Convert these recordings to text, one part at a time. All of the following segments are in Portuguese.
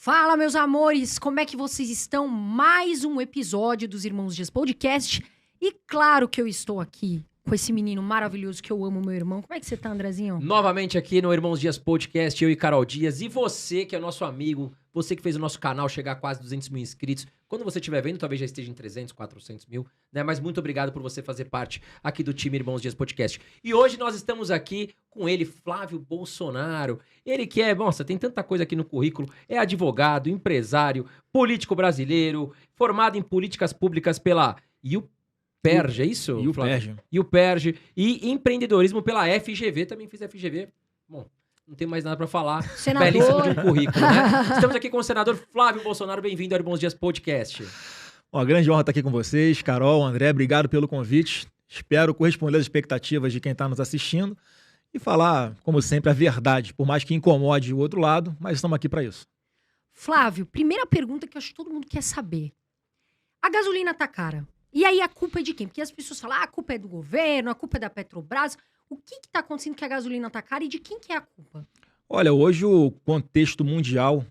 Fala, meus amores! Como é que vocês estão? Mais um episódio dos Irmãos Dias Podcast. E claro que eu estou aqui com esse menino maravilhoso que eu amo, meu irmão. Como é que você tá, Andrezinho? Novamente aqui no Irmãos Dias Podcast, eu e Carol Dias. E você, que é nosso amigo, você que fez o nosso canal chegar a quase 200 mil inscritos. Quando você estiver vendo, talvez já esteja em 300, 400 mil, né? Mas muito obrigado por você fazer parte aqui do time Irmãos Dias Podcast. E hoje nós estamos aqui com ele, Flávio Bolsonaro. Ele que é, nossa, tem tanta coisa aqui no currículo. É advogado, empresário, político brasileiro, formado em políticas públicas pela UPERJ, é isso? UPERJ. UPERJ. E empreendedorismo pela FGV, também fiz FGV. Bom, não tenho mais nada pra falar. Senador. Belíssimo de um currículo, né? Estamos aqui com o senador Flávio Bolsonaro. Bem-vindo ao Irmãos Dias Podcast. Uma grande honra estar aqui com vocês, Carol, André, obrigado pelo convite. Espero corresponder às expectativas de quem está nos assistindo e falar, como sempre, a verdade, por mais que incomode o outro lado, mas estamos aqui para isso. Flávio, primeira pergunta que eu acho que todo mundo quer saber. A gasolina tá cara. E aí a culpa é de quem? Porque as pessoas falam, a culpa é do governo, a culpa é da Petrobras. O que tá acontecendo que a gasolina tá cara e de quem que é a culpa? Olha, hoje o contexto mundial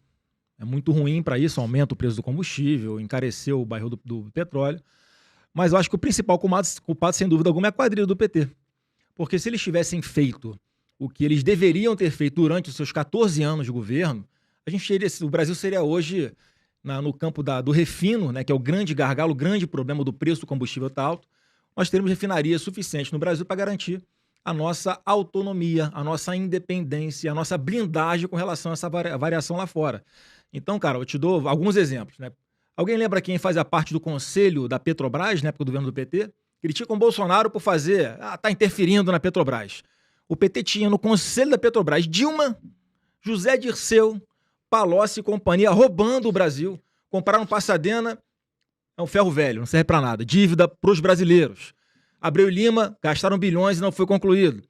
é muito ruim para isso, aumenta o preço do combustível, encareceu o barril do petróleo, mas eu acho que o principal culpado, sem dúvida alguma, é a quadrilha do PT. Porque se eles tivessem feito o que eles deveriam ter feito durante os seus 14 anos de governo, o Brasil seria hoje no campo do refino, né, que é o grande gargalo, o grande problema do preço do combustível tá alto. Nós teremos refinarias suficientes no Brasil para garantir a nossa autonomia, a nossa independência, a nossa blindagem com relação a essa variação lá fora. Então, cara, eu te dou alguns exemplos, né? Alguém lembra quem fazia parte do conselho da Petrobras, na época do governo do PT? Critica o Bolsonaro por tá interferindo na Petrobras. O PT tinha no conselho da Petrobras Dilma, José Dirceu, Palocci e companhia roubando o Brasil. Compraram Pasadena, é um ferro velho, não serve para nada. Dívida para os brasileiros. Abreu e Lima gastaram bilhões e não foi concluído.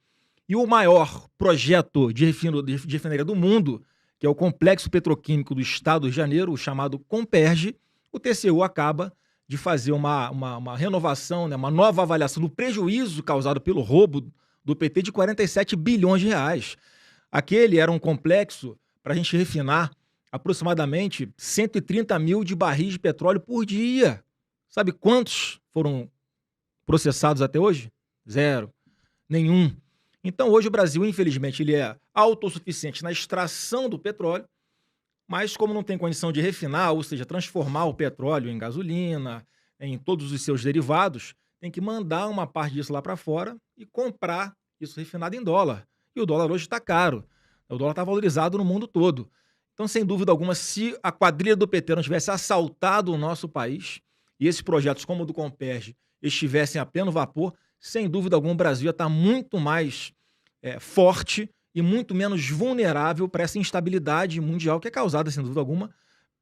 E o maior projeto de refinaria do mundo, que é o Complexo Petroquímico do Estado do Rio de Janeiro, o chamado Comperj, o TCU acaba de fazer uma renovação, né, uma nova avaliação do prejuízo causado pelo roubo do PT de 47 bilhões de reais. Aquele era um complexo para a gente refinar aproximadamente 130 mil de barris de petróleo por dia. Sabe quantos foram processados até hoje? Zero. Nenhum. Então hoje o Brasil, infelizmente, ele é autossuficiente na extração do petróleo, mas como não tem condição de refinar, ou seja, transformar o petróleo em gasolina, em todos os seus derivados, tem que mandar uma parte disso lá para fora e comprar isso refinado em dólar. E o dólar hoje está caro. O dólar está valorizado no mundo todo. Então, sem dúvida alguma, se a quadrilha do PT não tivesse assaltado o nosso país e esses projetos como o do Comperj estivessem a pleno vapor, sem dúvida alguma o Brasil ia estar muito mais forte e muito menos vulnerável para essa instabilidade mundial que é causada, sem dúvida alguma,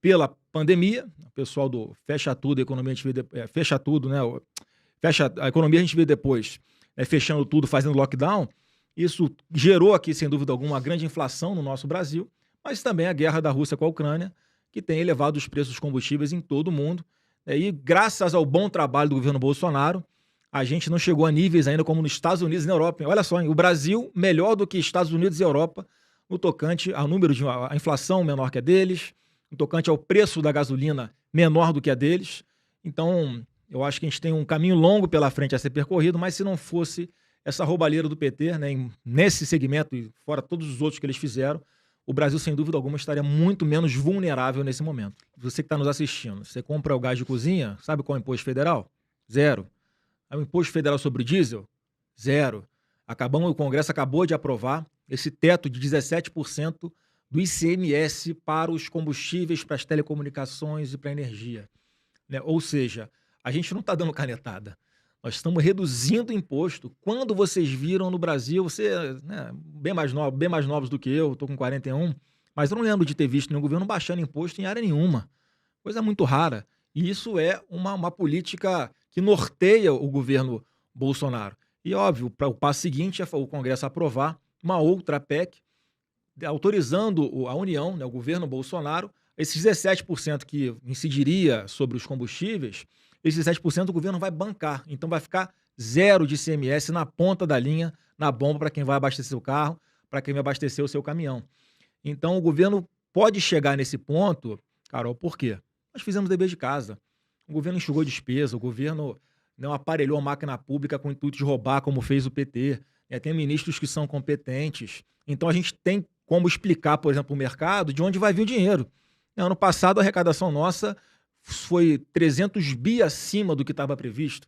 pela pandemia. O pessoal do fecha tudo, a economia a gente vê fecha tudo, né? Fecha a economia, a gente vê depois, fechando tudo, fazendo lockdown. Isso gerou aqui, sem dúvida alguma, uma grande inflação no nosso Brasil, mas também a guerra da Rússia com a Ucrânia, que tem elevado os preços dos combustíveis em todo o mundo. E graças ao bom trabalho do governo Bolsonaro, a gente não chegou a níveis ainda como nos Estados Unidos e na Europa. Olha só, o Brasil melhor do que Estados Unidos e Europa no tocante ao número de a inflação menor que a deles, no tocante ao preço da gasolina menor do que a deles. Então, eu acho que a gente tem um caminho longo pela frente a ser percorrido, mas se não fosse essa roubalheira do PT, né, nesse segmento e fora todos os outros que eles fizeram, o Brasil, sem dúvida alguma, estaria muito menos vulnerável nesse momento. Você que está nos assistindo, você compra o gás de cozinha, sabe qual é o imposto federal? Zero. O imposto federal sobre o diesel? Zero. O Congresso acabou de aprovar esse teto de 17% do ICMS para os combustíveis, para as telecomunicações e para a energia. Né? Ou seja, a gente não está dando canetada. Nós estamos reduzindo o imposto. Quando vocês viram no Brasil, bem mais novos do que eu, estou com 41, mas eu não lembro de ter visto nenhum governo baixando imposto em área nenhuma. Coisa muito rara. E isso é uma política que norteia o governo Bolsonaro. E, óbvio, para o passo seguinte é o Congresso aprovar uma outra PEC, autorizando a União, né, o governo Bolsonaro, esses 17% que incidiria sobre os combustíveis, esses 7% o governo vai bancar. Então vai ficar zero de ICMS na ponta da linha, na bomba para quem vai abastecer o carro, para quem vai abastecer o seu caminhão. Então o governo pode chegar nesse ponto, Carol, por quê? Nós fizemos dever de casa. O governo enxugou despesa, o governo não aparelhou a máquina pública com o intuito de roubar, como fez o PT. Tem ministros que são competentes. Então, a gente tem como explicar, por exemplo, o mercado de onde vai vir o dinheiro. Ano passado, a arrecadação nossa foi 300 bi acima do que estava previsto,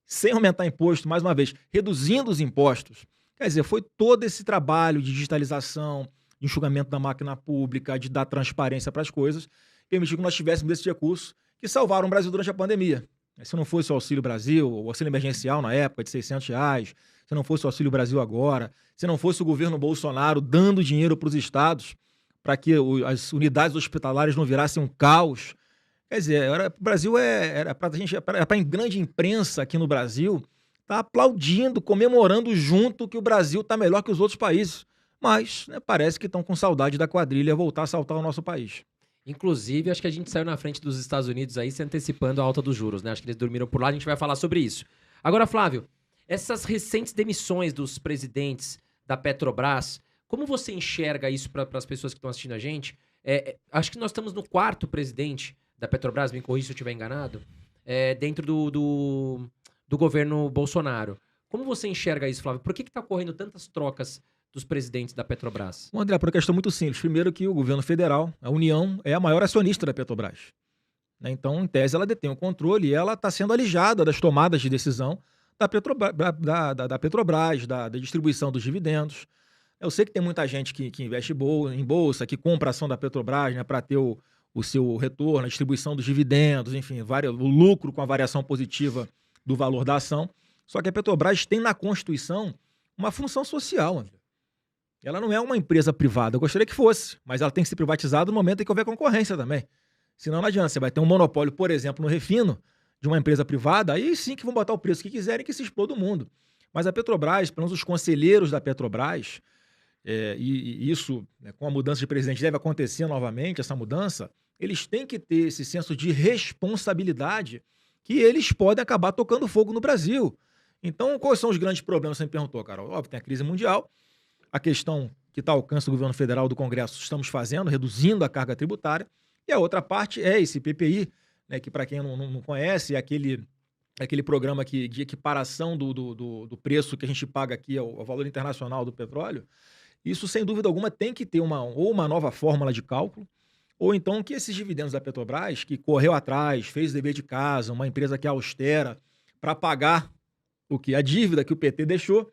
sem aumentar imposto, mais uma vez, reduzindo os impostos. Quer dizer, foi todo esse trabalho de digitalização, de enxugamento da máquina pública, de dar transparência para as coisas, que permitiu que nós tivéssemos esses recursos que salvaram o Brasil durante a pandemia. Se não fosse o Auxílio Brasil, o auxílio emergencial na época de R$600, se não fosse o Auxílio Brasil agora, se não fosse o governo Bolsonaro dando dinheiro para os estados para que as unidades hospitalares não virassem um caos. Quer dizer, o Brasil era para a grande imprensa aqui no Brasil tá aplaudindo, comemorando junto que o Brasil está melhor que os outros países. Mas parece que estão com saudade da quadrilha voltar a assaltar o nosso país. Inclusive, acho que a gente saiu na frente dos Estados Unidos aí se antecipando a alta dos juros, né? Acho que eles dormiram por lá, a gente vai falar sobre isso. Agora, Flávio, essas recentes demissões dos presidentes da Petrobras, como você enxerga isso para as pessoas que estão assistindo a gente? Acho que nós estamos no 4º presidente da Petrobras, me corrija se eu estiver enganado, dentro do governo Bolsonaro. Como você enxerga isso, Flávio? Por que está ocorrendo tantas trocas dos presidentes da Petrobras? Bom, André, por uma questão muito simples. Primeiro que o governo federal, a União, é a maior acionista da Petrobras. Então, em tese, ela detém o controle e ela está sendo alijada das tomadas de decisão da Petrobras, da distribuição dos dividendos. Eu sei que tem muita gente que investe em bolsa, que compra a ação da Petrobras, né, para ter o seu retorno, a distribuição dos dividendos, enfim, o lucro com a variação positiva do valor da ação. Só que a Petrobras tem na Constituição uma função social, André. Ela não é uma empresa privada. Eu gostaria que fosse, mas ela tem que ser privatizada no momento em que houver concorrência também. Senão não adianta. Você vai ter um monopólio, por exemplo, no refino de uma empresa privada, aí sim que vão botar o preço que quiserem, que se exploda o mundo. Mas a Petrobras, pelo menos os conselheiros da Petrobras, e isso, com a mudança de presidente, deve acontecer novamente, essa mudança, eles têm que ter esse senso de responsabilidade que eles podem acabar tocando fogo no Brasil. Então, quais são os grandes problemas? Você me perguntou, Carol. Óbvio, tem a crise mundial, a questão que está ao alcance do governo federal, do Congresso, estamos fazendo, reduzindo a carga tributária, e a outra parte é esse PPI, né, que para quem não conhece, é aquele programa de equiparação do preço que a gente paga aqui ao valor internacional do petróleo. Isso, sem dúvida alguma, tem que ter ou uma nova fórmula de cálculo, ou então que esses dividendos da Petrobras, que correu atrás, fez o dever de casa, uma empresa que é austera, para pagar a dívida que o PT deixou,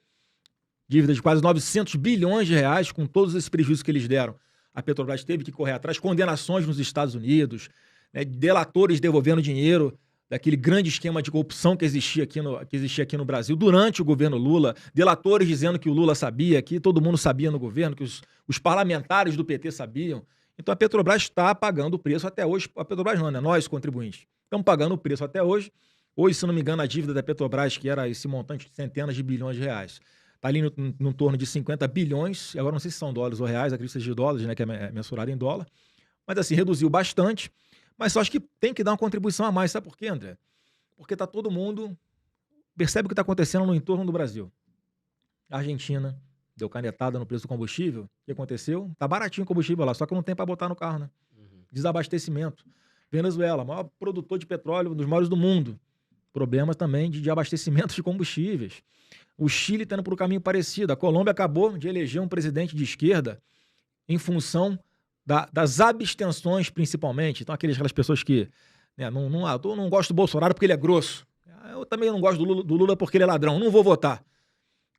dívida de quase 900 bilhões de reais, com todos esses prejuízos que eles deram. A Petrobras teve que correr atrás, condenações nos Estados Unidos, né, delatores devolvendo dinheiro daquele grande esquema de corrupção que existia aqui no Brasil durante o governo Lula, delatores dizendo que o Lula sabia, que todo mundo sabia no governo, que os parlamentares do PT sabiam. Então a Petrobras está pagando o preço até hoje. A Petrobras não, né? Nós, contribuintes, estamos pagando o preço até hoje. Hoje, se não me engano, a dívida da Petrobras, que era esse montante de centenas de bilhões de reais, está ali no torno de 50 bilhões, agora não sei se são dólares ou reais, acredito que seja de dólares, né, que é mensurado em dólar, mas assim, reduziu bastante, mas só acho que tem que dar uma contribuição a mais, sabe por quê, André? Porque tá todo mundo, percebe o que está acontecendo no entorno do Brasil. A Argentina deu canetada no preço do combustível, o que aconteceu? Tá baratinho o combustível lá, só que não tem para botar no carro, né? Desabastecimento. Venezuela, maior produtor de petróleo, um dos maiores do mundo. Problemas também de abastecimento de combustíveis. O Chile está indo por um caminho parecido. A Colômbia acabou de eleger um presidente de esquerda em função das abstenções, principalmente. Então, aquelas pessoas que eu não gosto do Bolsonaro porque ele é grosso. Eu também não gosto do Lula porque ele é ladrão. Não vou votar.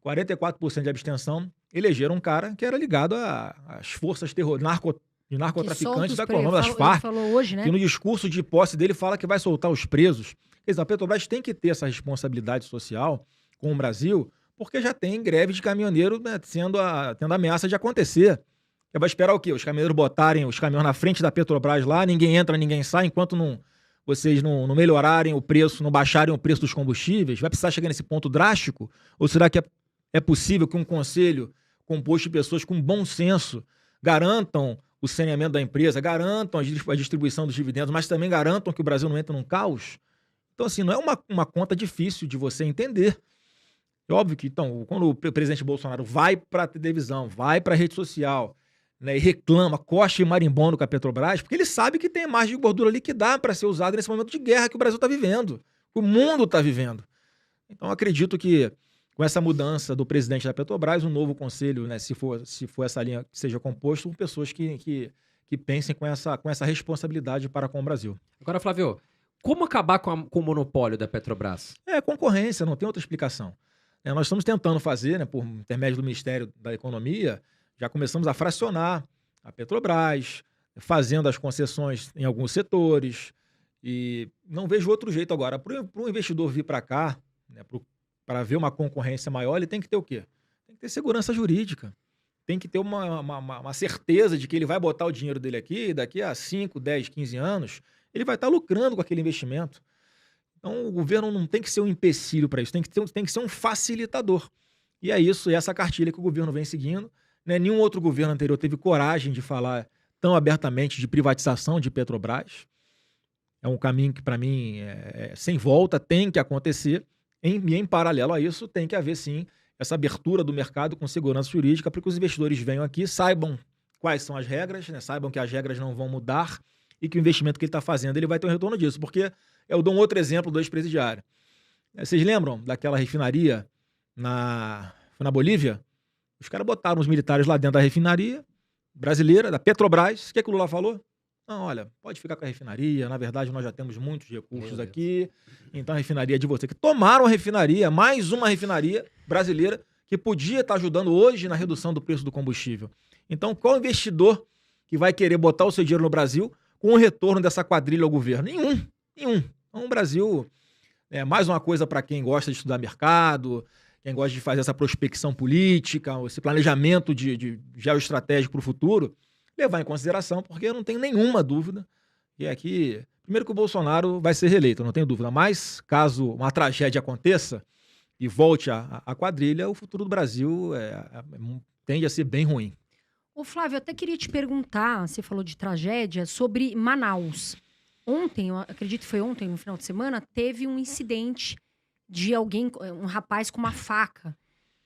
44% de abstenção. Elegeram um cara que era ligado às forças de narcotraficantes da Colômbia, das Farc. Falou hoje, né? Que no discurso de posse dele fala que vai soltar os presos. Quer dizer, a Petrobras tem que ter essa responsabilidade social com o Brasil, porque já tem greve de caminhoneiro, né, tendo ameaça de acontecer. Vai esperar o quê? Os caminhoneiros botarem os caminhões na frente da Petrobras lá, ninguém entra, ninguém sai, enquanto vocês não melhorarem o preço, não baixarem o preço dos combustíveis? Vai precisar chegar nesse ponto drástico? Ou será que é possível que um conselho composto de pessoas com bom senso garantam o saneamento da empresa, garantam a distribuição dos dividendos, mas também garantam que o Brasil não entre num caos? Então, assim, não é uma conta difícil de você entender. É óbvio que, então, quando o presidente Bolsonaro vai para a televisão, vai para a rede social, né, e reclama, coxa e marimbondo com a Petrobras, porque ele sabe que tem margem de gordura ali que dá para ser usada nesse momento de guerra que o Brasil está vivendo, que o mundo está vivendo. Então, acredito que com essa mudança do presidente da Petrobras, um novo conselho, né, se for essa linha que seja composto por pessoas que pensem com essa responsabilidade para com o Brasil. Agora, Flávio, como acabar com o monopólio da Petrobras? É concorrência, não tem outra explicação. Nós estamos tentando fazer, né, por intermédio do Ministério da Economia, já começamos a fracionar a Petrobras, fazendo as concessões em alguns setores, e não vejo outro jeito agora. Para o investidor vir para cá, né, para ver uma concorrência maior, ele tem que ter o quê? Tem que ter segurança jurídica. Tem que ter uma certeza de que ele vai botar o dinheiro dele aqui, e daqui a 5, 10, 15 anos, ele vai estar lucrando com aquele investimento. Então, o governo não tem que ser um empecilho para isso, tem que ser um facilitador. E é isso, é essa cartilha que o governo vem seguindo. Né? Nenhum outro governo anterior teve coragem de falar tão abertamente de privatização de Petrobras. É um caminho que, para mim, é sem volta, tem que acontecer. E em paralelo a isso, tem que haver, sim, essa abertura do mercado com segurança jurídica para que os investidores venham aqui, saibam quais são as regras, né? Saibam que as regras não vão mudar e que o investimento que ele está fazendo ele vai ter um retorno disso. Porque eu dou um outro exemplo do ex-presidiário. Vocês lembram daquela refinaria foi na Bolívia? Os caras botaram os militares lá dentro da refinaria brasileira, da Petrobras. O que o Lula falou? Não, olha, pode ficar com a refinaria, na verdade nós já temos muitos recursos aqui, então a refinaria é de você. Que tomaram a refinaria, mais uma refinaria brasileira, que podia estar ajudando hoje na redução do preço do combustível. Então, qual investidor que vai querer botar o seu dinheiro no Brasil com o retorno dessa quadrilha ao governo? Nenhum. Então, o Brasil é mais uma coisa para quem gosta de estudar mercado, quem gosta de fazer essa prospecção política, esse planejamento de geoestratégico para o futuro, levar em consideração, porque eu não tenho nenhuma dúvida que aqui, primeiro que o Bolsonaro vai ser reeleito, eu não tenho dúvida, mas caso uma tragédia aconteça e volte a quadrilha, o futuro do Brasil tende a ser bem ruim. Ô Flávio, eu até queria te perguntar, você falou de tragédia, sobre Manaus. Ontem, eu acredito que foi ontem, no final de semana, teve um incidente de um rapaz com uma faca.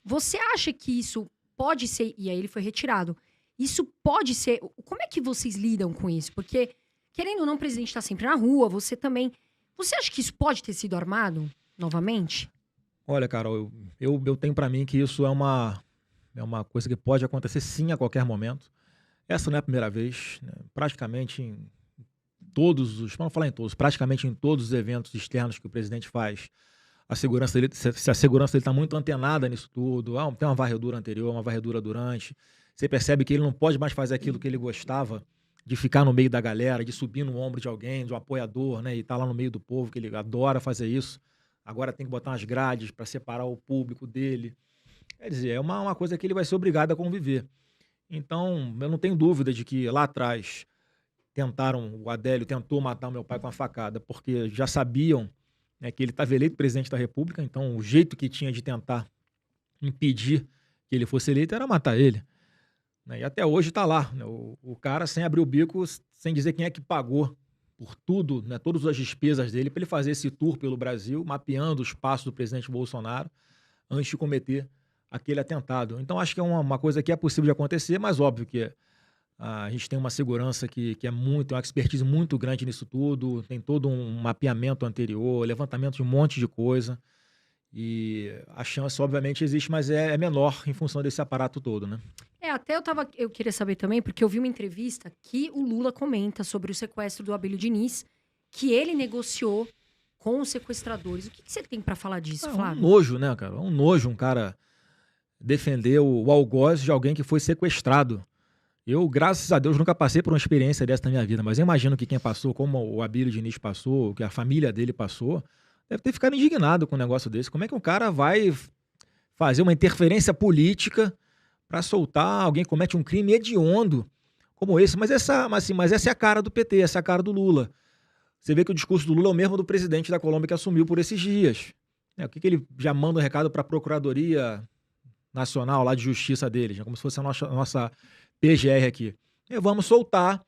Você acha que isso pode ser, e aí ele foi retirado, isso pode ser... Como é que vocês lidam com isso? Porque, querendo ou não, o presidente está sempre na rua, você também... Você acha que isso pode ter sido armado novamente? Olha, Carol, eu tenho para mim que isso é uma coisa que pode acontecer sim a qualquer momento. Essa não é a primeira vez, né? Praticamente em todos os... Vamos falar em todos. Praticamente em todos os eventos externos que o presidente faz, a segurança dele está muito antenada nisso tudo. Tem uma varredura anterior, uma varredura durante... Você percebe que ele não pode mais fazer aquilo que ele gostava, de ficar no meio da galera, de subir no ombro de alguém, de um apoiador, né? E estar lá no meio do povo, que ele adora fazer isso. Agora tem que botar umas grades para separar o público dele. Quer dizer, é uma coisa que ele vai ser obrigado a conviver. Então, eu não tenho dúvida de que lá atrás o Adélio tentou matar o meu pai com a facada, porque já sabiam, né, que ele estava eleito presidente da República, então o jeito que tinha de tentar impedir que ele fosse eleito era matar ele. E até hoje está lá, né? O cara sem abrir o bico, sem dizer quem é que pagou por tudo, né? Todas as despesas dele para ele fazer esse tour pelo Brasil, mapeando os passos do presidente Bolsonaro antes de cometer aquele atentado. Então acho que é uma coisa que é possível de acontecer, mas óbvio que a gente tem uma segurança que é uma expertise muito grande nisso tudo, tem todo um mapeamento anterior, levantamento de um monte de coisa, e a chance obviamente existe, mas é menor em função desse aparato todo, né? Até eu queria saber também, porque eu vi uma entrevista que o Lula comenta sobre o sequestro do Abílio Diniz, que ele negociou com os sequestradores. O que você tem para falar disso, Flávio? Um nojo, né, cara? Um nojo um cara defender o algoz de alguém que foi sequestrado. Eu, graças a Deus, nunca passei por uma experiência dessa na minha vida, mas eu imagino que quem passou, como o Abílio Diniz passou, que a família dele passou, deve ter ficado indignado com um negócio desse. Como é que um cara vai fazer uma interferência política para soltar alguém que comete um crime hediondo como esse? Mas essa é a cara do PT, essa é a cara do Lula. Você vê que o discurso do Lula é o mesmo do presidente da Colômbia que assumiu por esses dias. O que ele já manda um recado para a Procuradoria Nacional lá de Justiça deles, como se fosse a nossa PGR aqui. Vamos soltar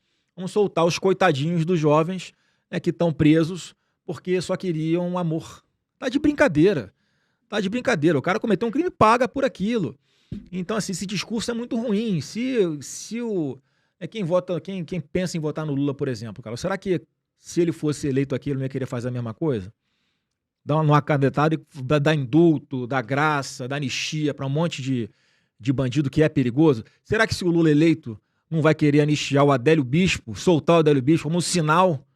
os coitadinhos dos jovens, né, que estão presos porque só queriam um amor. Tá de brincadeira. O cara cometeu um crime, paga por aquilo. Então, assim, esse discurso é muito ruim. Quem pensa em votar no Lula, por exemplo, cara, será que se ele fosse eleito aqui, ele não ia querer fazer a mesma coisa? Dar uma canetada e dar indulto, dar graça, dar anistia para um monte de bandido que é perigoso? Será que se o Lula eleito não vai querer anistiar o Adélio Bispo, soltar o Adélio Bispo como um sinal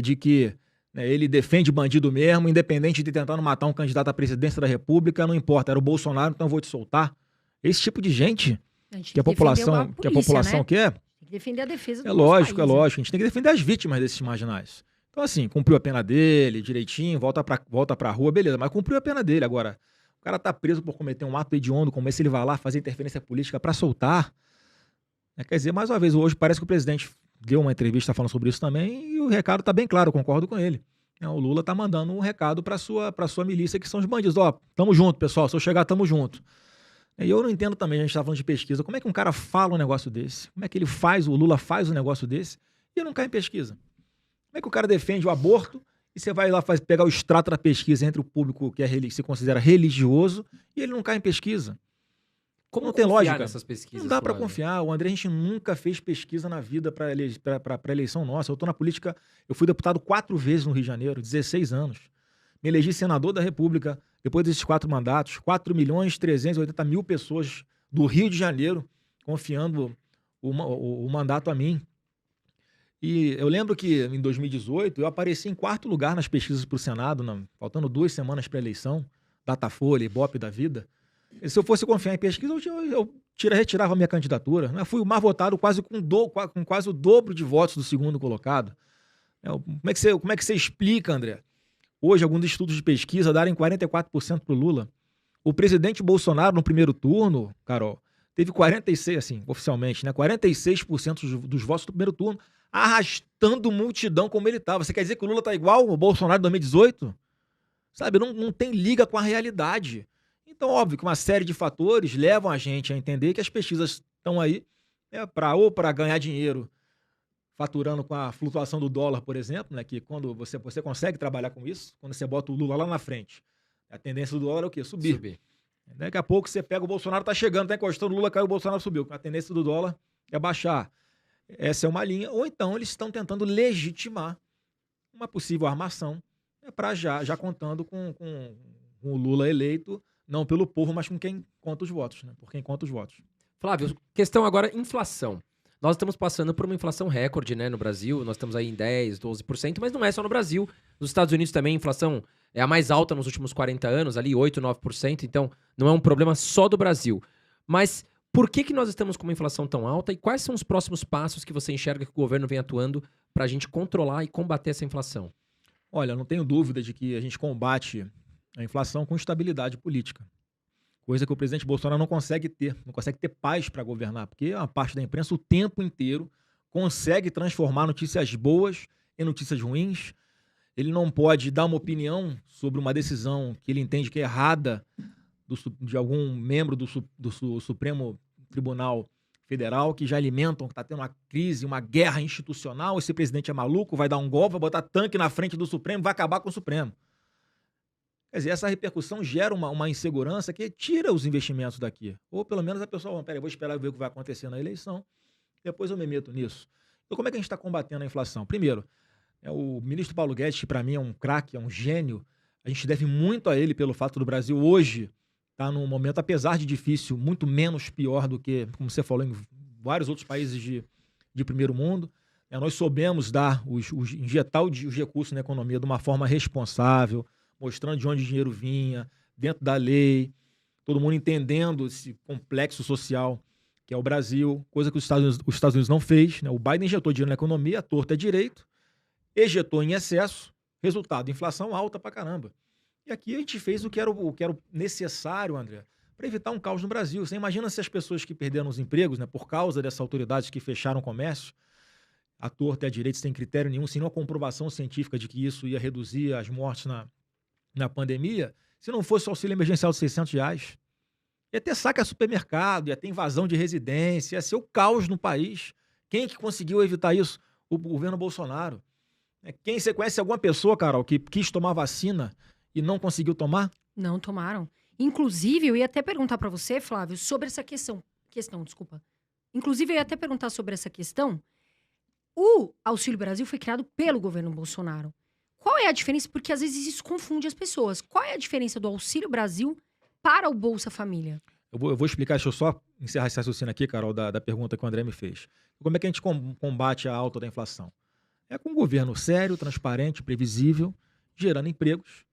de que ele defende bandido mesmo, independente de tentar não matar um candidato à presidência da República, não importa, era o Bolsonaro, então eu vou te soltar? Esse tipo de gente que a população quer. Tem que defender a defesa do É lógico, país, é lógico. A gente tem que defender as vítimas desses marginais. Então, assim, cumpriu a pena dele, direitinho, volta pra rua, beleza, mas cumpriu a pena dele. Agora, o cara tá preso por cometer um ato hediondo como esse, ele vai lá fazer interferência política pra soltar. Quer dizer, mais uma vez, hoje parece que o presidente deu uma entrevista falando sobre isso também e o recado tá bem claro, eu concordo com ele. O Lula tá mandando um recado pra sua milícia, que são os bandidos. Ó, tamo junto, pessoal, se eu chegar, tamo junto. E eu não entendo também, a gente tá falando de pesquisa, como é que um cara fala um negócio desse? Como é que o Lula faz um negócio desse e não cai em pesquisa? Como é que o cara defende o aborto e você vai lá pegar o extrato da pesquisa entre o público que se considera religioso e ele não cai em pesquisa? Como não tem lógica nessas pesquisas? Não dá para confiar. O André, a gente nunca fez pesquisa na vida para eleição nossa. Eu tô na política, eu fui deputado 4 vezes no Rio de Janeiro, 16 anos. Me elegi senador da República depois desses 4 mandatos. 4.380.000 pessoas do Rio de Janeiro confiando o mandato a mim. E eu lembro que em 2018 eu apareci em 4º lugar nas pesquisas para o Senado, faltando 2 semanas para a eleição, Datafolha, Ibope da vida. E se eu fosse confiar em pesquisa, eu retirava a minha candidatura. Eu fui o mais votado com quase o dobro de votos do segundo colocado. Como é que você explica, André, hoje alguns estudos de pesquisa darem 44% para o Lula? O presidente Bolsonaro no primeiro turno, Carol, teve 46%, assim, oficialmente, 46% dos votos do primeiro turno, arrastando multidão como ele estava. Você quer dizer que o Lula está igual ao Bolsonaro de 2018? Sabe, não tem liga com a realidade. Então, óbvio que uma série de fatores levam a gente a entender que as pesquisas estão aí para ganhar dinheiro, faturando com a flutuação do dólar, por exemplo, que quando você consegue trabalhar com isso, quando você bota o Lula lá na frente, a tendência do dólar é o quê? Subir. Daqui a pouco você pega o Bolsonaro, tá chegando, tá encostando, o Lula caiu, o Bolsonaro subiu. A tendência do dólar é baixar. Essa é uma linha. Ou então eles estão tentando legitimar uma possível armação para já contando com o Lula eleito, não pelo povo, mas com quem conta os votos, por quem conta os votos. Flávio, questão agora, inflação. Nós estamos passando por uma inflação recorde, no Brasil. Nós estamos aí em 10%, 12%, mas não é só no Brasil. Nos Estados Unidos também a inflação é a mais alta nos últimos 40 anos, ali 8%, 9%. Então não é um problema só do Brasil. Mas por que nós estamos com uma inflação tão alta e quais são os próximos passos que você enxerga que o governo vem atuando para a gente controlar e combater essa inflação? Olha, eu não tenho dúvida de que a gente combate a inflação com estabilidade política. Coisa que o presidente Bolsonaro não consegue ter paz para governar, porque uma parte da imprensa o tempo inteiro consegue transformar notícias boas em notícias ruins. Ele não pode dar uma opinião sobre uma decisão que ele entende que é errada de algum membro do Supremo Tribunal Federal, que já alimentam, que está tendo uma crise, uma guerra institucional. Esse presidente é maluco, vai dar um golpe, vai botar tanque na frente do Supremo, vai acabar com o Supremo. Quer dizer, essa repercussão gera uma insegurança que tira os investimentos daqui. Ou pelo menos a pessoa, peraí, vou esperar ver o que vai acontecer na eleição, depois eu me meto nisso. Então como é que a gente está combatendo a inflação? Primeiro, o ministro Paulo Guedes, que para mim é um craque, é um gênio, a gente deve muito a ele pelo fato do Brasil hoje estar num momento, apesar de difícil, muito menos pior do que, como você falou, em vários outros países de primeiro mundo. Nós soubemos injetar os recursos na economia de uma forma responsável, mostrando de onde o dinheiro vinha, dentro da lei, todo mundo entendendo esse complexo social que é o Brasil, coisa que os Estados Unidos não fez. O Biden injetou dinheiro na economia, a torta é direito, ejetou em excesso, resultado, inflação alta pra caramba. E aqui a gente fez o que era necessário, André, para evitar um caos no Brasil. Você imagina se as pessoas que perderam os empregos, por causa dessas autoridades que fecharam o comércio, a torta e a direita sem critério nenhum, sem nenhuma comprovação científica de que isso ia reduzir as mortes na pandemia, se não fosse o auxílio emergencial de R$600, ia ter saque a supermercado, ia ter invasão de residência, ia ser o caos no país. Quem que conseguiu evitar isso? O governo Bolsonaro. Você conhece alguma pessoa, Carol, que quis tomar vacina e não conseguiu tomar? Não tomaram. Inclusive, eu ia até perguntar para você, Flávio, sobre essa desculpa. Inclusive, eu ia até perguntar sobre essa questão. O Auxílio Brasil foi criado pelo governo Bolsonaro. Qual é a diferença? Porque às vezes isso confunde as pessoas. Qual é a diferença do Auxílio Brasil para o Bolsa Família? Eu vou explicar, deixa eu só encerrar esse raciocínio aqui, Carol, da pergunta que o André me fez. Como é que a gente combate a alta da inflação? É com um governo sério, transparente, previsível, gerando empregos,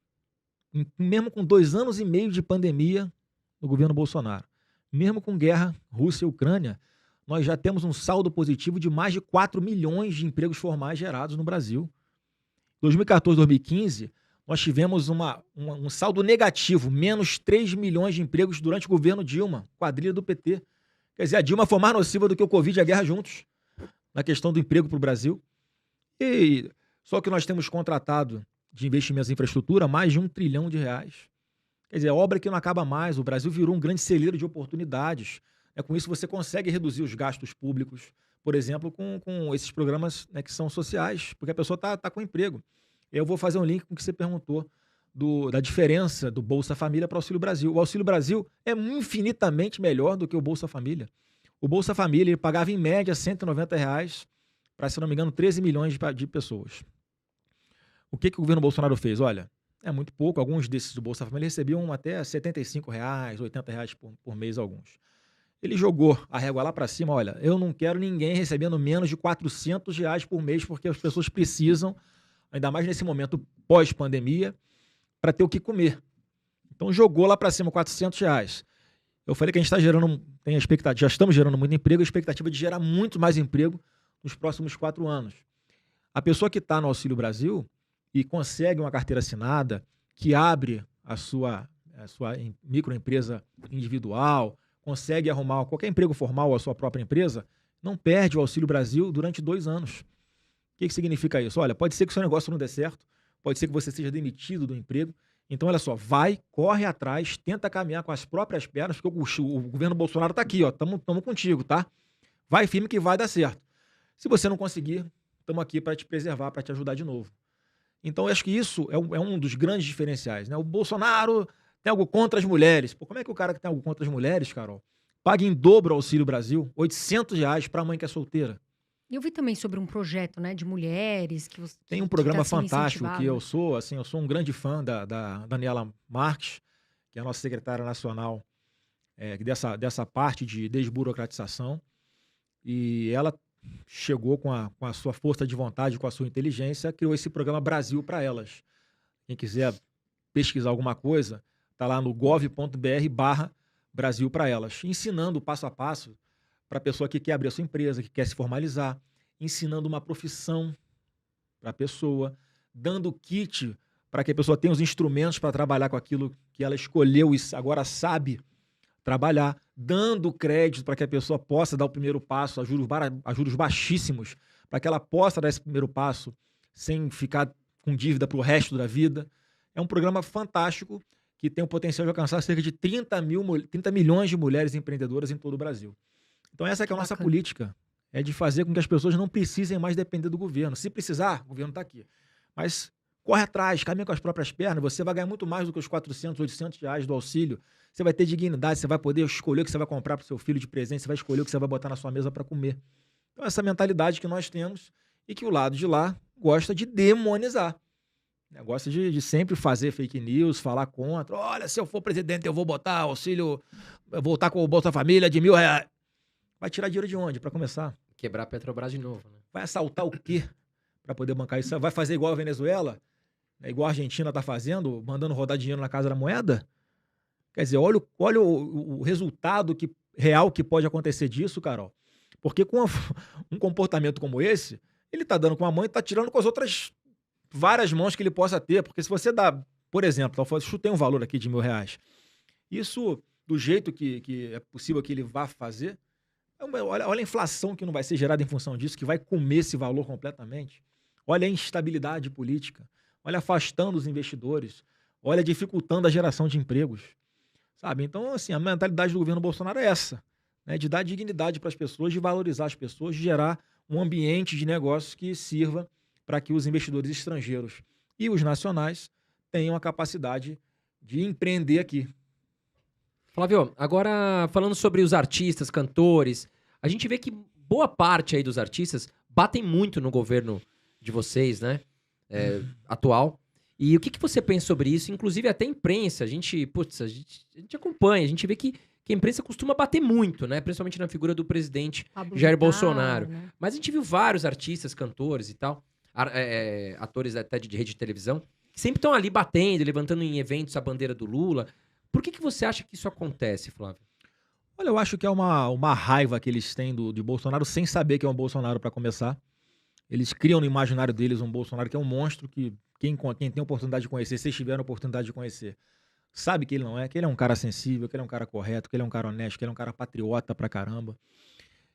mesmo com 2 anos e meio de pandemia no governo Bolsonaro. Mesmo com guerra Rússia e Ucrânia, nós já temos um saldo positivo de mais de 4 milhões de empregos formais gerados no Brasil. 2014, 2015, nós tivemos um saldo negativo, menos 3 milhões de empregos durante o governo Dilma, quadrilha do PT. Quer dizer, a Dilma foi mais nociva do que o Covid e a guerra juntos, na questão do emprego para o Brasil. E só que nós temos contratado de investimentos em infraestrutura mais de R$1 trilhão. Quer dizer, obra que não acaba mais. O Brasil virou um grande celeiro de oportunidades. Com isso, você consegue reduzir os gastos públicos, por exemplo, com esses programas, né, que são sociais, porque a pessoa está com emprego. Eu vou fazer um link com o que você perguntou da diferença do Bolsa Família para o Auxílio Brasil. O Auxílio Brasil é infinitamente melhor do que o Bolsa Família. O Bolsa Família ele pagava, em média, R$190 para, se não me engano, 13 milhões de pessoas. O que o governo Bolsonaro fez? Olha, é muito pouco. Alguns desses do Bolsa Família recebiam até R$75, R$80 por mês alguns. Ele jogou a régua lá para cima. Olha, eu não quero ninguém recebendo menos de R$400 por mês, porque as pessoas precisam, ainda mais nesse momento pós-pandemia, para ter o que comer. Então jogou lá para cima R$400. Eu falei que a gente já estamos gerando muito emprego, a expectativa de gerar muito mais emprego nos próximos 4 anos. A pessoa que está no Auxílio Brasil e consegue uma carteira assinada, que abre a sua microempresa individual, consegue arrumar qualquer emprego formal, a sua própria empresa, não perde o Auxílio Brasil durante 2 anos. O que significa isso? Olha, pode ser que o seu negócio não dê certo, pode ser que você seja demitido do emprego. Então, olha só, corre atrás, tenta caminhar com as próprias pernas, porque o governo Bolsonaro está aqui, ó, estamos contigo, tá? Vai firme que vai dar certo. Se você não conseguir, estamos aqui para te preservar, para te ajudar de novo. Então, eu acho que isso é um dos grandes diferenciais, né? O Bolsonaro tem algo contra as mulheres. Pô, como é que o cara que tem algo contra as mulheres, Carol, paga em dobro o Auxílio Brasil, R$800 para a mãe que é solteira? Eu vi também sobre um projeto, né, de mulheres que você tem um programa fantástico que eu sou um grande fã da Daniela Marques, que é a nossa secretária nacional dessa parte de desburocratização, e ela chegou com a sua força de vontade, com a sua inteligência, criou esse programa Brasil para Elas. Quem quiser pesquisar alguma coisa, está lá no gov.br/Brasil para Elas, ensinando passo a passo para a pessoa que quer abrir a sua empresa, que quer se formalizar, ensinando uma profissão para a pessoa, dando kit para que a pessoa tenha os instrumentos para trabalhar com aquilo que ela escolheu e agora sabe trabalhar, dando crédito para que a pessoa possa dar o primeiro passo a juros baixíssimos, para que ela possa dar esse primeiro passo sem ficar com dívida para o resto da vida. É um programa fantástico que tem o potencial de alcançar cerca de 30 milhões de mulheres empreendedoras em todo o Brasil. Então essa que é a nossa política, é de fazer com que as pessoas não precisem mais depender do governo. Se precisar, o governo está aqui. Mas corre atrás, caminha com as próprias pernas, você vai ganhar muito mais do que os R$400, R$800 do auxílio. Você vai ter dignidade, você vai poder escolher o que você vai comprar para o seu filho de presente, você vai escolher o que você vai botar na sua mesa para comer. Então essa mentalidade que nós temos e que o lado de lá gosta de demonizar. Gosta de sempre fazer fake news, falar contra. Olha, se eu for presidente, eu vou botar auxílio, eu vou voltar com o Bolsa Família de R$1.000. Vai tirar dinheiro de onde, para começar? Quebrar a Petrobras de novo, né? Vai assaltar o quê para poder bancar isso? Vai fazer igual a Venezuela? Igual a Argentina está fazendo, mandando rodar dinheiro na Casa da Moeda? Quer dizer, olha o resultado real que pode acontecer disso, Carol. Porque com um comportamento como esse, ele está dando com a mão e está tirando com as outras várias mãos que ele possa ter. Porque se você dá, por exemplo, eu chutei um valor aqui de R$1.000, isso, do jeito que é possível que ele vá fazer, olha a inflação que não vai ser gerada em função disso, que vai comer esse valor completamente. Olha a instabilidade política. Olha afastando os investidores. Olha dificultando a geração de empregos. Sabe? Então, assim, a mentalidade do governo Bolsonaro é essa, né? De dar dignidade para as pessoas, de valorizar as pessoas, de gerar um ambiente de negócios que sirva para que os investidores estrangeiros e os nacionais tenham a capacidade de empreender aqui. Flávio, agora falando sobre os artistas, cantores, a gente vê que boa parte aí dos artistas batem muito no governo de vocês, né? Atual. E o que você pensa sobre isso? Inclusive até a imprensa, a gente acompanha, a gente vê que a imprensa costuma bater muito, né? Principalmente na figura do presidente Pablo Jair Vittar, Bolsonaro. né? Mas a gente viu vários artistas, cantores e tal, atores até de rede de televisão, que sempre estão ali batendo, levantando em eventos a bandeira do Lula. Por que você acha que isso acontece, Flávio? Olha, eu acho que é uma raiva que eles têm de Bolsonaro sem saber que é um Bolsonaro para começar. Eles criam no imaginário deles um Bolsonaro que é um monstro que quem tem a oportunidade de conhecer, se tiver a oportunidade de conhecer, sabe que ele não é, que ele é um cara sensível, que ele é um cara correto, que ele é um cara honesto, que ele é um cara patriota pra caramba.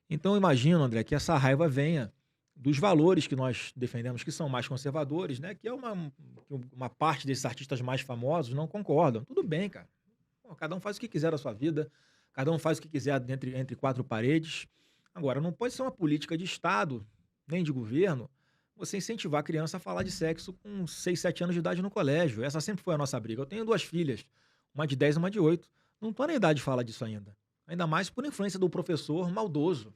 Então eu imagino, André, que essa raiva venha dos valores que nós defendemos, que são mais conservadores, né? Que é uma parte desses artistas mais famosos não concordam. Tudo bem, cara. Pô, cada um faz o que quiser da sua vida, cada um faz o que quiser entre quatro paredes. Agora, não pode ser uma política de Estado, nem de governo, você incentivar a criança a falar de sexo com 6, 7 anos de idade no colégio. Essa sempre foi a nossa briga. Eu tenho 2 filhas, uma de 10 e uma de 8. Não estou na idade de falar disso ainda. Ainda mais por influência do professor maldoso.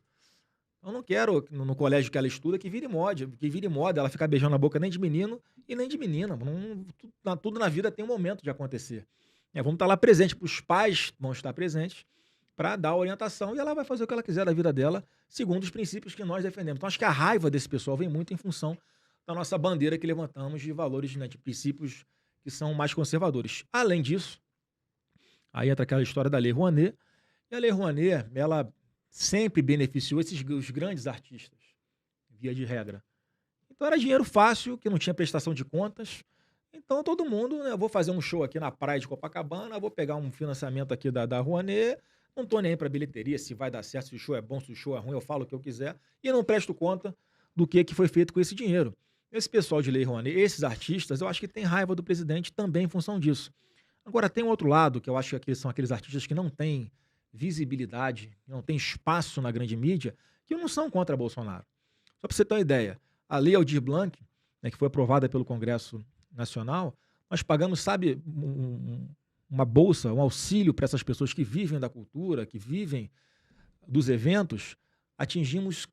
Eu não quero, no colégio que ela estuda, que vire moda ela ficar beijando a boca nem de menino e nem de menina. Tudo na vida tem um momento de acontecer. Vamos estar lá presentes, os pais vão estar presentes para dar a orientação e ela vai fazer o que ela quiser da vida dela, segundo os princípios que nós defendemos. Então, acho que a raiva desse pessoal vem muito em função da nossa bandeira que levantamos de valores, né, de princípios que são mais conservadores. Além disso, aí entra aquela história da Lei Rouanet, e a Lei Rouanet, ela sempre beneficiou os grandes artistas, via de regra. Então era dinheiro fácil, que não tinha prestação de contas. Então todo mundo, né, eu vou fazer um show aqui na praia de Copacabana, vou pegar um financiamento aqui da Rouanet, não tô nem aí pra bilheteria, se vai dar certo, se o show é bom, se o show é ruim, eu falo o que eu quiser, e não presto conta do que foi feito com esse dinheiro. Esse pessoal de Lei Rouanet, esses artistas, eu acho que tem raiva do presidente também em função disso. Agora, tem um outro lado, que eu acho que são aqueles artistas que não têm visibilidade, não têm espaço na grande mídia, que não são contra Bolsonaro. Só para você ter uma ideia, a Lei Aldir Blanc, né, que foi aprovada pelo Congresso Nacional, nós pagamos, sabe, uma bolsa, um auxílio para essas pessoas que vivem da cultura, que vivem dos eventos. Atingimos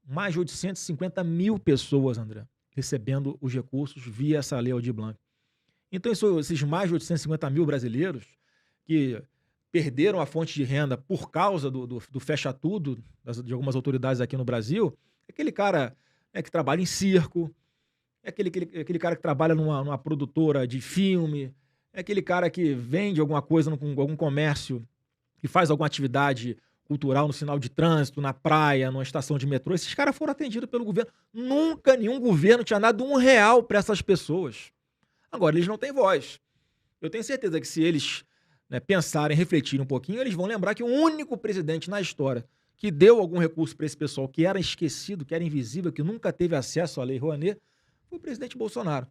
mais de 850 mil pessoas, André, recebendo os recursos via essa Lei Aldir Blanc. Então, esses mais de 850 mil brasileiros que perderam a fonte de renda por causa do fecha-tudo de algumas autoridades aqui no Brasil, é aquele cara, né, que trabalha em circo, é aquele cara que trabalha numa produtora de filme, é aquele cara que vende alguma coisa com algum comércio, que faz alguma atividade cultural no sinal de trânsito, na praia, numa estação de metrô. Esses caras foram atendidos pelo governo. Nunca nenhum governo tinha dado R$1 para essas pessoas. Agora, eles não têm voz. Eu tenho certeza que se eles, né, pensarem, refletirem um pouquinho, eles vão lembrar que o único presidente na história que deu algum recurso para esse pessoal que era esquecido, que era invisível, que nunca teve acesso à Lei Rouanet, foi o presidente Bolsonaro.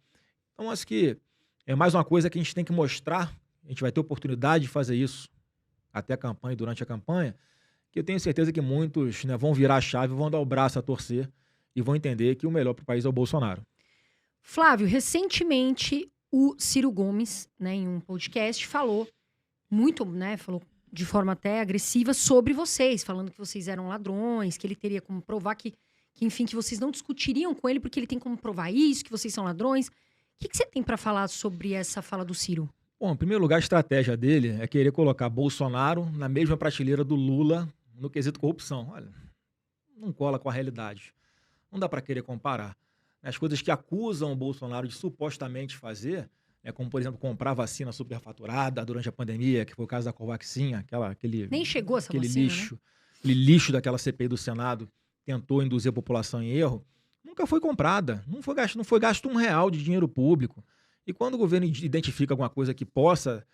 Então, acho que é mais uma coisa que a gente tem que mostrar, a gente vai ter oportunidade de fazer isso até a campanha e durante a campanha, que eu tenho certeza que muitos, né, vão virar a chave, vão dar o braço a torcer e vão entender que o melhor para o país é o Bolsonaro. Flávio, recentemente o Ciro Gomes, né, em um podcast, falou de forma até agressiva sobre vocês, falando que vocês eram ladrões, que ele teria como provar que enfim, que vocês não discutiriam com ele porque ele tem como provar isso, que vocês são ladrões. O que você tem para falar sobre essa fala do Ciro? Bom, em primeiro lugar, a estratégia dele é querer colocar Bolsonaro na mesma prateleira do Lula no quesito corrupção. Olha, não cola com a realidade. Não dá para querer comparar. As coisas que acusam o Bolsonaro de supostamente fazer, como, por exemplo, comprar vacina superfaturada durante a pandemia, que foi o caso da Covaxin, aquele... Nem chegou essa aquele vacina, lixo, né? Aquele lixo daquela CPI do Senado, tentou induzir a população em erro, nunca foi comprada. Não foi gasto R$1 de dinheiro público. E quando o governo identifica alguma coisa que possa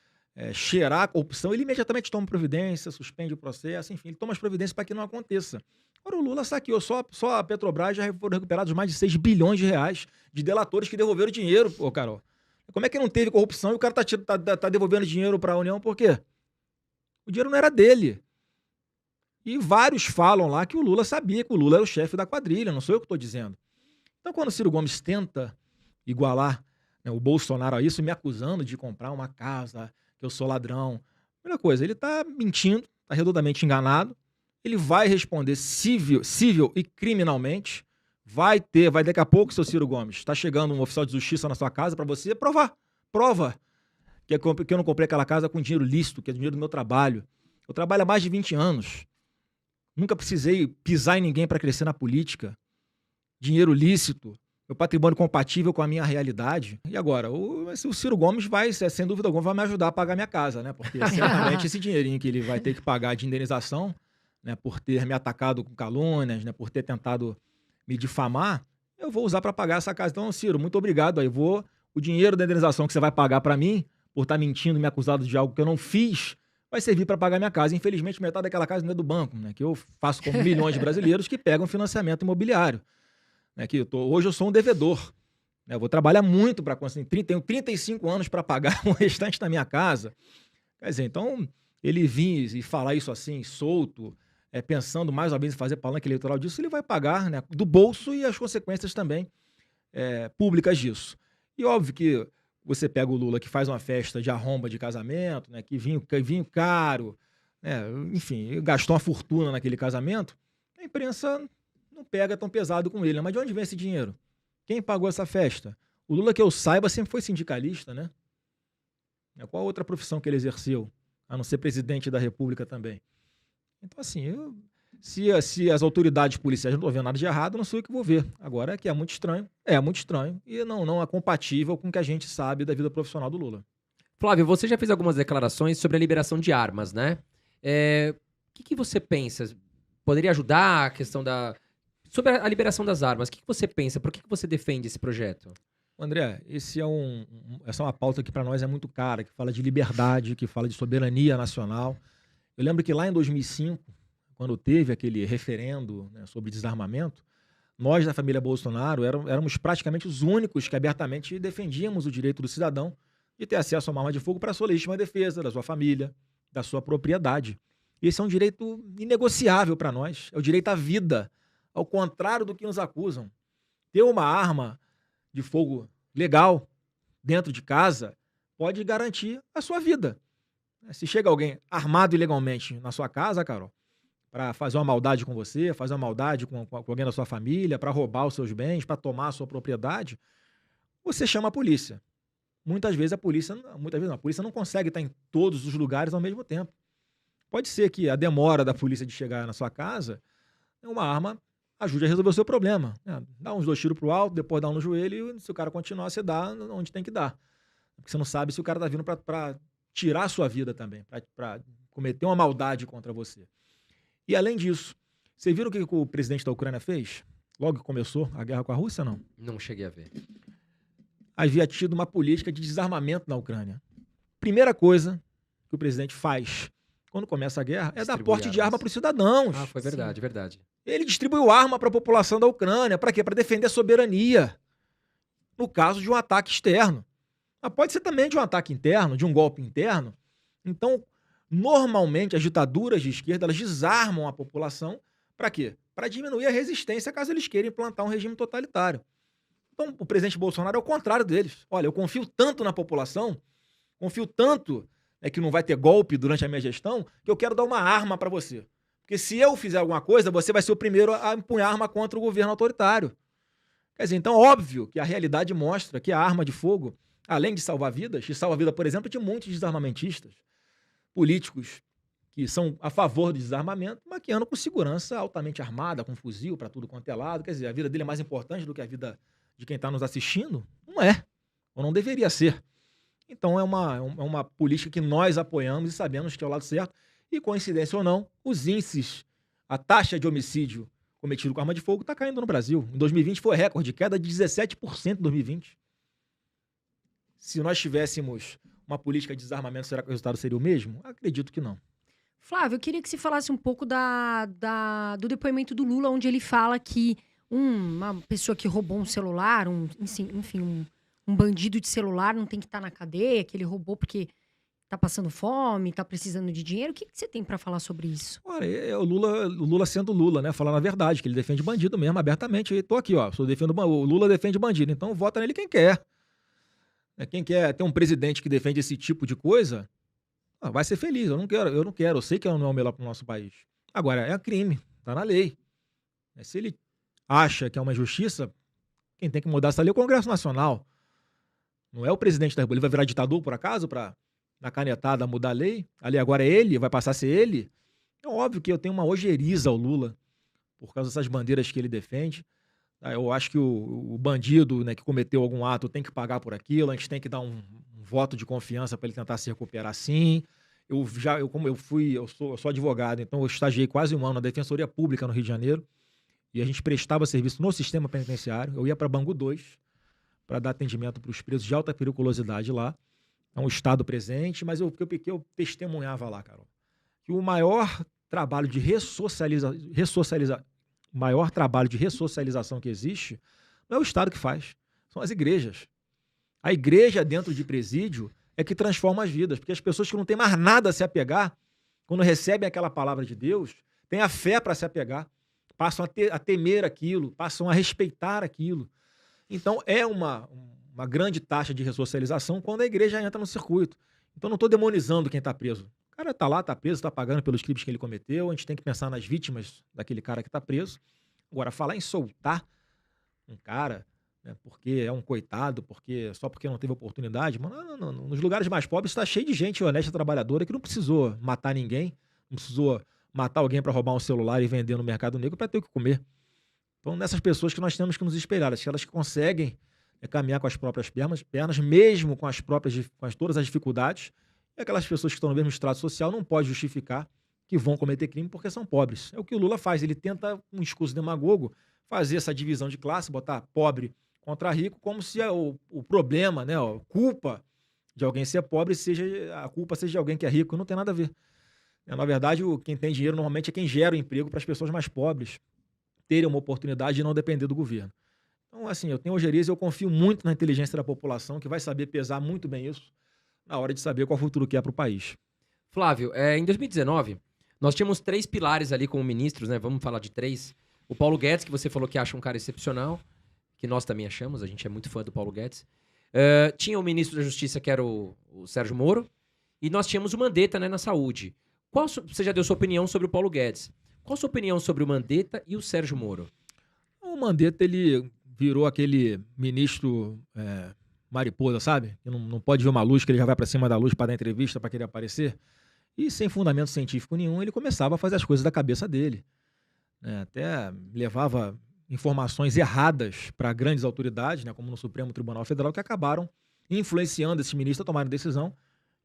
cheirar a corrupção, ele imediatamente toma providência, suspende o processo, enfim, ele toma as providências para que não aconteça. Agora o Lula saqueou, só a Petrobras já foram recuperados mais de R$6 bilhões de delatores que devolveram dinheiro, Carol. Como é que não teve corrupção e o cara tá devolvendo dinheiro para a União? Por quê? O dinheiro não era dele. E vários falam lá que o Lula sabia que o Lula era o chefe da quadrilha, não sou eu que estou dizendo. Então, quando o Ciro Gomes tenta igualar, né, o Bolsonaro a isso, me acusando de comprar uma casa, que eu sou ladrão, Primeira coisa, ele está mentindo, está redondamente enganado. Ele vai responder civil e criminalmente. Vai daqui a pouco, seu Ciro Gomes, está chegando um oficial de justiça na sua casa para você provar. Prova que eu não comprei aquela casa com dinheiro lícito, que é dinheiro do meu trabalho. Eu trabalho há mais de 20 anos. Nunca precisei pisar em ninguém para crescer na política. Dinheiro lícito. Meu patrimônio compatível com a minha realidade. E agora, o Ciro Gomes vai, sem dúvida alguma, vai me ajudar a pagar minha casa, né? Porque certamente esse dinheirinho que ele vai ter que pagar de indenização, né, por ter me atacado com calúnias, né, por ter tentado me difamar, eu vou usar para pagar essa casa. Então, Ciro, muito obrigado. Aí o dinheiro da indenização que você vai pagar para mim, por estar mentindo, me acusado de algo que eu não fiz, vai servir para pagar minha casa. Infelizmente, metade daquela casa não é do banco, né? Que eu faço como milhões de brasileiros que pegam financiamento imobiliário. Né? Hoje eu sou um devedor. Né? Eu vou trabalhar muito para conseguir. Tenho 35 anos para pagar o restante da minha casa. Quer dizer, então, ele vir e falar isso assim, solto, pensando mais ou menos em fazer palanque eleitoral disso, ele vai pagar, né, do bolso e as consequências também públicas disso. E óbvio que você pega o Lula que faz uma festa de arromba de casamento, né, que vinho caro, né, enfim, gastou uma fortuna naquele casamento, a imprensa não pega tão pesado com ele. Né? Mas de onde vem esse dinheiro? Quem pagou essa festa? O Lula, que eu saiba, sempre foi sindicalista, né? Qual outra profissão que ele exerceu? A não ser presidente da República também. Então, assim, se as autoridades policiais não estão vendo nada de errado, não sei o que vou ver. Agora, que é muito estranho e não é compatível com o que a gente sabe da vida profissional do Lula. Flávio, você já fez algumas declarações sobre a liberação de armas, né? O que você pensa? Poderia ajudar a questão sobre a liberação das armas? O que você pensa? Por que você defende esse projeto? André, essa é uma pauta que para nós é muito cara, que fala de liberdade, que fala de soberania nacional. Eu lembro que lá em 2005, quando teve aquele referendo, né, sobre desarmamento, nós da família Bolsonaro éramos praticamente os únicos que abertamente defendíamos o direito do cidadão de ter acesso a uma arma de fogo para a sua legítima defesa, da sua família, da sua propriedade. E esse é um direito inegociável para nós, é o direito à vida, ao contrário do que nos acusam. Ter uma arma de fogo legal dentro de casa pode garantir a sua vida. Se chega alguém armado ilegalmente na sua casa, Carol, para fazer uma maldade com você, fazer uma maldade com alguém da sua família, para roubar os seus bens, para tomar a sua propriedade, você chama a polícia. Muitas vezes a polícia não consegue estar em todos os lugares ao mesmo tempo. Pode ser que a demora da polícia de chegar na sua casa, uma arma ajude a resolver o seu problema. Dá uns 2 tiros pro alto, depois dá um no joelho, e se o cara continuar, você dá onde tem que dar. Porque você não sabe se o cara tá vindo para tirar a sua vida também, para cometer uma maldade contra você. E além disso, vocês viram o que o presidente da Ucrânia fez? Logo que começou a guerra com a Rússia, não? Não cheguei a ver. Havia tido uma política de desarmamento na Ucrânia. Primeira coisa que o presidente faz quando começa a guerra é dar porte de arma para os cidadãos. Ah, foi verdade, Sim. verdade. Ele distribuiu arma para a população da Ucrânia. Para quê? Para defender a soberania. No caso de um ataque externo. Mas pode ser também de um ataque interno, de um golpe interno. Então, normalmente, as ditaduras de esquerda, elas desarmam a população. Para quê? Para diminuir a resistência caso eles queiram implantar um regime totalitário. Então, o presidente Bolsonaro é o contrário deles. Olha, eu confio tanto na população, confio tanto que não vai ter golpe durante a minha gestão, que eu quero dar uma arma para você. Porque se eu fizer alguma coisa, você vai ser o primeiro a empunhar arma contra o governo autoritário. Quer dizer, então, óbvio que a realidade mostra que a arma de fogo, além de salvar vidas, e salva a vida, por exemplo, de muitos desarmamentistas, políticos que são a favor do desarmamento, mas que andam com segurança altamente armada, com fuzil para tudo quanto é lado. Quer dizer, a vida dele é mais importante do que a vida de quem está nos assistindo? Não é. Ou não deveria ser. Então, é uma política que nós apoiamos e sabemos que é o lado certo. E, coincidência ou não, os índices, a taxa de homicídio cometido com arma de fogo está caindo no Brasil. Em 2020 foi recorde, queda de 17% em 2020. Se nós tivéssemos uma política de desarmamento, será que o resultado seria o mesmo? Acredito que não. Flávio, eu queria que você falasse um pouco do depoimento do Lula, onde ele fala que uma pessoa que roubou um celular, um bandido de celular não tem que estar na cadeia, que ele roubou porque tá passando fome, tá precisando de dinheiro. O que você tem para falar sobre isso? Olha, é o Lula sendo Lula, né? Falando a verdade, que ele defende bandido mesmo, abertamente. Eu tô aqui, ó, o Lula defende bandido, então vota nele quem quer. Quem quer ter um presidente que defende esse tipo de coisa, vai ser feliz. Eu não quero, eu sei que não é o melhor para o nosso país. Agora, é crime, tá na lei. Se ele acha que é uma injustiça, quem tem que mudar essa lei é o Congresso Nacional. Não é o presidente da República. Ele vai virar ditador, por acaso, para, na canetada, mudar a lei? Ali agora é ele, vai passar a ser ele? É óbvio que eu tenho uma ojeriza ao Lula, por causa dessas bandeiras que ele defende. Eu acho que o bandido, né, que cometeu algum ato tem que pagar por aquilo, a gente tem que dar um voto de confiança para ele tentar se recuperar sim. Eu sou advogado, então eu estagiei quase um ano na Defensoria Pública no Rio de Janeiro, e a gente prestava serviço no sistema penitenciário. Eu ia para Bangu 2 para dar atendimento para os presos de alta periculosidade lá. É um estado presente, mas eu testemunhava lá, Carol, que o maior trabalho de maior trabalho de ressocialização que existe não é o Estado que faz, são as igrejas. A igreja dentro de presídio é que transforma as vidas, porque as pessoas que não têm mais nada a se apegar, quando recebem aquela palavra de Deus, têm a fé para se apegar, passam a temer aquilo, passam a respeitar aquilo. Então é uma grande taxa de ressocialização quando a igreja entra no circuito. Então não estou demonizando quem está preso. O cara está lá, está preso, está pagando pelos crimes que ele cometeu. A gente tem que pensar nas vítimas daquele cara que está preso. Agora, falar em soltar um cara, né, porque é um coitado, só porque não teve oportunidade, mano, não. Nos lugares mais pobres está cheio de gente honesta, trabalhadora, que não precisou matar ninguém, não precisou matar alguém para roubar um celular e vender no mercado negro para ter o que comer. Então, nessas pessoas que nós temos que nos espelhar, aquelas que conseguem caminhar com as próprias pernas, mesmo com todas as dificuldades. E aquelas pessoas que estão no mesmo estrato social não pode justificar que vão cometer crime porque são pobres. É o que o Lula faz, ele tenta, um discurso demagogo, fazer essa divisão de classe, botar pobre contra rico, como se o problema, né, a culpa de alguém ser pobre a culpa seja de alguém que é rico, não tem nada a ver. Na verdade, quem tem dinheiro normalmente é quem gera o emprego para as pessoas mais pobres terem uma oportunidade e não depender do governo. Então, assim, eu tenho ojeriza e eu confio muito na inteligência da população, que vai saber pesar muito bem isso na hora de saber qual futuro que é para o país. Flávio, em 2019, nós tínhamos 3 pilares ali como ministros, né? Vamos falar de 3. O Paulo Guedes, que você falou que acha um cara excepcional, que nós também achamos, a gente é muito fã do Paulo Guedes. Tinha o ministro da Justiça, que era o Sérgio Moro, e nós tínhamos o Mandetta, né, na saúde. Você já deu sua opinião sobre o Paulo Guedes. Qual a sua opinião sobre o Mandetta e o Sérgio Moro? O Mandetta, ele virou aquele ministro mariposa, sabe? Que não pode ver uma luz, que ele já vai para cima da luz para dar entrevista, para querer aparecer. E sem fundamento científico nenhum, ele começava a fazer as coisas da cabeça dele. Até levava informações erradas para grandes autoridades, né, como no Supremo Tribunal Federal, que acabaram influenciando esse ministro a tomar a decisão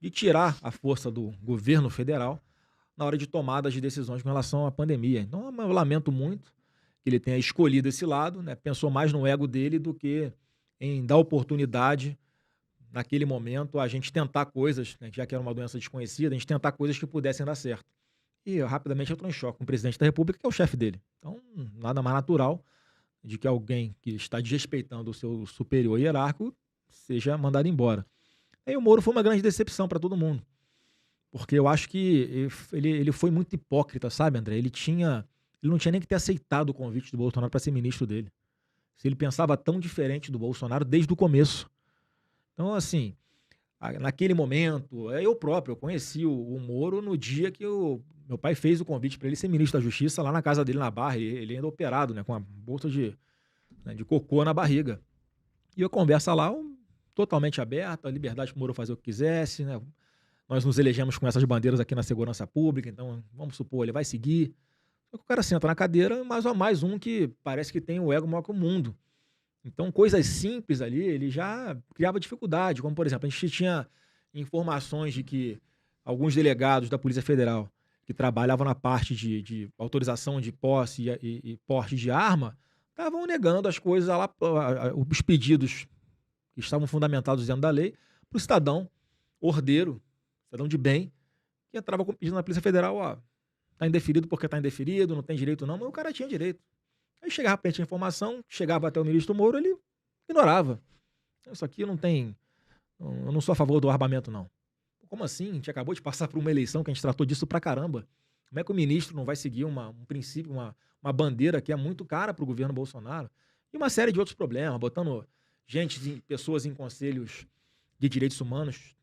de tirar a força do governo federal na hora de tomadas de decisões com relação à pandemia. Então, eu lamento muito que ele tenha escolhido esse lado, né? Pensou mais no ego dele do que em dar oportunidade, naquele momento, a gente tentar coisas, né, já que era uma doença desconhecida, a gente tentar coisas que pudessem dar certo. E rapidamente entrou em choque com o presidente da República, que é o chefe dele. Então, nada mais natural de que alguém que está desrespeitando o seu superior hierárquico seja mandado embora. Aí o Moro foi uma grande decepção para todo mundo. Porque eu acho que ele foi muito hipócrita, sabe, André? Ele não tinha nem que ter aceitado o convite do Bolsonaro para ser ministro dele. Se ele pensava tão diferente do Bolsonaro desde o começo. Então, assim, naquele momento, eu conheci o Moro no dia que meu pai fez o convite para ele ser ministro da Justiça lá na casa dele na Barra. Ele ainda operado, né, com a bolsa de cocô na barriga. E a conversa lá totalmente aberta, a liberdade para o Moro fazer o que quisesse, né? Nós nos elegemos com essas bandeiras aqui na segurança pública, então vamos supor, ele vai seguir. Só que o cara senta na cadeira, mais um que parece que tem o ego maior que o mundo. Então, coisas simples ali, ele já criava dificuldade, como, por exemplo, a gente tinha informações de que alguns delegados da Polícia Federal que trabalhavam na parte de autorização de posse e porte de arma estavam negando as coisas lá, os pedidos que estavam fundamentados dentro da lei, para o cidadão ordeiro, cidadão de bem, que entrava pedindo na Polícia Federal, tá indeferido porque tá indeferido, não tem direito não, mas o cara tinha direito. Aí chegava para a informação, chegava até o ministro Moro, ele ignorava. Isso aqui não tem... Eu não sou a favor do armamento, não. Como assim? A gente acabou de passar por uma eleição que a gente tratou disso pra caramba. Como é que o ministro não vai seguir um princípio, uma bandeira que é muito cara pro governo Bolsonaro? E uma série de outros problemas, botando pessoas em conselhos de direitos humanos,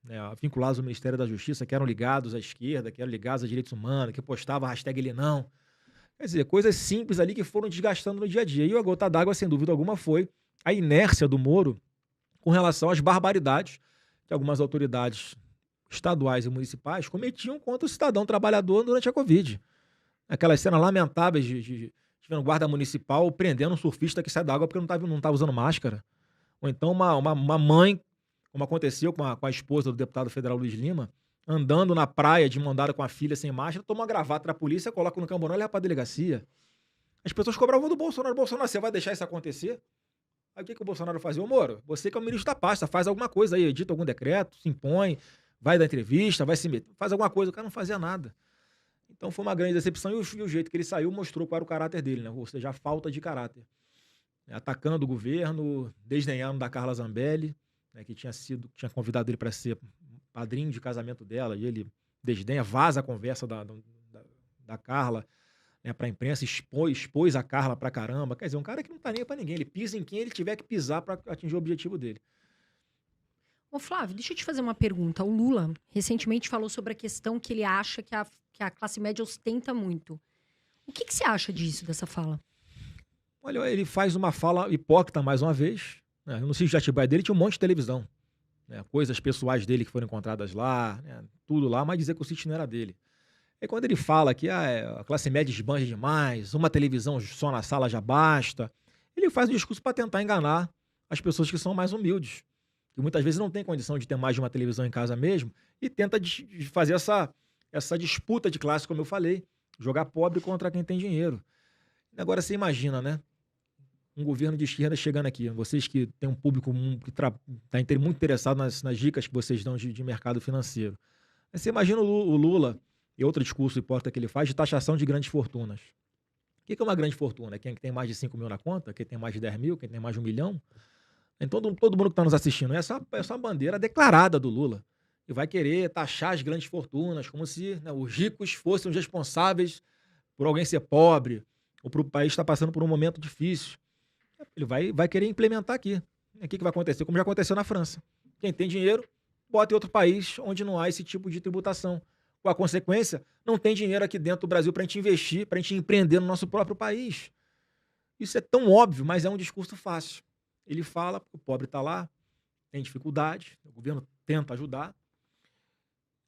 né, vinculados ao Ministério da Justiça, que eram ligados à esquerda, que eram ligados a direitos humanos, que postavam a hashtag ele não. Quer dizer, coisas simples ali que foram desgastando no dia a dia. E a gota d'água, sem dúvida alguma, foi a inércia do Moro com relação às barbaridades que algumas autoridades estaduais e municipais cometiam contra o cidadão trabalhador durante a Covid. Aquelas cenas lamentáveis de um guarda municipal prendendo um surfista que sai da água porque não estava usando máscara. Ou então uma mãe, como aconteceu com a esposa do deputado federal Luiz Lima, andando na praia de mão dada com a filha sem máscara, toma uma gravata da polícia, coloca no camburão e leva pra delegacia. As pessoas cobravam do Bolsonaro. Bolsonaro, você vai deixar isso acontecer? Aí o que o Bolsonaro fazia? Ô Moro, você que é o ministro da pasta, faz alguma coisa aí, edita algum decreto, se impõe, vai dar entrevista, vai se meter, faz alguma coisa. O cara não fazia nada. Então foi uma grande decepção e o jeito que ele saiu mostrou qual era o caráter dele, né? Ou seja, a falta de caráter. Atacando o governo, desdenhando da Carla Zambelli, né, que tinha convidado ele para ser padrinho de casamento dela, e ele desdenha, vaza a conversa da Carla, né, para a imprensa, expôs a Carla pra caramba. Quer dizer, um cara que não tá nem pra ninguém, ele pisa em quem ele tiver que pisar para atingir o objetivo dele. Ô Flávio, deixa eu te fazer uma pergunta. O Lula recentemente falou sobre a questão que ele acha que a classe média ostenta muito. O que você acha disso, dessa fala? Olha, ele faz uma fala hipócrita mais uma vez, né? No sítio de Atibaia dele tinha um monte de televisão, né? Coisas pessoais dele que foram encontradas lá, né? Tudo lá, mas dizer que o sítio não era dele. E quando ele fala que a classe média esbanja demais, uma televisão só na sala já basta, ele faz um discurso para tentar enganar as pessoas que são mais humildes, que muitas vezes não têm condição de ter mais de uma televisão em casa mesmo, e tenta fazer essa disputa de classe, como eu falei, jogar pobre contra quem tem dinheiro. Agora você imagina, né? Um governo de esquerda chegando aqui, vocês que têm um público que está muito interessado nas dicas que vocês dão de mercado financeiro. Aí você imagina o Lula, e outro discurso hipócrita que ele faz, de taxação de grandes fortunas. O que é uma grande fortuna? Quem tem mais de 5 mil na conta? Quem tem mais de 10 mil? Quem tem mais de 1 milhão? Então todo mundo que está nos assistindo, essa é uma bandeira declarada do Lula. E vai querer taxar as grandes fortunas, como se, né, os ricos fossem os responsáveis por alguém ser pobre, ou para o país estar passando por um momento difícil. Ele vai querer implementar aqui. O que vai acontecer? Como já aconteceu na França. Quem tem dinheiro, bota em outro país onde não há esse tipo de tributação. Com a consequência, não tem dinheiro aqui dentro do Brasil para a gente investir, para a gente empreender no nosso próprio país. Isso é tão óbvio, mas é um discurso fácil. Ele fala, o pobre está lá, tem dificuldade, o governo tenta ajudar,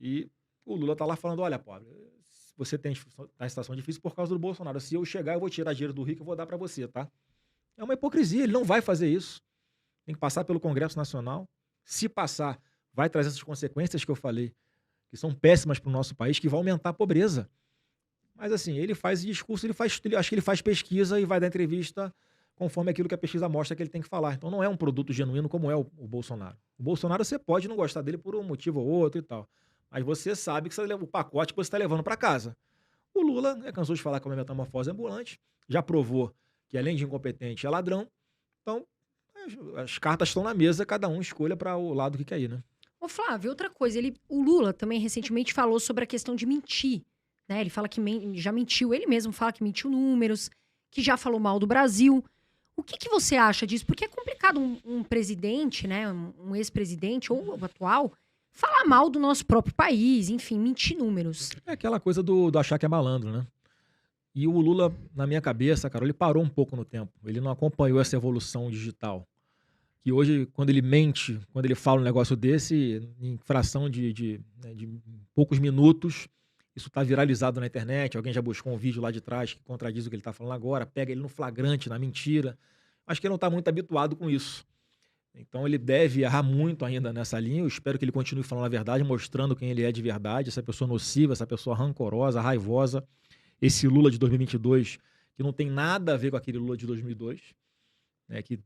e o Lula está lá falando, olha, pobre, você está em situação difícil por causa do Bolsonaro. Se eu chegar, eu vou tirar dinheiro do rico e vou dar para você, tá? É uma hipocrisia, ele não vai fazer isso. Tem que passar pelo Congresso Nacional. Se passar, vai trazer essas consequências que eu falei, que são péssimas para o nosso país, que vão aumentar a pobreza. Mas assim, ele faz discurso, acho que ele faz pesquisa e vai dar entrevista conforme aquilo que a pesquisa mostra que ele tem que falar. Então não é um produto genuíno como é o Bolsonaro. O Bolsonaro você pode não gostar dele por um motivo ou outro e tal, mas você sabe que o pacote que você está levando para casa. O Lula, cansou de falar que é uma metamorfose ambulante, já provou que além de incompetente é ladrão. Então as cartas estão na mesa, cada um escolha para o lado que quer ir, né? Ô Flávio, outra coisa, o Lula também recentemente falou sobre a questão de mentir, né? Ele fala que já mentiu, ele mesmo fala que mentiu números, que já falou mal do Brasil. O que você acha disso? Porque é complicado um presidente, né, um ex-presidente ou o atual, falar mal do nosso próprio país, enfim, mentir números. É aquela coisa do achar que é malandro, né? E o Lula, na minha cabeça, Carol, ele parou um pouco no tempo. Ele não acompanhou essa evolução digital. Que hoje, quando ele mente, quando ele fala um negócio desse, em fração de poucos minutos, isso está viralizado na internet, alguém já buscou um vídeo lá de trás que contradiz o que ele está falando agora, pega ele no flagrante, na mentira. Acho que ele não está muito habituado com isso. Então ele deve errar muito ainda nessa linha. Eu espero que ele continue falando a verdade, mostrando quem ele é de verdade, essa pessoa nociva, essa pessoa rancorosa, raivosa. Esse Lula de 2022, que não tem nada a ver com aquele Lula de 2002, né, que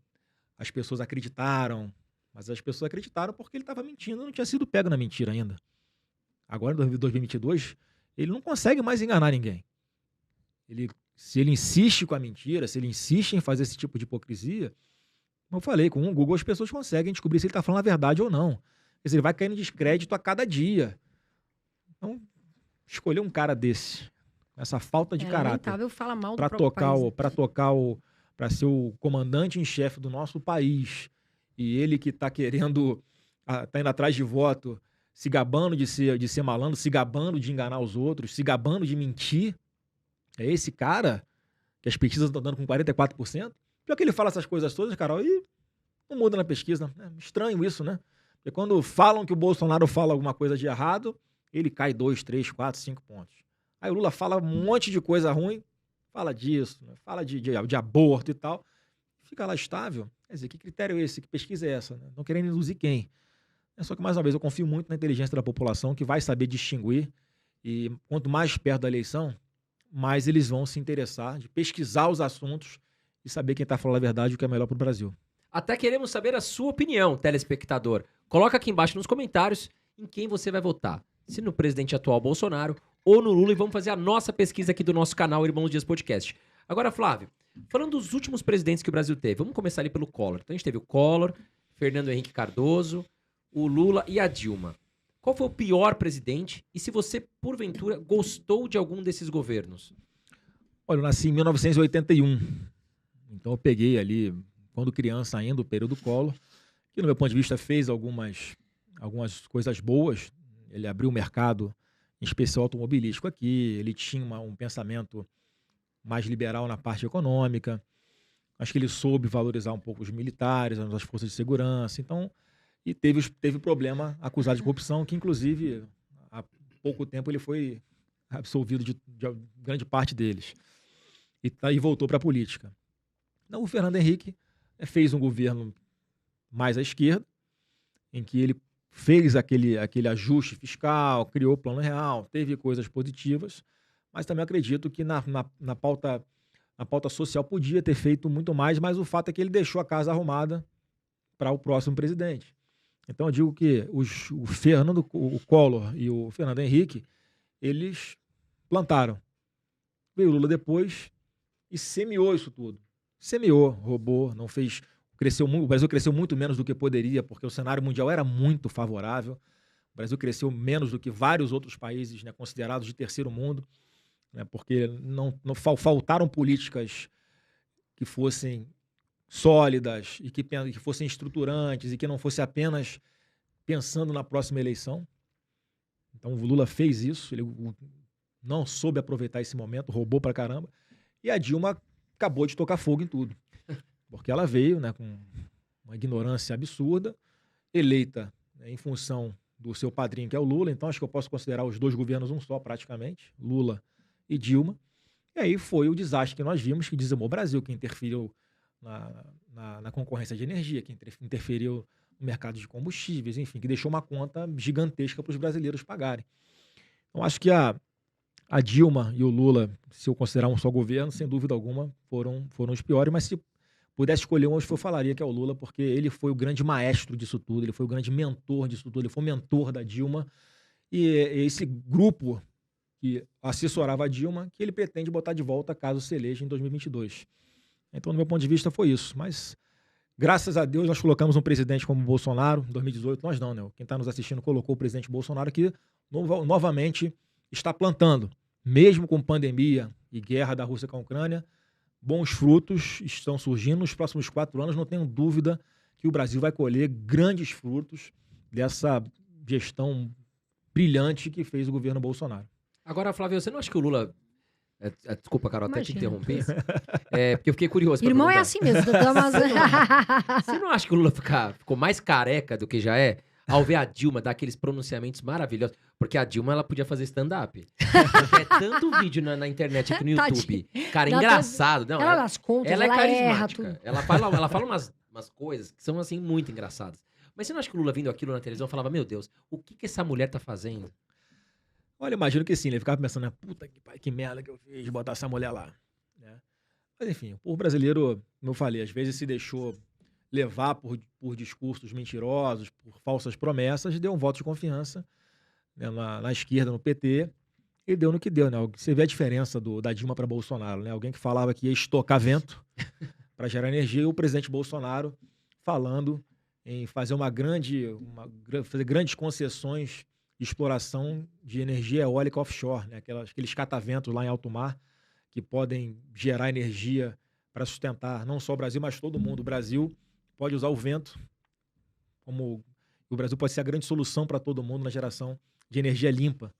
as pessoas acreditaram, mas as pessoas acreditaram porque ele estava mentindo, não tinha sido pego na mentira ainda. Agora, em 2022, ele não consegue mais enganar ninguém. Se ele insiste com a mentira, se ele insiste em fazer esse tipo de hipocrisia, como eu falei, com o Google as pessoas conseguem descobrir se ele está falando a verdade ou não. Quer dizer, ele vai cair em descrédito a cada dia. Então, escolher um cara desse, essa falta de caráter, falar mal do próprio país. Para ser o comandante em chefe do nosso país, e ele que está querendo, está indo atrás de voto, se gabando de ser malandro, se gabando de enganar os outros, se gabando de mentir. É esse cara que as pesquisas estão dando com 44%. Pior que ele fala essas coisas todas, Carol, e não muda na pesquisa. É estranho isso, né? Porque quando falam que o Bolsonaro fala alguma coisa de errado, ele cai 2, 3, 4, 5 pontos. Aí o Lula fala um monte de coisa ruim, fala disso, né? Fala de aborto e tal, fica lá estável. Quer dizer, que critério é esse? Que pesquisa é essa? Estão querendo induzir quem? Só que, mais uma vez, eu confio muito na inteligência da população, que vai saber distinguir, e quanto mais perto da eleição, mais eles vão se interessar de pesquisar os assuntos e saber quem está falando a verdade e o que é melhor para o Brasil. Até queremos saber a sua opinião, telespectador. Coloca aqui embaixo nos comentários em quem você vai votar. Se no presidente atual Bolsonaro ou no Lula, e vamos fazer a nossa pesquisa aqui do nosso canal Irmãos Dias Podcast. Agora, Flávio, falando dos últimos presidentes que o Brasil teve, vamos começar ali pelo Collor. Então a gente teve o Collor, Fernando Henrique Cardoso, o Lula e a Dilma. Qual foi o pior presidente? E se você, porventura, gostou de algum desses governos? Olha, eu nasci em 1981. Então eu peguei ali, quando criança ainda, o período Collor, que no meu ponto de vista fez algumas coisas boas. Ele abriu o mercado, em especial automobilístico aqui, ele tinha um pensamento mais liberal na parte econômica. Acho que ele soube valorizar um pouco os militares, as forças de segurança. Então, e teve problema acusado de corrupção, que inclusive há pouco tempo ele foi absolvido de grande parte deles. E voltou para a política. Então, o Fernando Henrique fez um governo mais à esquerda, em que ele fez aquele ajuste fiscal, criou o Plano Real, teve coisas positivas, mas também acredito que na pauta social podia ter feito muito mais, mas o fato é que ele deixou a casa arrumada para o próximo presidente. Então eu digo que o Collor e o Fernando Henrique, eles plantaram. Veio o Lula depois e semeou isso tudo. Semeou, roubou, não fez... O Brasil cresceu muito menos do que poderia, porque o cenário mundial era muito favorável. O Brasil cresceu menos do que vários outros países, né, considerados de terceiro mundo, né, porque não faltaram políticas que fossem sólidas e que fossem estruturantes e que não fosse apenas pensando na próxima eleição. Então o Lula fez isso, ele não soube aproveitar esse momento, roubou pra caramba, e a Dilma acabou de tocar fogo em tudo, porque ela veio, né, com uma ignorância absurda, eleita, né, em função do seu padrinho, que é o Lula. Então acho que eu posso considerar os dois governos um só praticamente, Lula e Dilma. E aí foi o desastre que nós vimos, que dizimou o Brasil, que interferiu na concorrência de energia, que interferiu no mercado de combustíveis, enfim, que deixou uma conta gigantesca para os brasileiros pagarem. Então acho que a Dilma e o Lula, se eu considerar um só governo, sem dúvida alguma, foram os piores, mas se pudesse escolher um, eu falaria que é o Lula, porque ele foi o grande maestro disso tudo, ele foi o grande mentor disso tudo, ele foi o mentor da Dilma, e esse grupo que assessorava a Dilma, que ele pretende botar de volta caso se eleja em 2022. Então, do meu ponto de vista, foi isso. Mas, graças a Deus, nós colocamos um presidente como Bolsonaro, em 2018, nós não, né? Quem está nos assistindo colocou o presidente Bolsonaro, que novamente está plantando, mesmo com pandemia e guerra da Rússia com a Ucrânia, bons frutos estão surgindo. Nos próximos 4 anos, não tenho dúvida que o Brasil vai colher grandes frutos dessa gestão brilhante que fez o governo Bolsonaro. Agora, Flávio, você não acha que o Lula... Desculpa, Carol, até te Imagina. interrompi. Porque eu fiquei curioso pra Irmão é perguntar. assim mesmo. Você não acha que o Lula ficou mais careca do que já é? Ao ver a Dilma dar aqueles pronunciamentos maravilhosos. Porque a Dilma, ela podia fazer stand-up. Porque é tanto vídeo na internet aqui no YouTube. Cara, Ela engraçado. Não, Ela nas contas, ela é erra carismática. tudo. Ela fala umas coisas que são, assim, muito engraçadas. Mas você não acha que o Lula vindo aquilo na televisão falava, meu Deus, o que essa mulher tá fazendo? Olha, imagino que sim, ele ficava pensando, né, puta que merda que eu fiz de botar essa mulher lá. Né? Mas enfim, o brasileiro, como eu falei, às vezes se deixou levar por discursos mentirosos, por falsas promessas, deu um voto de confiança, né, na esquerda, no PT, e deu no que deu. Né? Você vê a diferença da Dilma para Bolsonaro. Né? Alguém que falava que ia estocar vento para gerar energia, e o presidente Bolsonaro falando em fazer fazer grandes concessões de exploração de energia eólica offshore, né? Aqueles cataventos lá em alto mar que podem gerar energia para sustentar não só o Brasil, mas todo mundo. O Brasil pode usar o vento como O Brasil pode ser a grande solução para todo mundo na geração de energia limpa.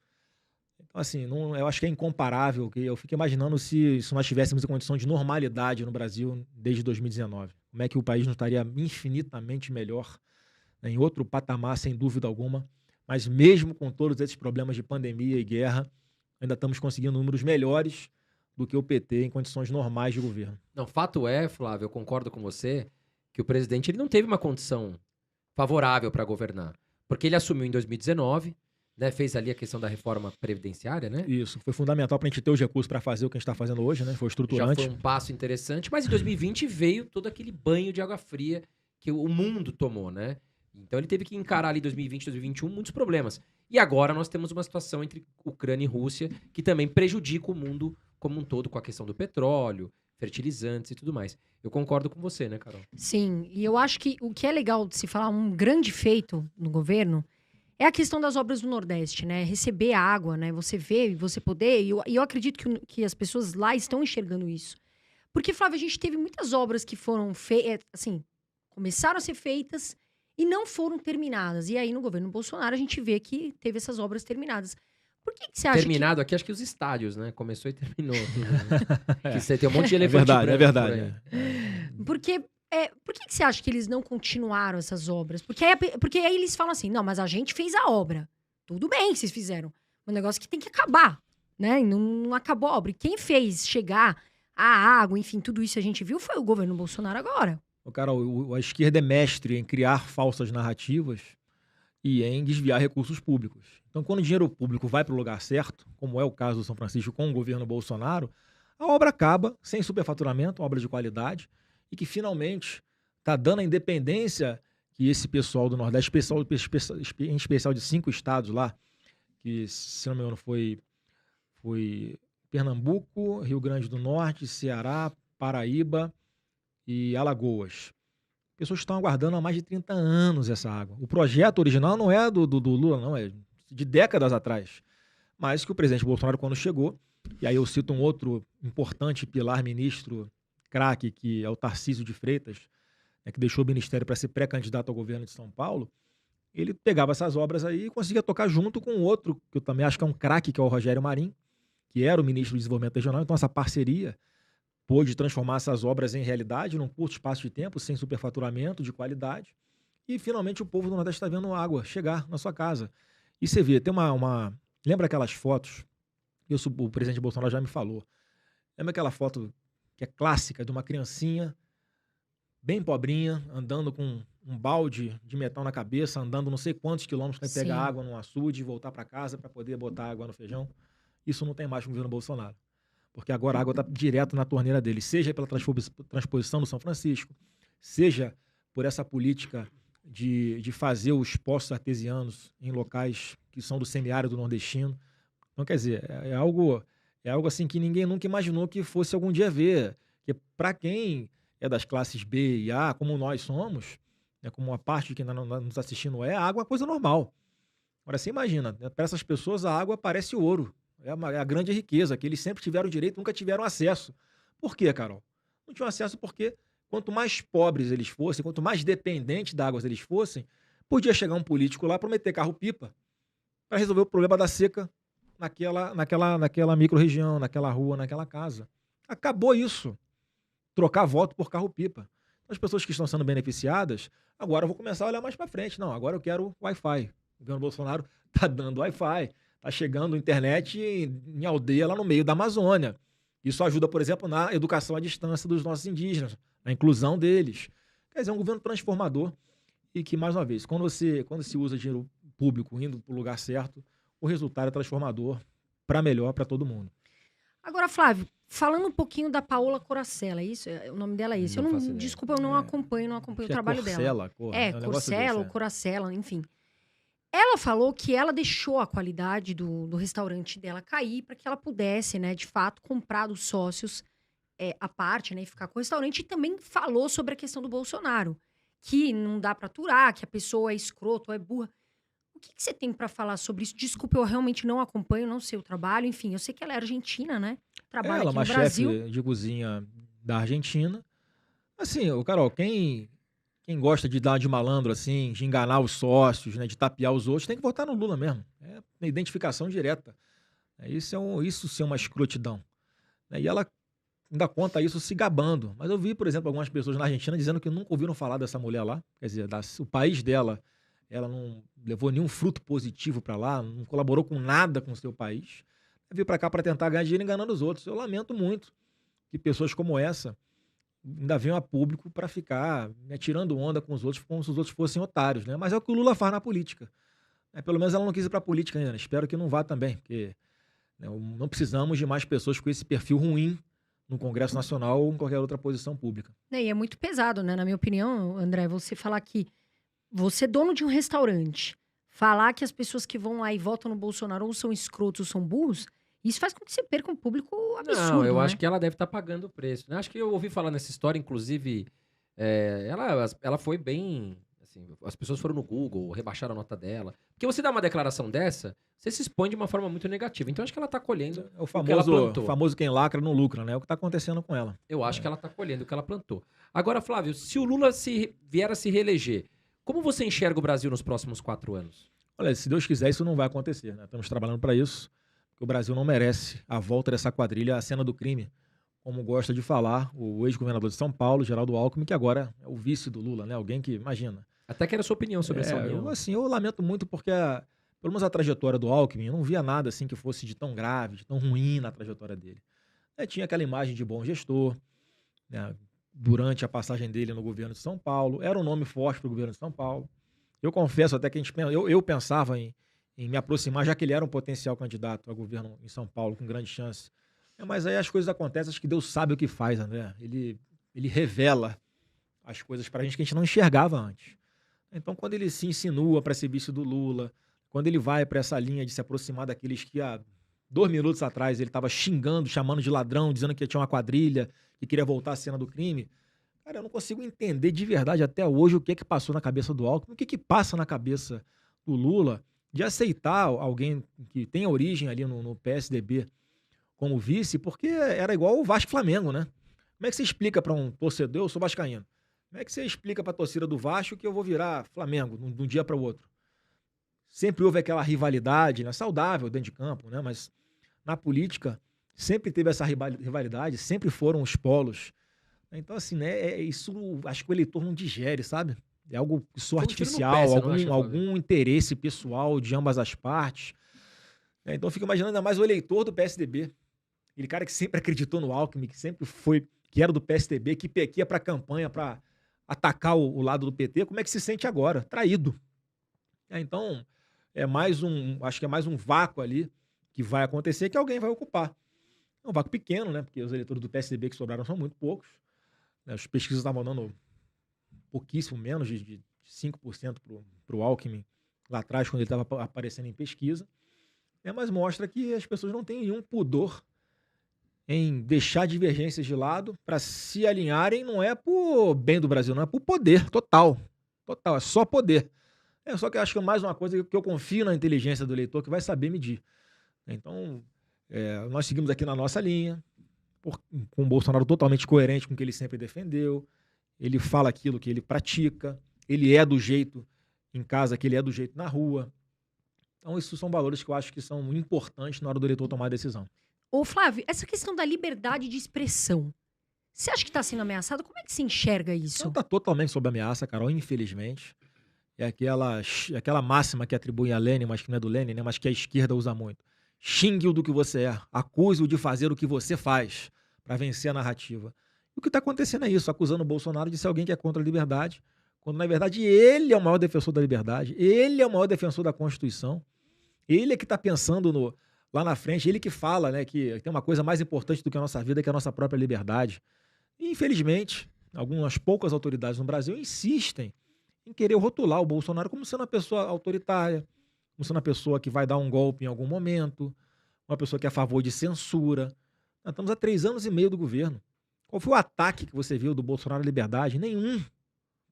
Então, assim, eu acho que é incomparável. Eu fico imaginando se nós tivéssemos em condição de normalidade no Brasil desde 2019. Como é que o país não estaria infinitamente melhor, né, em outro patamar, sem dúvida alguma. Mas mesmo com todos esses problemas de pandemia e guerra, ainda estamos conseguindo números melhores do que o PT em condições normais de governo. Não, fato é, Flávio, eu concordo com você, que o presidente ele não teve uma condição favorável para governar. Porque ele assumiu em 2019, né, fez ali a questão da reforma previdenciária, né? Isso, foi fundamental para a gente ter os recursos para fazer o que a gente está fazendo hoje, né? Foi Já estruturante. foi um passo interessante, mas em 2020 veio todo aquele banho de água fria que o mundo tomou, né? Então ele teve que encarar ali 2020, 2021 muitos problemas. E agora nós temos uma situação entre Ucrânia e Rússia que também prejudica o mundo como um todo com a questão do petróleo, fertilizantes e tudo mais. Eu concordo com você, né, Carol? Sim, e eu acho que o que é legal de se falar, um grande feito no governo, é a questão das obras do Nordeste, né? Receber a água, né? Você ver e você poder. E eu acredito que as pessoas lá estão enxergando isso. Porque, Flávio, a gente teve muitas obras que foram feitas, assim, começaram a ser feitas e não foram terminadas. E aí, no governo Bolsonaro, a gente vê que teve essas obras terminadas. Por que você acha Terminado aqui, acho que os estádios, né? Começou e terminou. Tudo, né? Que você tem um monte de elefante verdade, branco é verdade. por aí. que... Porque... por que você acha que eles não continuaram essas obras? Porque aí eles falam assim, não, mas a gente fez a obra. Tudo bem que vocês fizeram. Um negócio que tem que acabar, né? E não acabou a obra. E quem fez chegar a água, enfim, tudo isso a gente viu, foi o governo Bolsonaro agora. Carol, a esquerda é mestre em criar falsas narrativas e em desviar recursos públicos. Então, quando o dinheiro público vai para o lugar certo, como é o caso do São Francisco com o governo Bolsonaro, a obra acaba sem superfaturamento, uma obra de qualidade, e que finalmente está dando a independência que esse pessoal do Nordeste, em especial de 5 estados lá, que, se não me engano, foi Pernambuco, Rio Grande do Norte, Ceará, Paraíba e Alagoas. Pessoas estão aguardando há mais de 30 anos essa água. O projeto original não é do Lula, não, é de décadas atrás. Mas que o presidente Bolsonaro, quando chegou, e aí eu cito um outro importante pilar ministro craque, que é o Tarcísio de Freitas, né, que deixou o ministério para ser pré-candidato ao governo de São Paulo, ele pegava essas obras aí e conseguia tocar junto com outro, que eu também acho que é um craque, que é o Rogério Marinho, que era o ministro do Desenvolvimento Regional. Então essa parceria pôde transformar essas obras em realidade num curto espaço de tempo, sem superfaturamento, de qualidade. E finalmente o povo do Nordeste está vendo água chegar na sua casa. E você vê, tem uma... Lembra aquelas fotos? O presidente Bolsonaro já me falou. Lembra aquela foto que é clássica de uma criancinha bem pobrinha, andando com um balde de metal na cabeça, andando não sei quantos quilômetros para pegar água num açude e voltar para casa para poder botar água no feijão? Isso não tem mais com o governo Bolsonaro. Porque agora a água está direto na torneira dele, seja pela transposição do São Francisco, seja por essa política de fazer os poços artesianos em locais que são do semiárido nordestino. Então, quer dizer, é algo assim que ninguém nunca imaginou que fosse algum dia ver. Que para quem é das classes B e A, como nós somos, né, como uma parte de quem nos está assistindo a água é uma coisa normal. Agora, você imagina, né, para essas pessoas a água parece ouro. É a grande riqueza, que eles sempre tiveram direito, nunca tiveram acesso. Por quê, Carol? Não tinham acesso porque quanto mais pobres eles fossem, quanto mais dependentes da água eles fossem, podia chegar um político lá prometer carro-pipa para resolver o problema da seca naquela micro-região, naquela rua, naquela casa. Acabou isso. Trocar voto por carro-pipa. Então, as pessoas que estão sendo beneficiadas, agora eu vou começar a olhar mais para frente. Não, agora eu quero Wi-Fi. O governo Bolsonaro está dando Wi-Fi. Está chegando internet em aldeia lá no meio da Amazônia. Isso ajuda, por exemplo, na educação à distância dos nossos indígenas, na inclusão deles. Quer dizer, é um governo transformador e que, mais uma vez, quando se usa dinheiro público indo para o lugar certo, o resultado é transformador para melhor para todo mundo. Agora, Flávio, falando um pouquinho da Paola Coracella, isso? O nome dela é isso? Desculpa, eu não acompanho o trabalho dela. Corcella ou Coracella, enfim. Ela falou que ela deixou a qualidade do restaurante dela cair para que ela pudesse, né, de fato, comprar dos sócios a parte, né, e ficar com o restaurante. E também falou sobre a questão do Bolsonaro, que não dá para aturar, que a pessoa é escrota ou é burra. O que você tem para falar sobre isso? Desculpa, eu realmente não acompanho, não sei o trabalho. Enfim, eu sei que ela é argentina, né? Trabalha aqui no Brasil. Ela é uma chefe de cozinha da Argentina. Assim, Carol, quem Quem gosta de dar de malandro, assim, de enganar os sócios, né, de tapear os outros, tem que votar no Lula mesmo. É uma identificação direta. Isso sim é uma escrotidão. Né? E ela ainda conta isso se gabando. Mas eu vi, por exemplo, algumas pessoas na Argentina dizendo que nunca ouviram falar dessa mulher lá. Quer dizer, o país dela, ela não levou nenhum fruto positivo para lá, não colaborou com nada com o seu país. Veio para cá para tentar ganhar dinheiro enganando os outros. Eu lamento muito que pessoas como essa ainda venham a público para ficar, né, tirando onda com os outros, como se os outros fossem otários. Né? Mas é o que o Lula faz na política. Pelo menos ela não quis ir para a política ainda. Né? Espero que não vá também, porque né, não precisamos de mais pessoas com esse perfil ruim no Congresso Nacional ou em qualquer outra posição pública. E é muito pesado, né? Na minha opinião, André, você falar que você é dono de um restaurante, falar que as pessoas que vão lá e votam no Bolsonaro ou são escrotos ou são burros, isso faz com que você perca um público absurdo. Não, eu né? acho que ela deve estar pagando o preço. Né? Acho que eu ouvi falar nessa história, inclusive, ela foi bem... Assim, as pessoas foram no Google, rebaixaram a nota dela. Porque você dá uma declaração dessa, você se expõe de uma forma muito negativa. Então, acho que ela está colhendo É o que ela plantou. famoso quem lacra não lucra, né? É o que está acontecendo com ela. Eu acho que ela está colhendo o que ela plantou. Agora, Flávio, se o Lula vier a se reeleger, como você enxerga o Brasil nos próximos 4 anos? Olha, se Deus quiser, isso não vai acontecer, né? Estamos trabalhando para isso, porque o Brasil não merece a volta dessa quadrilha à cena do crime, como gosta de falar o ex-governador de São Paulo, Geraldo Alckmin, que agora é o vice do Lula, né? Alguém que, imagina... Até quero a sua opinião sobre essa união. Eu lamento muito porque, pelo menos a trajetória do Alckmin, eu não via nada assim que fosse de tão grave, de tão ruim na trajetória dele. Tinha aquela imagem de bom gestor, né, durante a passagem dele no governo de São Paulo, era um nome forte para o governo de São Paulo. Eu confesso até que eu pensava em me aproximar, já que ele era um potencial candidato a governo em São Paulo, com grande chance. Mas aí as coisas acontecem, acho que Deus sabe o que faz, André. Ele revela as coisas para a gente que a gente não enxergava antes. Então, quando ele se insinua para ser vice do Lula, quando ele vai para essa linha de se aproximar daqueles que há 2 minutos atrás ele estava xingando, chamando de ladrão, dizendo que tinha uma quadrilha, que queria voltar à cena do crime, cara, eu não consigo entender de verdade até hoje o que passou na cabeça do Alckmin, o que passa na cabeça do Lula de aceitar alguém que tem origem ali no PSDB como vice, porque era igual o Vasco e Flamengo, né? Como é que você explica para um torcedor, eu sou vascaíno, como é que você explica para a torcida do Vasco que eu vou virar Flamengo de um dia para o outro? Sempre houve aquela rivalidade, né, saudável dentro de campo, né, mas na política sempre teve essa rivalidade, sempre foram os polos. Então, assim, né, isso acho que o eleitor não digere, sabe? É algo só artificial, algum interesse pessoal de ambas as partes. Então, eu fico imaginando ainda mais o eleitor do PSDB. Aquele cara que sempre acreditou no Alckmin, que era do PSDB, que ia para a campanha para atacar o lado do PT, como é que se sente agora? Traído. Então, acho que é mais um vácuo ali que vai acontecer, que alguém vai ocupar. É um vácuo pequeno, né? Porque os eleitores do PSDB que sobraram são muito poucos. As pesquisas estavam dando pouquíssimo, menos de 5% para o Alckmin lá atrás, quando ele estava aparecendo em pesquisa. Mas mostra que as pessoas não têm nenhum pudor em deixar divergências de lado para se alinharem, não é por bem do Brasil, não é por poder total. Total, é só poder. Só que eu acho que é mais uma coisa que eu confio na inteligência do eleitor que vai saber medir. Então, nós seguimos aqui na nossa linha, com o Bolsonaro totalmente coerente com o que ele sempre defendeu. Ele fala aquilo que ele pratica, ele é do jeito em casa que ele é do jeito na rua. Então, esses são valores que eu acho que são importantes na hora do eleitor tomar a decisão. Ô, Flávio, essa questão da liberdade de expressão, você acha que está sendo ameaçada? Como é que se enxerga isso? Não está totalmente sob ameaça, Carol, infelizmente. É aquela máxima que atribui a Lênin, mas que não é do Lênin, né? Mas que a esquerda usa muito. Xingue-o do que você é, acuse-o de fazer o que você faz para vencer a narrativa. E o que está acontecendo é isso, acusando o Bolsonaro de ser alguém que é contra a liberdade, quando na verdade ele é o maior defensor da liberdade, ele é o maior defensor da Constituição, ele é que está pensando lá na frente, ele que fala, né, que tem uma coisa mais importante do que a nossa vida, que é a nossa própria liberdade. E, infelizmente, algumas poucas autoridades no Brasil insistem em querer rotular o Bolsonaro como sendo uma pessoa autoritária, como sendo uma pessoa que vai dar um golpe em algum momento, uma pessoa que é a favor de censura. Nós estamos há 3 anos e meio do governo. Qual foi o ataque que você viu do Bolsonaro à liberdade? Nenhum.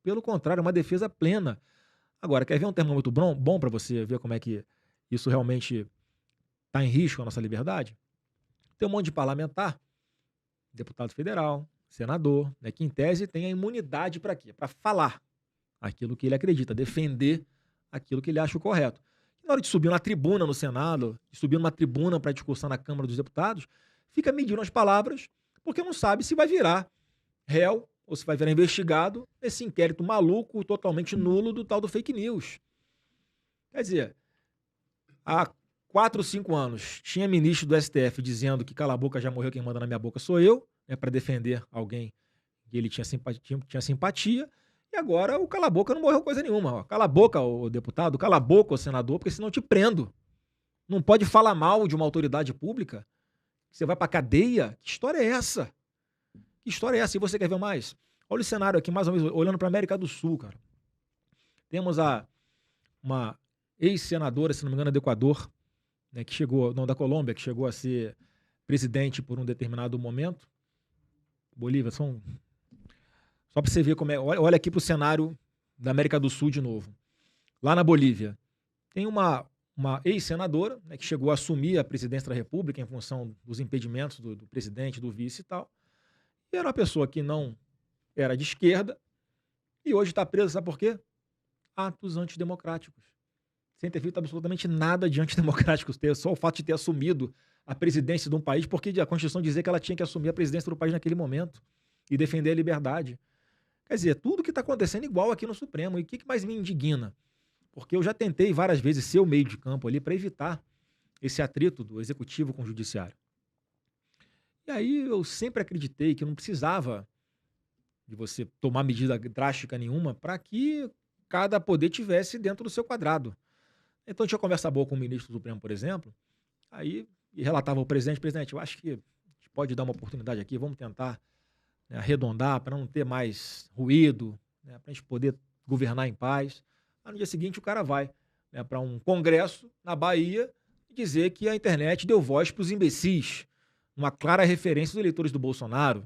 Pelo contrário, uma defesa plena. Agora, quer ver um termômetro bom para você ver como é que isso realmente está em risco a nossa liberdade? Tem um monte de parlamentar, deputado federal, senador, né, que em tese tem a imunidade para quê? Para falar. aquilo que ele acredita, defender aquilo que ele acha o correto. E na hora de subir na tribuna no Senado, de subir numa tribuna para discussão na Câmara dos Deputados, fica medindo as palavras, porque não sabe se vai virar réu ou se vai virar investigado nesse inquérito maluco, totalmente nulo do tal do fake news. Quer dizer, há 4 ou 5 anos, tinha ministro do STF dizendo que cala a boca, já morreu, quem manda na minha boca sou eu, para defender alguém que ele tinha simpatia, e agora o cala a boca não morreu coisa nenhuma. Ó. Cala a boca, o deputado, cala a boca, o senador, porque senão eu te prendo. Não pode falar mal de uma autoridade pública, você vai pra cadeia. Que história é essa? Que história é essa? E você quer ver mais? Olha o cenário aqui, mais ou menos, olhando pra América do Sul, cara. Temos uma ex-senadora, se não me engano, do Equador, né, que chegou, não, da Colômbia, que chegou a ser presidente por um determinado momento. Bolívia, só para você ver como é. Olha aqui para o cenário da América do Sul de novo. Lá na Bolívia, tem uma ex-senadora, né, que chegou a assumir a presidência da República em função dos impedimentos do presidente, do vice e tal. E era uma pessoa que não era de esquerda e hoje está presa, sabe por quê? Atos antidemocráticos. Sem ter feito absolutamente nada de antidemocráticos. Só o fato de ter assumido a presidência de um país, porque a Constituição dizia que ela tinha que assumir a presidência do país naquele momento e defender a liberdade. Quer dizer, tudo que está acontecendo igual aqui no Supremo. E o que mais me indigna? Porque eu já tentei várias vezes ser o meio de campo ali para evitar esse atrito do executivo com o judiciário. E aí eu sempre acreditei que não precisava de você tomar medida drástica nenhuma para que cada poder tivesse dentro do seu quadrado. Então tinha conversa boa com o ministro do Supremo, por exemplo, aí e relatava ao presidente, eu acho que a gente pode dar uma oportunidade aqui, vamos tentar, né, arredondar para não ter mais ruído, né, para a gente poder governar em paz. Aí no dia seguinte o cara vai, né, para um congresso na Bahia e dizer que a internet deu voz para os imbecis, uma clara referência dos eleitores do Bolsonaro.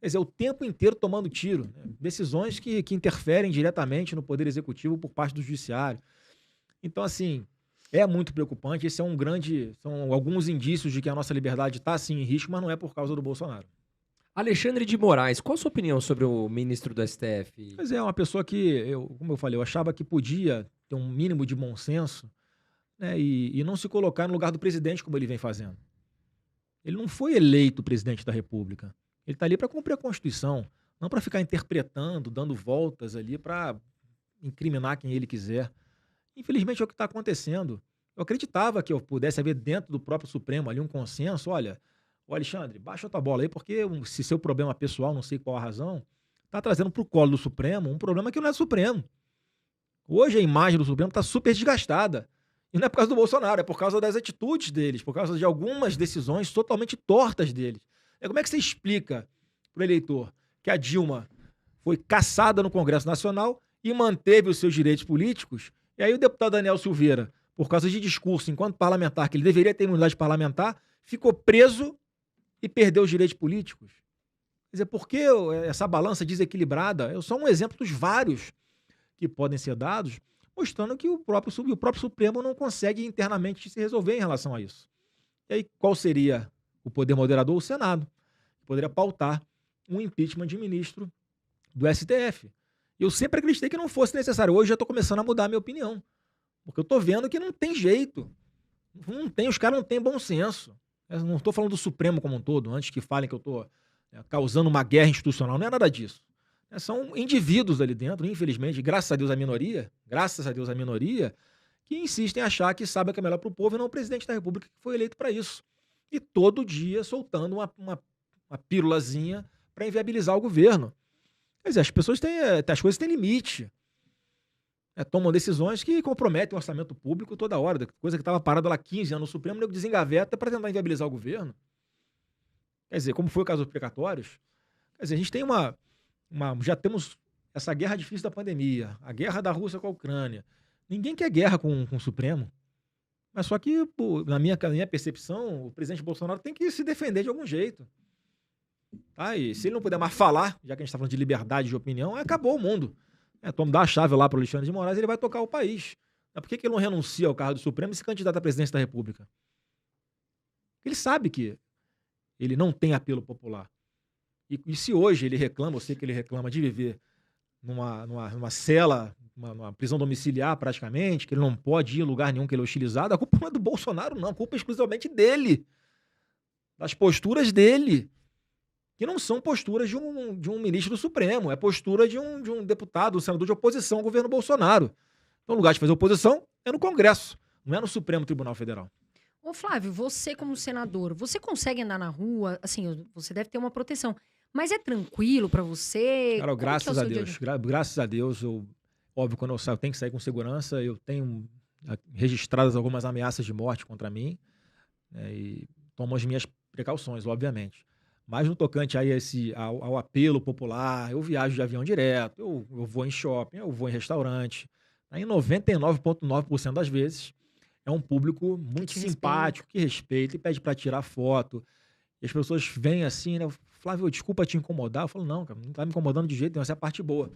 Quer dizer, o tempo inteiro tomando tiro, né, decisões que interferem diretamente no poder executivo por parte do judiciário. Então, assim, é muito preocupante. Esse é são alguns indícios de que a nossa liberdade está, sim, em risco, mas não é por causa do Bolsonaro. Alexandre de Moraes, qual a sua opinião sobre o ministro do STF? Mas é uma pessoa que, como eu falei, eu achava que podia ter um mínimo de bom senso, né, e não se colocar no lugar do presidente como ele vem fazendo. Ele não foi eleito presidente da República. Ele está ali para cumprir a Constituição, não para ficar interpretando, dando voltas ali para incriminar quem ele quiser. Infelizmente é o que está acontecendo. Eu acreditava que eu pudesse haver dentro do próprio Supremo ali um consenso. Olha, Alexandre, baixa a tua bola aí, porque se seu problema pessoal, não sei qual a razão, está trazendo para o colo do Supremo um problema que não é Supremo. Hoje a imagem do Supremo está super desgastada. E não é por causa do Bolsonaro, é por causa das atitudes deles, por causa de algumas decisões totalmente tortas deles. Como é que você explica para o eleitor que a Dilma foi caçada no Congresso Nacional e manteve os seus direitos políticos? E aí o deputado Daniel Silveira, por causa de discurso enquanto parlamentar, que ele deveria ter imunidade parlamentar, ficou preso e perdeu os direitos políticos. Quer dizer, por que essa balança desequilibrada? É só um exemplo dos vários que podem ser dados, mostrando que o próprio Supremo não consegue internamente se resolver em relação a isso. E aí qual seria o poder moderador? O Senado. Poderia pautar um impeachment de ministro do STF. Eu sempre acreditei que não fosse necessário. Hoje já estou começando a mudar a minha opinião. Porque eu estou vendo que não tem jeito. Os caras não têm bom senso. Eu não estou falando do Supremo como um todo, antes que falem que eu estou causando uma guerra institucional. Não é nada disso. São indivíduos ali dentro, infelizmente, graças a Deus a minoria, que insistem em achar que sabe o que é melhor para o povo e não o presidente da República que foi eleito para isso. E todo dia soltando uma pílulazinha para inviabilizar o governo. Quer dizer, as pessoas as coisas têm limite. Tomam decisões que comprometem o orçamento público toda hora. Coisa que estava parada lá 15 anos no Supremo, o nego desengaveta para tentar inviabilizar o governo. Quer dizer, como foi o caso dos precatórios. Quer dizer, a gente tem já temos essa guerra difícil da pandemia, a guerra da Rússia com a Ucrânia. Ninguém quer guerra com o Supremo. Mas só que, na minha percepção, o presidente Bolsonaro tem que se defender de algum jeito. Tá? E se ele não puder mais falar, já que a gente está falando de liberdade de opinião, acabou o mundo. Toma, dá a chave lá para o Alexandre de Moraes, ele vai tocar o país. Por que ele não renuncia ao cargo do Supremo e se candidata à presidência da República? Ele sabe que ele não tem apelo popular. E se hoje ele reclama, eu sei que ele reclama de viver numa cela, numa prisão domiciliar praticamente, que ele não pode ir em lugar nenhum que ele é hostilizado, a culpa não é do Bolsonaro, não. A culpa é exclusivamente dele, das posturas dele, que não são posturas de um ministro do Supremo, é postura de um deputado, um senador de oposição ao governo Bolsonaro. Então, o lugar de fazer oposição é no Congresso, não é no Supremo Tribunal Federal. Ô, Flávio, você como senador, você consegue andar na rua? Assim, você deve ter uma proteção. Mas é tranquilo pra você? Cara, Como que é o graças a seu dia a Deus, dia? graças a Deus, óbvio, quando eu saio, eu tenho que sair com segurança, eu tenho registradas algumas ameaças de morte contra mim, né, e tomo as minhas precauções, obviamente. Mas no tocante aí ao apelo popular, eu viajo de avião direto, eu vou em shopping, eu vou em restaurante. Aí 99,9% das vezes é um público muito te simpático, que respeita e pede para tirar foto. E as pessoas vêm assim, né? Flávio, desculpa te incomodar. Eu falo, não, cara, não tá me incomodando de jeito nenhum, essa é a parte boa.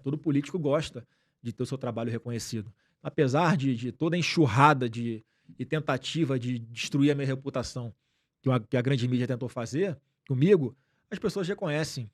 Todo político gosta de ter o seu trabalho reconhecido. Apesar de toda a enxurrada e tentativa de destruir a minha reputação que a grande mídia tentou fazer comigo, as pessoas reconhecem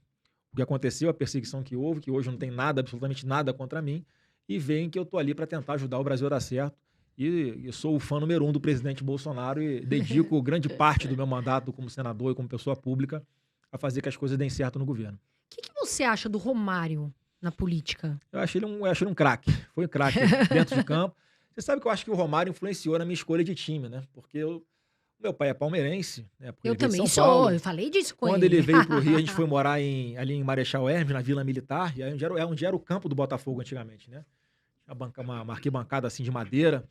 o que aconteceu, a perseguição que houve, que hoje não tem nada, absolutamente nada contra mim, e veem que eu tô ali para tentar ajudar o Brasil a dar certo. E sou o fã número 1 do presidente Bolsonaro e dedico grande parte do meu mandato como senador e como pessoa pública a fazer que as coisas deem certo no governo. O que você acha do Romário na política? Eu achei ele um craque. Foi um craque dentro de campo. Você sabe que eu acho que o Romário influenciou na minha escolha de time, né? Porque meu pai é palmeirense, né? Porque Eu ele veio de também São sou, Paulo. eu falei disso com Quando ele. ele veio pro Rio, a gente foi morar ali em Marechal Hermes, na Vila Militar, e aí onde era o campo do Botafogo antigamente, né? Uma arquibancada assim de madeira.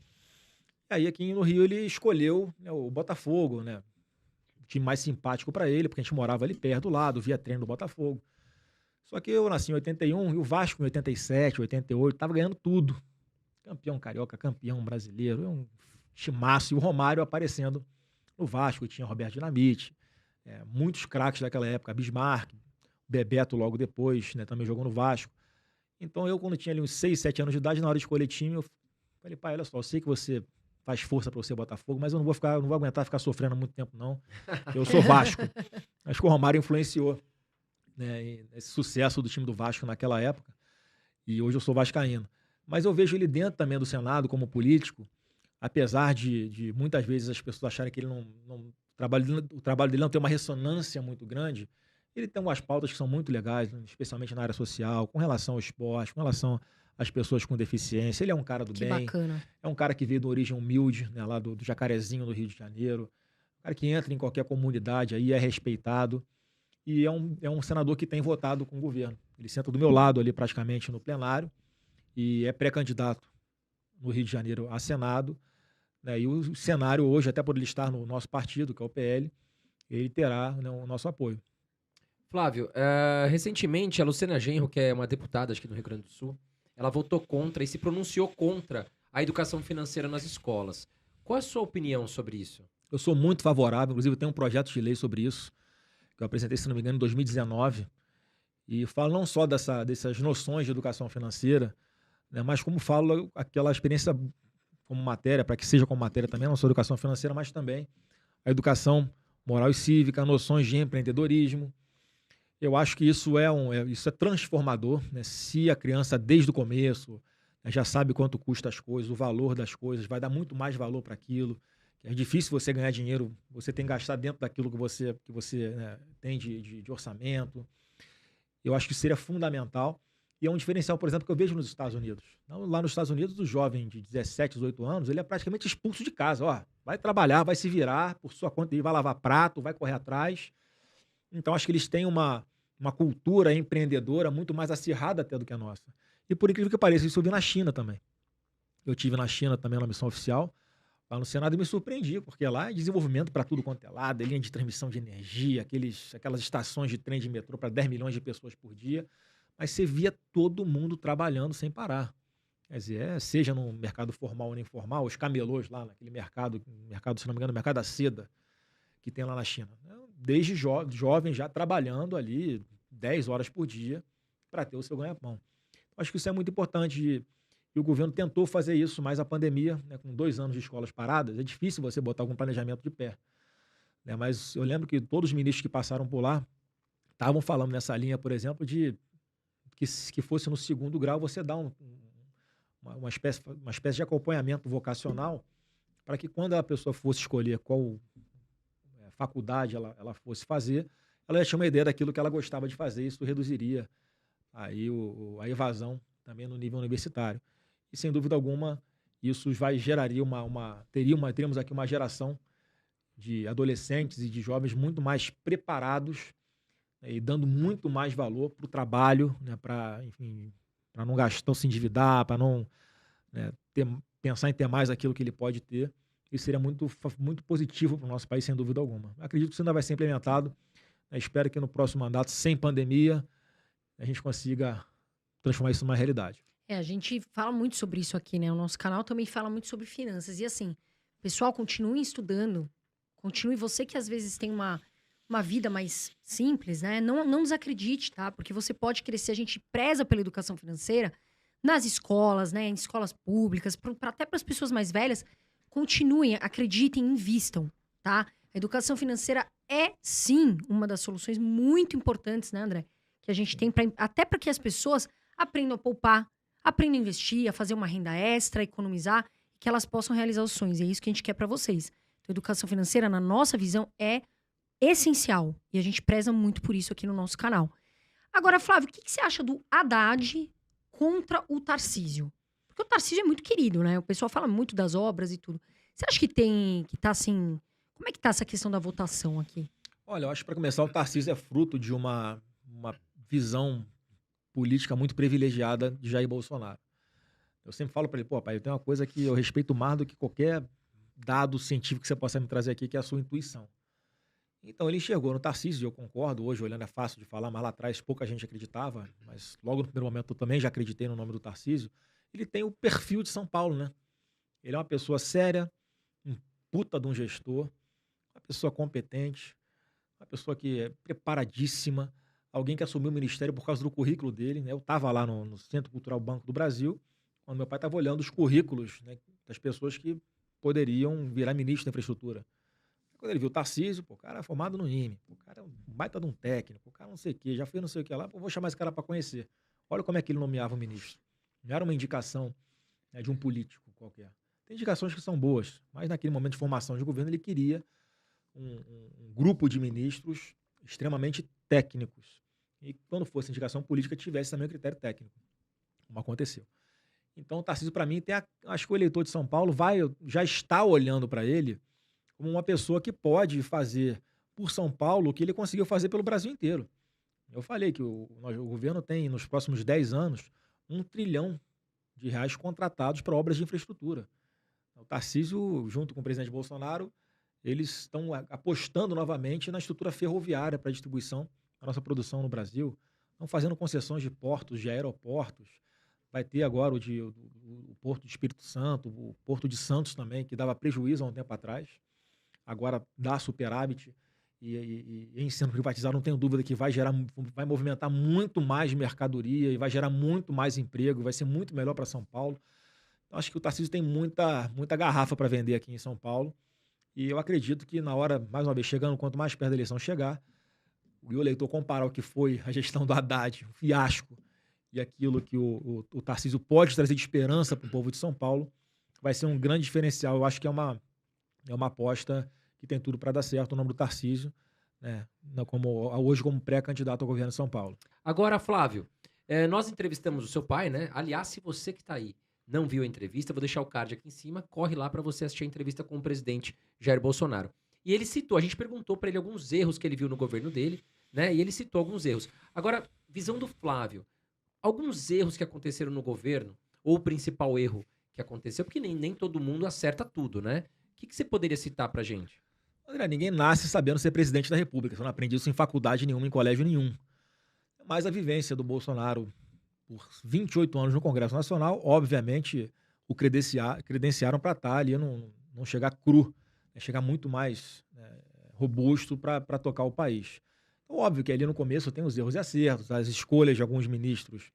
E aí aqui no Rio ele escolheu, né, o Botafogo, né? O time mais simpático para ele, porque a gente morava ali perto do lado, via treino do Botafogo. Só que eu nasci em 81 e o Vasco em 87, 88, tava ganhando tudo. Campeão carioca, campeão brasileiro, um timaço. E o Romário aparecendo no Vasco, tinha Roberto Dinamite, muitos craques daquela época, Bismarck, Bebeto logo depois, né, também jogou no Vasco. Então eu, quando tinha ali uns 6, 7 anos de idade, na hora de escolher time, eu falei, pai, olha só, eu sei que você faz força para você Botafogo, mas eu não vou aguentar ficar sofrendo muito tempo, não. Eu sou Vasco. Acho que o Romário influenciou, né, esse sucesso do time do Vasco naquela época. E hoje eu sou vascaíno. Mas eu vejo ele dentro também do Senado como político, apesar de muitas vezes as pessoas acharem que ele o trabalho dele não tem uma ressonância muito grande. Ele tem umas pautas que são muito legais, especialmente na área social, com relação ao esporte, com relação às pessoas com deficiência. Ele é um cara do Que bem. bacana. É um cara que veio de origem humilde, né, lá do Jacarezinho, no Rio de Janeiro. Um cara que entra em qualquer comunidade aí, é respeitado. E é um senador que tem votado com o governo. Ele senta do meu lado ali praticamente no plenário e é pré-candidato no Rio de Janeiro a Senado, né, e o cenário hoje, até por ele estar no nosso partido, que é o PL, ele terá, né, o nosso apoio. Flávio, recentemente a Luciana Genro, que é uma deputada aqui no Rio Grande do Sul, ela votou contra e se pronunciou contra a educação financeira nas escolas. Qual é a sua opinião sobre isso? Eu sou muito favorável, inclusive eu tenho um projeto de lei sobre isso, que eu apresentei, se não me engano, em 2019, e falo não só dessas noções de educação financeira, né, mas como falo aquela experiência como matéria, para que seja como matéria também, não só educação financeira, mas também a educação moral e cívica, noções de empreendedorismo. Eu acho que isso é transformador, né? Se a criança, desde o começo, né, já sabe quanto custa as coisas, o valor das coisas, vai dar muito mais valor para aquilo. É difícil você ganhar dinheiro, você tem que gastar dentro daquilo que você né, tem de orçamento. Eu acho que seria fundamental. E é um diferencial, por exemplo, que eu vejo nos Estados Unidos. Lá nos Estados Unidos, o jovem de 17, 18 anos, ele é praticamente expulso de casa. Ó, vai trabalhar, vai se virar por sua conta, ele vai lavar prato, vai correr atrás. Então, acho que eles têm uma cultura empreendedora muito mais acirrada até do que a nossa. E por incrível que pareça, isso eu vi na China também. Eu tive na China também na missão oficial, lá no Senado, e me surpreendi, porque lá é desenvolvimento para tudo quanto é lado, linha de transmissão de energia, aquelas estações de trem de metrô para 10 milhões de pessoas por dia. Mas você via todo mundo trabalhando sem parar. Quer dizer, seja no mercado formal ou informal, os camelôs lá naquele mercado, se não me engano, mercado da seda, que tem lá na China. Desde jovem já trabalhando ali 10 horas por dia para ter o seu ganha-pão. Acho que isso é muito importante e o governo tentou fazer isso, mas a pandemia, né, com 2 anos de escolas paradas, é difícil você botar algum planejamento de pé. Né? Mas eu lembro que todos os ministros que passaram por lá estavam falando nessa linha, por exemplo, que fosse no segundo grau, você dá uma espécie de acompanhamento vocacional para que quando a pessoa fosse escolher qual faculdade ela fosse fazer, ela já tinha uma ideia daquilo que ela gostava de fazer. Isso reduziria aí a evasão também no nível universitário. E, sem dúvida alguma, isso geraria teríamos aqui uma geração de adolescentes e de jovens muito mais preparados, né, e dando muito mais valor para o trabalho, né, para não gastar, se endividar, para não, né, pensar em ter mais aquilo que ele pode ter. Isso seria muito positivo para o nosso país, sem dúvida alguma. Acredito que isso ainda vai ser implementado. Espero que no próximo mandato, sem pandemia, a gente consiga transformar isso numa realidade. A gente fala muito sobre isso aqui, né? O nosso canal também fala muito sobre finanças. E assim, pessoal, continue estudando. Continue. Você que às vezes tem uma vida mais simples, né? Não desacredite, tá? Porque você pode crescer. A gente preza pela educação financeira nas escolas, né? Em escolas públicas, até para as pessoas mais velhas. Continuem, acreditem, invistam, tá? A educação financeira é, sim, uma das soluções muito importantes, né, André? Que a gente tem até para que as pessoas aprendam a poupar, aprendam a investir, a fazer uma renda extra, a economizar, que elas possam realizar os sonhos. E é isso que a gente quer para vocês. Então, a educação financeira, na nossa visão, é essencial. E a gente preza muito por isso aqui no nosso canal. Agora, Flávio, o que você acha do Haddad contra o Tarcísio? Porque o Tarcísio é muito querido, né? O pessoal fala muito das obras e tudo. Você acha que tá assim... Como é que tá essa questão da votação aqui? Olha, eu acho que para começar, o Tarcísio é fruto de uma visão política muito privilegiada de Jair Bolsonaro. Eu sempre falo para ele, pai, eu tenho uma coisa que eu respeito mais do que qualquer dado científico que você possa me trazer aqui, que é a sua intuição. Então ele enxergou no Tarcísio, e eu concordo, hoje olhando é fácil de falar, mas lá atrás pouca gente acreditava, mas logo no primeiro momento eu também já acreditei no nome do Tarcísio. Ele tem o perfil de São Paulo, né? Ele é uma pessoa séria, um puta de um gestor, uma pessoa competente, uma pessoa que é preparadíssima, alguém que assumiu o ministério por causa do currículo dele, né? Eu estava lá no Centro Cultural Banco do Brasil, quando meu pai estava olhando os currículos, né, das pessoas que poderiam virar ministro da infraestrutura. Quando ele viu o Tarcísio, o cara é formado no IME, o cara é um baita de um técnico, o cara não sei o quê, já fez não sei o que lá, vou chamar esse cara para conhecer. Olha como é que ele nomeava o ministro. Não era uma indicação, né, de um político qualquer. Tem indicações que são boas, mas naquele momento de formação de governo ele queria um grupo de ministros extremamente técnicos. E quando fosse indicação política, tivesse também o critério técnico, como aconteceu. Então o Tarcísio, para mim, acho que o eleitor de São Paulo já está olhando para ele como uma pessoa que pode fazer por São Paulo o que ele conseguiu fazer pelo Brasil inteiro. Eu falei que o governo tem, nos próximos 10 anos, R$1 trilhão contratados para obras de infraestrutura. O Tarcísio, junto com o presidente Bolsonaro, eles estão apostando novamente na estrutura ferroviária para a distribuição da nossa produção no Brasil. Estão fazendo concessões de portos, de aeroportos. Vai ter agora o Porto de Espírito Santo, o Porto de Santos também, que dava prejuízo há um tempo atrás. Agora dá superávit e em sendo privatizado, não tenho dúvida que vai movimentar muito mais mercadoria e vai gerar muito mais emprego, vai ser muito melhor para São Paulo. Então, acho que o Tarcísio tem muita garrafa para vender aqui em São Paulo. E eu acredito que na hora, mais uma vez, chegando, quanto mais perto da eleição chegar, o eleitor comparar o que foi a gestão do Haddad, um fiasco, e aquilo que o Tarcísio pode trazer de esperança para o povo de São Paulo, vai ser um grande diferencial. Eu acho que é uma aposta que tem tudo para dar certo, o nome do Tarcísio, né, hoje como pré-candidato ao governo de São Paulo. Agora, Flávio, nós entrevistamos o seu pai, né? Aliás, se você que está aí não viu a entrevista, vou deixar o card aqui em cima, corre lá para você assistir a entrevista com o presidente Jair Bolsonaro. E ele citou, a gente perguntou para ele alguns erros que ele viu no governo dele, né? E ele citou alguns erros. Agora, visão do Flávio, alguns erros que aconteceram no governo, ou o principal erro que aconteceu, porque nem todo mundo acerta tudo, né? O que você poderia citar pra gente? André, ninguém nasce sabendo ser presidente da República. Você não aprende isso em faculdade nenhuma, em colégio nenhum. Mas a vivência do Bolsonaro por 28 anos no Congresso Nacional, obviamente, o credenciaram para estar ali, não chegar cru, né, chegar muito mais robusto para tocar o país. Então, óbvio que ali no começo tem os erros e acertos, as escolhas de alguns ministros,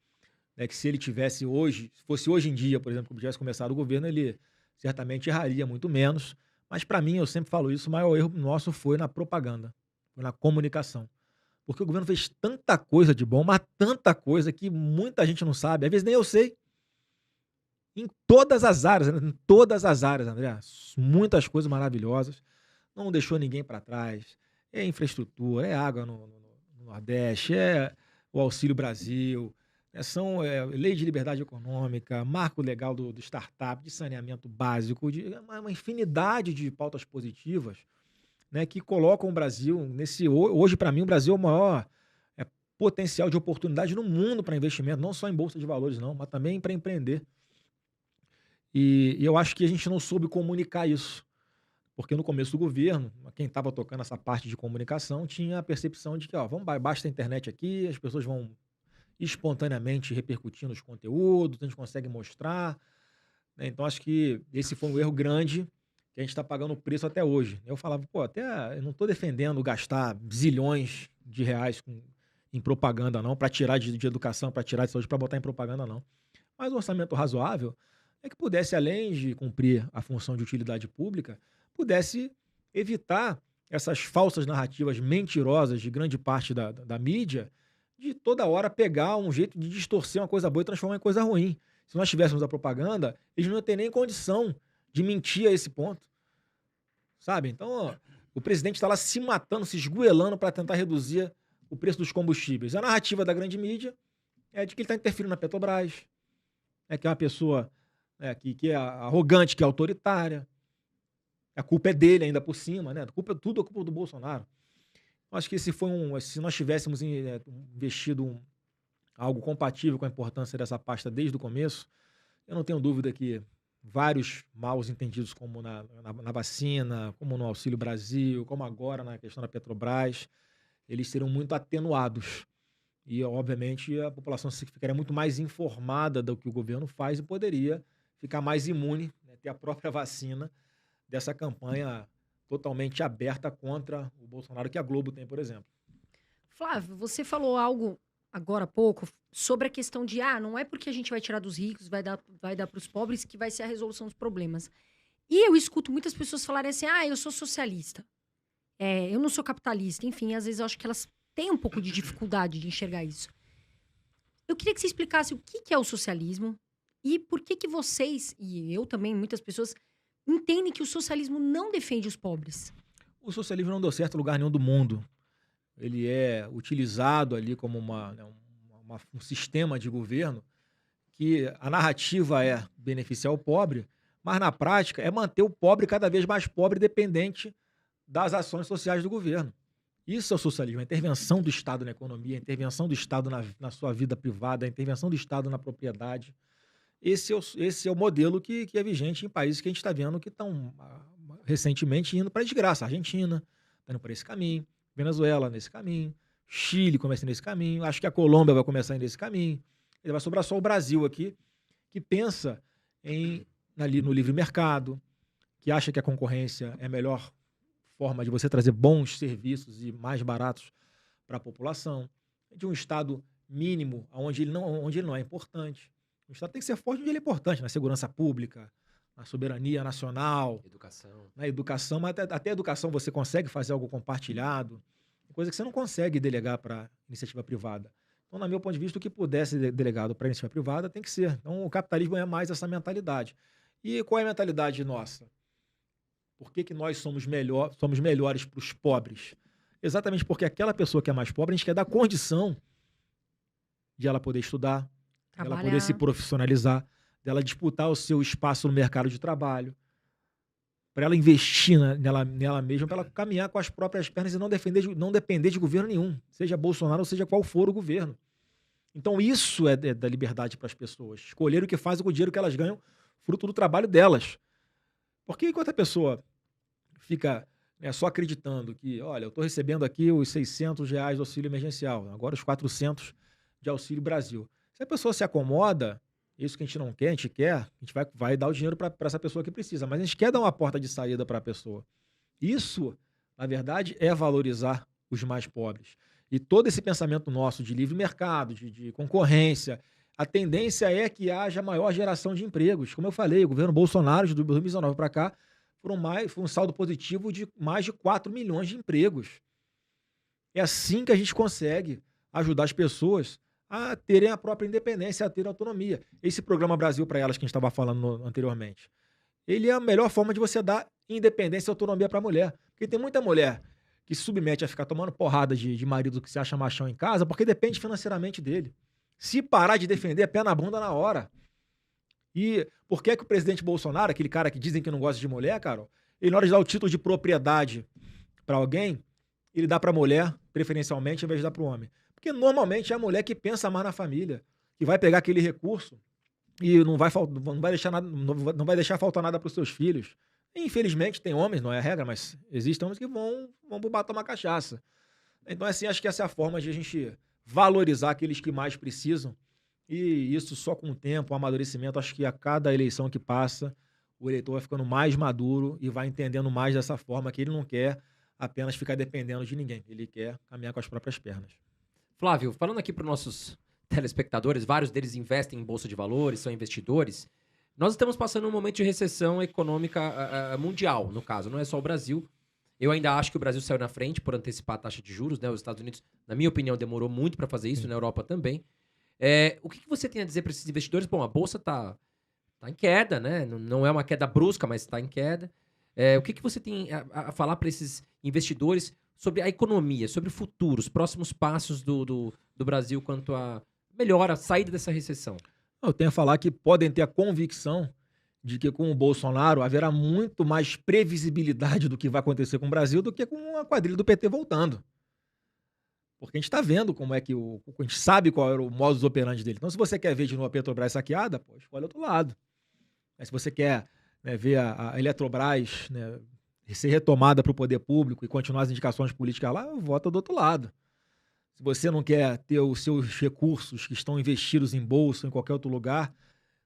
né, que se ele tivesse hoje, se fosse hoje em dia, por exemplo, que tivesse começado o governo, ele certamente erraria muito menos. Mas para mim, eu sempre falo isso, o maior erro nosso foi na propaganda, foi na comunicação. Porque o governo fez tanta coisa de bom, mas tanta coisa que muita gente não sabe. Às vezes nem eu sei. Em todas as áreas, né? Em todas as áreas, André. Muitas coisas maravilhosas. Não deixou ninguém para trás. É infraestrutura, é água no Nordeste, é o Auxílio Brasil, são lei de liberdade econômica, marco legal do startup, de saneamento básico, de uma infinidade de pautas positivas, né, que colocam o Brasil nesse. Hoje, para mim, o Brasil é o maior potencial de oportunidade no mundo para investimento, não só em bolsa de valores, não, mas também para empreender. E eu acho que a gente não soube comunicar isso. Porque no começo do governo, quem estava tocando essa parte de comunicação tinha a percepção de que, basta a internet aqui, as pessoas vão espontaneamente repercutindo os conteúdos, a gente consegue mostrar, né? Então acho que esse foi um erro grande que a gente está pagando o preço até hoje. Eu falava, eu não estou defendendo gastar zilhões de reais em propaganda, não, para tirar de educação, para tirar de saúde, para botar em propaganda, não. Mas um orçamento razoável é que pudesse, além de cumprir a função de utilidade pública, pudesse evitar essas falsas narrativas mentirosas de grande parte da mídia, de toda hora pegar um jeito de distorcer uma coisa boa e transformar em coisa ruim. Se nós tivéssemos a propaganda, eles não iam ter nem condição de mentir a esse ponto. Sabe? Então, o presidente está lá se matando, se esgoelando para tentar reduzir o preço dos combustíveis. A narrativa da grande mídia é de que ele está interferindo na Petrobras, que é uma pessoa que é arrogante, que é autoritária. A culpa é dele ainda por cima, né? Tudo é culpa do Bolsonaro. Acho que se nós tivéssemos investido algo compatível com a importância dessa pasta desde o começo, eu não tenho dúvida que vários maus entendidos, como na vacina, como no Auxílio Brasil, como agora na questão da Petrobras, eles seriam muito atenuados. E, obviamente, a população ficaria muito mais informada do que o governo faz e poderia ficar mais imune, né, ter a própria vacina dessa campanha totalmente aberta contra o Bolsonaro que a Globo tem, por exemplo. Flávio, você falou algo agora há pouco sobre a questão de não é porque a gente vai tirar dos ricos, vai dar para os pobres que vai ser a resolução dos problemas. E eu escuto muitas pessoas falarem assim, eu sou socialista, eu não sou capitalista. Enfim, às vezes eu acho que elas têm um pouco de dificuldade de enxergar isso. Eu queria que você explicasse o que é o socialismo e por que vocês, e eu também, muitas pessoas, entendem que o socialismo não defende os pobres. O socialismo não deu certo em lugar nenhum do mundo. Ele é utilizado ali como um sistema de governo que a narrativa é beneficiar o pobre, mas na prática é manter o pobre cada vez mais pobre, dependente das ações sociais do governo. Isso é o socialismo, a intervenção do Estado na economia, a intervenção do Estado na sua vida privada, a intervenção do Estado na propriedade. Esse é o modelo que é vigente em países que a gente está vendo que estão recentemente indo para a desgraça. A Argentina está indo por esse caminho, Venezuela nesse caminho, Chile começa nesse caminho, acho que a Colômbia vai começar nesse caminho. Ele vai sobrar só o Brasil aqui, que pensa no livre mercado, que acha que a concorrência é a melhor forma de você trazer bons serviços e mais baratos para a população, de um Estado mínimo onde ele não é importante. O Estado tem que ser forte onde ele é importante, na segurança pública, na soberania nacional, na educação, mas até a educação você consegue fazer algo compartilhado, coisa que você não consegue delegar para iniciativa privada. Então, no meu ponto de vista, o que pudesse ser delegado para iniciativa privada tem que ser. Então, o capitalismo é mais essa mentalidade. E qual é a mentalidade nossa? Por que nós somos melhores para os pobres? Exatamente porque aquela pessoa que é mais pobre, a gente quer dar condição de ela poder estudar, ela poder se profissionalizar, dela disputar o seu espaço no mercado de trabalho, para ela investir nela mesma, para ela caminhar com as próprias pernas e não depender de governo nenhum, seja Bolsonaro ou seja qual for o governo. Então isso é da liberdade para as pessoas, escolher o que fazem com o dinheiro que elas ganham, fruto do trabalho delas. Porque enquanto a pessoa fica só acreditando que, olha, eu estou recebendo aqui os R$600 do auxílio emergencial, agora os 400 de Auxílio Brasil. Se a pessoa se acomoda, isso que a gente não quer, a gente vai dar o dinheiro para essa pessoa que precisa, mas a gente quer dar uma porta de saída para a pessoa. Isso, na verdade, é valorizar os mais pobres. E todo esse pensamento nosso de livre mercado, de concorrência, a tendência é que haja maior geração de empregos. Como eu falei, o governo Bolsonaro, de 2019 para cá, foi um saldo positivo de mais de 4 milhões de empregos. É assim que a gente consegue ajudar as pessoas a terem a própria independência, a terem autonomia. Esse programa Brasil para Elas que a gente estava falando anteriormente, ele é a melhor forma de você dar independência e autonomia para a mulher. Porque tem muita mulher que se submete a ficar tomando porrada de marido que se acha machão em casa porque depende financeiramente dele. Se parar de defender, é pé na bunda na hora. E por que que o presidente Bolsonaro, aquele cara que dizem que não gosta de mulher, Carol, ele na hora de dar o título de propriedade para alguém, ele dá para a mulher, preferencialmente, ao invés de dar para o homem? Porque normalmente é a mulher que pensa mais na família, que vai pegar aquele recurso e não vai deixar nada, não vai deixar faltar nada para os seus filhos. E, infelizmente, tem homens, não é a regra, mas existem homens que vão pro bar tomar cachaça. Então, assim, acho que essa é a forma de a gente valorizar aqueles que mais precisam. E isso só com o tempo, o amadurecimento, acho que a cada eleição que passa, o eleitor vai ficando mais maduro e vai entendendo mais dessa forma que ele não quer apenas ficar dependendo de ninguém. Ele quer caminhar com as próprias pernas. Flávio, falando aqui para os nossos telespectadores, vários deles investem em bolsa de valores, são investidores. Nós estamos passando um momento de recessão econômica mundial, no caso, não é só o Brasil. Eu ainda acho que o Brasil saiu na frente por antecipar a taxa de juros, né? Os Estados Unidos, na minha opinião, demorou muito para fazer isso, Sim. na Europa também. O que você tem a dizer para esses investidores? Bom, a bolsa tá em queda, né? Não é uma queda brusca, mas está em queda. O que você tem a falar para esses investidores sobre a economia, sobre o futuro, os próximos passos do Brasil quanto a melhora, a saída dessa recessão? Eu tenho a falar que podem ter a convicção de que com o Bolsonaro haverá muito mais previsibilidade do que vai acontecer com o Brasil do que com a quadrilha do PT voltando. Porque a gente está vendo como é que a gente sabe qual era o modus operandi dele. Então, se você quer ver de novo a Petrobras saqueada, pô, escolhe outro lado. Mas se você quer, né, ver a Eletrobras, né, ser retomada para o poder público e continuar as indicações políticas lá, vota do outro lado. Se você não quer ter os seus recursos que estão investidos em bolsa ou em qualquer outro lugar,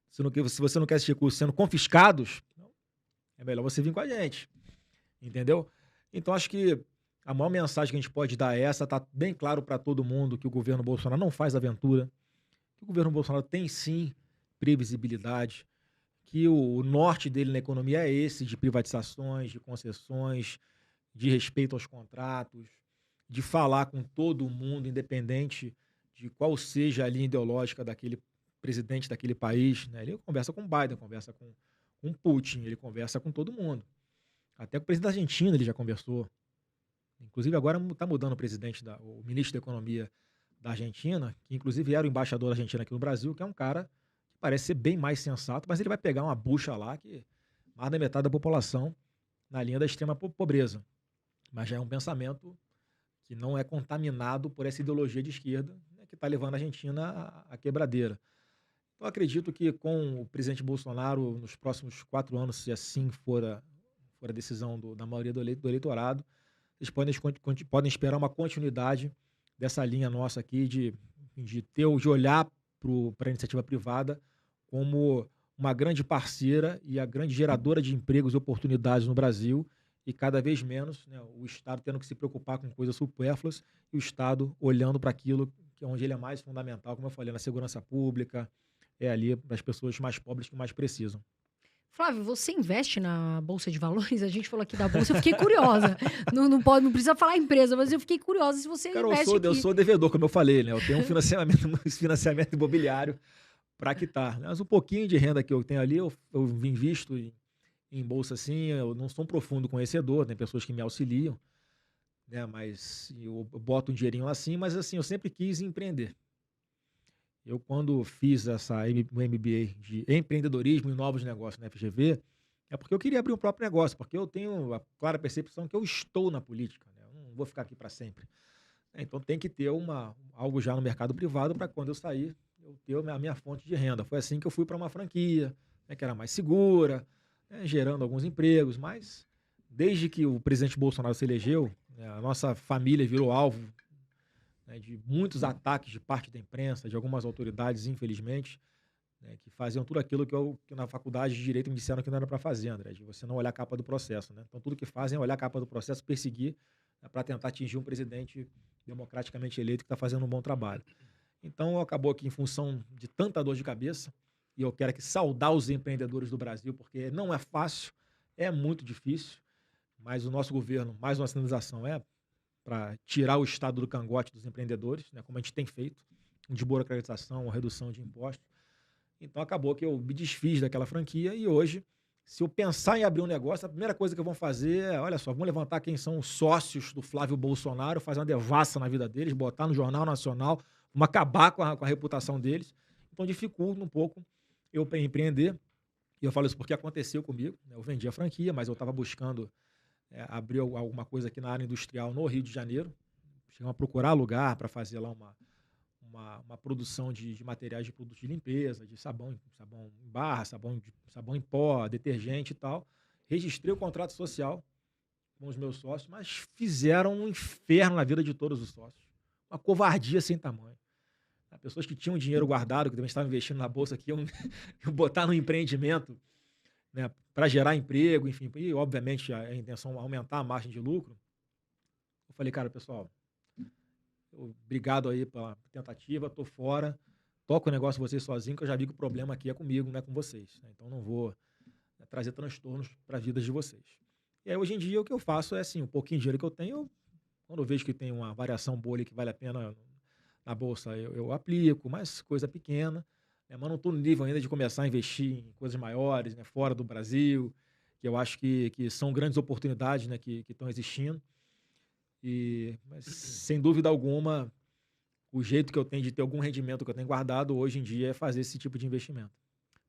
se você não quer esses recursos sendo confiscados, é melhor você vir com a gente. Entendeu? Então, acho que a maior mensagem que a gente pode dar é essa, tá bem claro para todo mundo que o governo Bolsonaro não faz aventura, que o governo Bolsonaro tem sim previsibilidade, que o norte dele na economia é esse, de privatizações, de concessões, de respeito aos contratos, de falar com todo mundo, independente de qual seja a linha ideológica daquele presidente daquele país, né? Ele conversa com Biden, conversa com Putin, ele conversa com todo mundo. Até com o presidente da Argentina ele já conversou. Inclusive agora está mudando o ministro da Economia da Argentina, que inclusive era o embaixador da Argentina aqui no Brasil, que é um cara que parece ser bem mais sensato, mas ele vai pegar uma bucha lá que mais da metade da população na linha da extrema pobreza. Mas já é um pensamento que não é contaminado por essa ideologia de esquerda, né, que está levando a Argentina à quebradeira. Então, acredito que com o presidente Bolsonaro, nos próximos 4 anos, se assim for a decisão da maioria do eleitorado, eles podem esperar uma continuidade dessa linha nossa aqui de olhar para a iniciativa privada como uma grande parceira e a grande geradora de empregos e oportunidades no Brasil, e cada vez menos, né, o Estado tendo que se preocupar com coisas supérfluas e o Estado olhando para aquilo que é onde ele é mais fundamental, como eu falei, na segurança pública, ali para as pessoas mais pobres que mais precisam. Flávio, você investe na Bolsa de Valores? A gente falou aqui da Bolsa, eu fiquei curiosa. Não precisa falar empresa, mas eu fiquei curiosa se você investe eu sou devedor, como eu falei, né? Eu tenho um financiamento imobiliário para quitar. Mas um pouquinho de renda que eu tenho ali, eu invisto em bolsa assim, eu não sou um profundo conhecedor, tem pessoas que me auxiliam, né? Mas eu boto um dinheirinho lá assim, mas assim, eu sempre quis empreender. Eu, quando fiz o MBA de empreendedorismo e novos negócios na FGV, é porque eu queria abrir um próprio negócio, porque eu tenho a clara percepção que eu estou na política, né? Eu não vou ficar aqui para sempre. Então tem que ter algo já no mercado privado para quando eu sair, eu ter a minha fonte de renda. Foi assim que eu fui para uma franquia, né, que era mais segura, né, gerando alguns empregos, mas desde que o presidente Bolsonaro se elegeu, né, a nossa família virou alvo, né, de muitos ataques de parte da imprensa, de algumas autoridades, infelizmente, né, que faziam tudo aquilo que na faculdade de Direito me disseram que não era para fazer, André, de você não olhar a capa do processo. Né? Então tudo que fazem é olhar a capa do processo, perseguir, né, para tentar atingir um presidente democraticamente eleito que está fazendo um bom trabalho. Então acabou que, em função de tanta dor de cabeça, e eu quero aqui saudar os empreendedores do Brasil, porque não é fácil, é muito difícil, mas o nosso governo, mais uma sinalização, para tirar o Estado do cangote dos empreendedores, né, como a gente tem feito, desburocratização, redução de impostos. Então acabou que eu me desfiz daquela franquia e hoje, se eu pensar em abrir um negócio, a primeira coisa que eu vou fazer é, olha só, vamos levantar quem são os sócios do Flávio Bolsonaro, fazer uma devassa na vida deles, botar no Jornal Nacional, vamos acabar com a reputação deles. Então dificulta um pouco eu empreender. E eu falo isso porque aconteceu comigo, né? Eu vendi a franquia, mas eu estava buscando abrir alguma coisa aqui na área industrial no Rio de Janeiro. Chegamos a procurar lugar para fazer lá uma produção de materiais de produtos de limpeza, de sabão em barra, sabão em pó, detergente e tal. Registrei o contrato social com os meus sócios, mas fizeram um inferno na vida de todos os sócios. Uma covardia sem tamanho. Pessoas que tinham dinheiro guardado, que também estavam investindo na bolsa, que iam botar no empreendimento, né, para gerar emprego, enfim. E, obviamente, a intenção é aumentar a margem de lucro. Eu falei, cara, pessoal, obrigado aí pela tentativa, tô fora, toco o negócio de vocês sozinho, que eu já vi que o problema aqui é comigo, não é com vocês. Né? Então, não vou trazer transtornos para as vidas de vocês. E aí, hoje em dia, o que eu faço é assim, um pouquinho de dinheiro que eu tenho, quando eu vejo que tem uma variação boa ali que vale a pena na bolsa, eu aplico, mas coisa pequena, né? Mas não estou no nível ainda de começar a investir em coisas maiores, né, fora do Brasil, que eu acho que são grandes oportunidades, né, que estão existindo. Mas, sem dúvida alguma, o jeito que eu tenho de ter algum rendimento que eu tenho guardado hoje em dia é fazer esse tipo de investimento.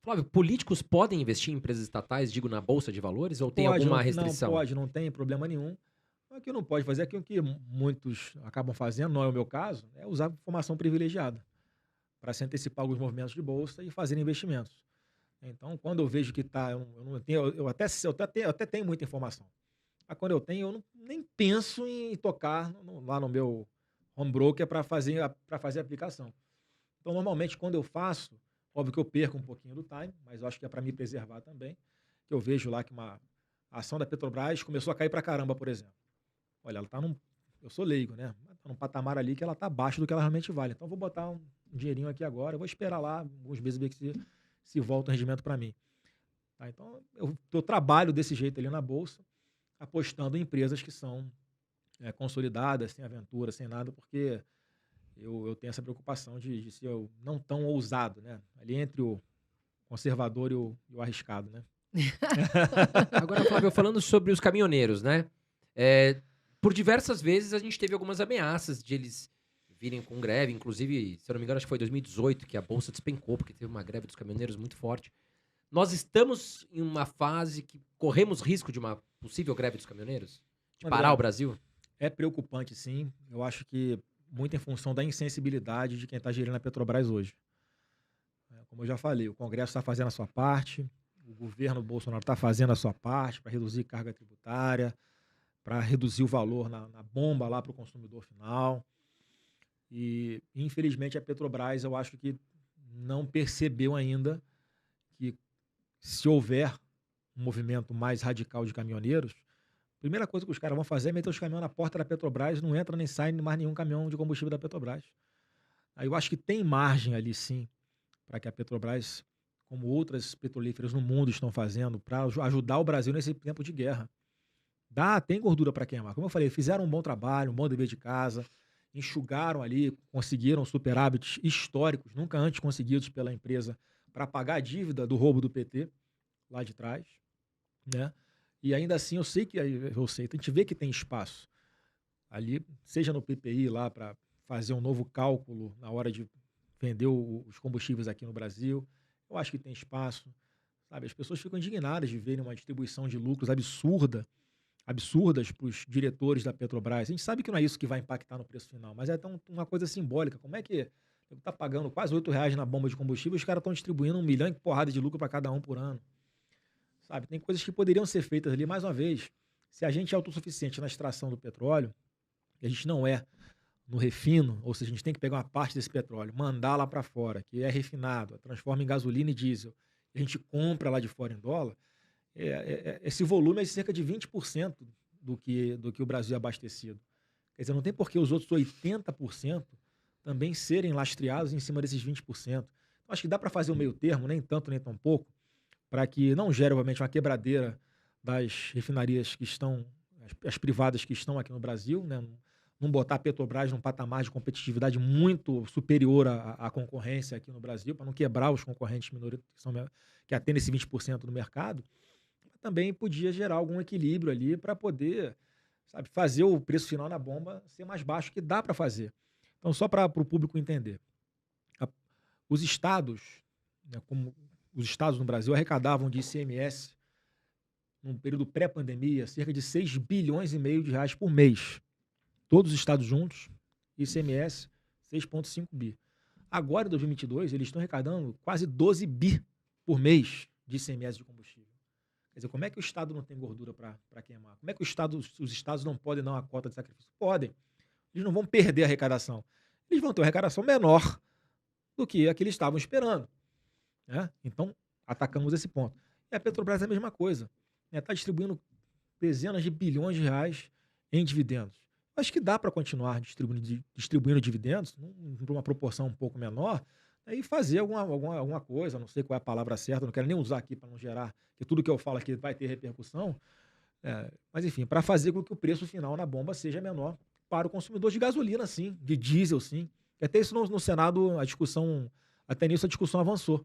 Flávio, políticos podem investir em empresas estatais, digo, na Bolsa de Valores, ou tem alguma restrição? Não pode, não tem problema nenhum. O que não pode fazer, o que muitos acabam fazendo, não é o meu caso, é usar informação privilegiada para se antecipar alguns movimentos de bolsa e fazer investimentos. Então, quando eu vejo que está, eu até tenho muita informação. Mas quando eu tenho, eu nem penso em tocar lá no meu home broker para fazer a aplicação. Então, normalmente, quando eu faço, óbvio que eu perco um pouquinho do time, mas eu acho que é para me preservar também, que eu vejo lá que uma ação da Petrobras começou a cair para caramba, por exemplo. Olha, ela está eu sou leigo, né? Está num patamar ali que ela está abaixo do que ela realmente vale. Então, eu vou botar um dinheirinho aqui agora, eu vou esperar lá alguns meses ver se volta o rendimento para mim. Tá? Então, eu trabalho desse jeito ali na Bolsa, apostando em empresas que são consolidadas, sem aventura, sem nada, porque eu tenho essa preocupação de ser não tão ousado, né? Ali entre o conservador e o arriscado, né? Agora, Flávio, falando sobre os caminhoneiros, né? Por diversas vezes a gente teve algumas ameaças de eles virem com greve, inclusive, se eu não me engano, acho que foi em 2018 que a Bolsa despencou, porque teve uma greve dos caminhoneiros muito forte. Nós estamos em uma fase que corremos risco de uma possível greve dos caminhoneiros? De parar o Brasil? É preocupante, sim. Eu acho que muito em função da insensibilidade de quem está gerindo a Petrobras hoje. Como eu já falei, o Congresso está fazendo a sua parte, o governo Bolsonaro está fazendo a sua parte para reduzir carga tributária, para reduzir o valor na bomba lá para o consumidor final. E, infelizmente, a Petrobras, eu acho que não percebeu ainda que, se houver um movimento mais radical de caminhoneiros, a primeira coisa que os caras vão fazer é meter os caminhões na porta da Petrobras, não entra nem sai mais nenhum caminhão de combustível da Petrobras. Aí eu acho que tem margem ali, sim, para que a Petrobras, como outras petrolíferas no mundo estão fazendo, para ajudar o Brasil nesse tempo de guerra. Tem gordura para queimar. Como eu falei, fizeram um bom trabalho, um bom dever de casa, enxugaram ali, conseguiram superávites históricos, nunca antes conseguidos pela empresa, para pagar a dívida do roubo do PT lá de trás, né? E ainda assim, a gente vê que tem espaço ali, seja no PPI lá para fazer um novo cálculo na hora de vender os combustíveis aqui no Brasil. Eu acho que tem espaço, sabe? As pessoas ficam indignadas de verem uma distribuição de lucros absurdas para os diretores da Petrobras. A gente sabe que não é isso que vai impactar no preço final, mas é uma coisa simbólica. Como é que está pagando quase R$8 na bomba de combustível e os caras estão distribuindo 1 milhão e porrada de lucro para cada um por ano? Sabe? Tem coisas que poderiam ser feitas ali. Mais uma vez, se a gente é autossuficiente na extração do petróleo, e a gente não é no refino, ou seja, a gente tem que pegar uma parte desse petróleo, mandar lá para fora, que é refinado, transforma em gasolina e diesel, e a gente compra lá de fora em dólar, esse volume é de cerca de 20% do que o Brasil é abastecido. Quer dizer, não tem por que os outros 80% também serem lastreados em cima desses 20%. Então, acho que dá para fazer um meio termo, nem tanto nem tão pouco, para que não gere, obviamente, uma quebradeira das refinarias que estão, as privadas que estão aqui no Brasil, né? não botar a Petrobras num patamar de competitividade muito superior à concorrência aqui no Brasil, para não quebrar os concorrentes minoritários que atendem esse 20% do mercado, também podia gerar algum equilíbrio ali para poder, sabe, fazer o preço final na bomba ser mais baixo, que dá para fazer. Então, só para o público entender, os estados, né, como os estados no Brasil arrecadavam de ICMS, num período pré-pandemia, cerca de 6 bilhões e meio de reais por mês. Todos os estados juntos, ICMS, 6,5 bi. Agora, em 2022, eles estão arrecadando quase 12 bi por mês de ICMS de combustível. Quer dizer, como é que o Estado não tem gordura para queimar? Como é que os estados não podem dar uma cota de sacrifício? Podem. Eles não vão perder a arrecadação. Eles vão ter uma arrecadação menor do que a que eles estavam esperando, né? Então, atacamos esse ponto. E a Petrobras é a mesma coisa. Está distribuindo dezenas de bilhões de reais em dividendos. Acho que dá para continuar distribuindo dividendos, para uma proporção um pouco menor, e fazer alguma coisa, não sei qual é a palavra certa, não quero nem usar aqui para não gerar, que tudo que eu falo aqui vai ter repercussão, mas enfim, para fazer com que o preço final na bomba seja menor para o consumidor de gasolina, sim, de diesel, sim. Até isso no Senado, até nisso a discussão avançou.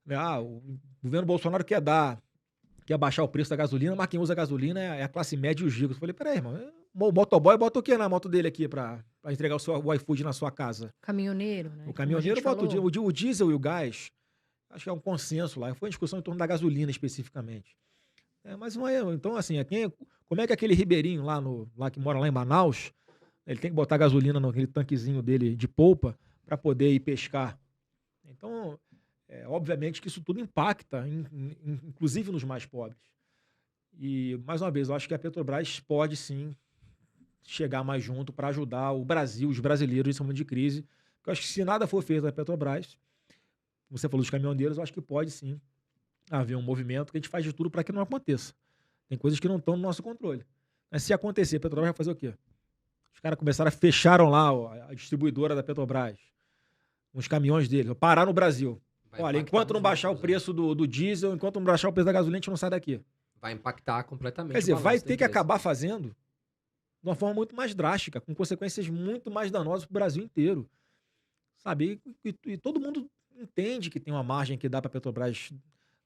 O governo Bolsonaro quer baixar o preço da gasolina, mas quem usa gasolina é a classe média e os ricos. Eu falei, peraí, irmão, o motoboy bota o que na moto dele aqui pra entregar o iFood na sua casa? Caminhoneiro, né? O caminhoneiro bota o diesel e o gás. Acho que é um consenso lá. Foi uma discussão em torno da gasolina especificamente. Mas não é. Então, assim, como é que aquele ribeirinho lá que mora lá em Manaus, ele tem que botar gasolina naquele tanquezinho dele de polpa para poder ir pescar? Então, obviamente que isso tudo impacta, inclusive nos mais pobres. E, mais uma vez, eu acho que a Petrobras pode sim chegar mais junto para ajudar o Brasil, os brasileiros nesse momento de crise. Porque eu acho que se nada for feito da Petrobras, você falou dos caminhoneiros, eu acho que pode sim haver um movimento que a gente faz de tudo para que não aconteça. Tem coisas que não estão no nosso controle. Mas se acontecer, a Petrobras vai fazer o quê? Os caras fecharam lá a distribuidora da Petrobras, uns caminhões deles, parar no Brasil. Olha, enquanto não baixar o preço do diesel, enquanto não baixar o preço da gasolina, a gente não sai daqui. Vai impactar completamente. Quer dizer, vai ter que acabar fazendo de uma forma muito mais drástica, com consequências muito mais danosas para o Brasil inteiro. Sabe? E todo mundo entende que tem uma margem que dá para a Petrobras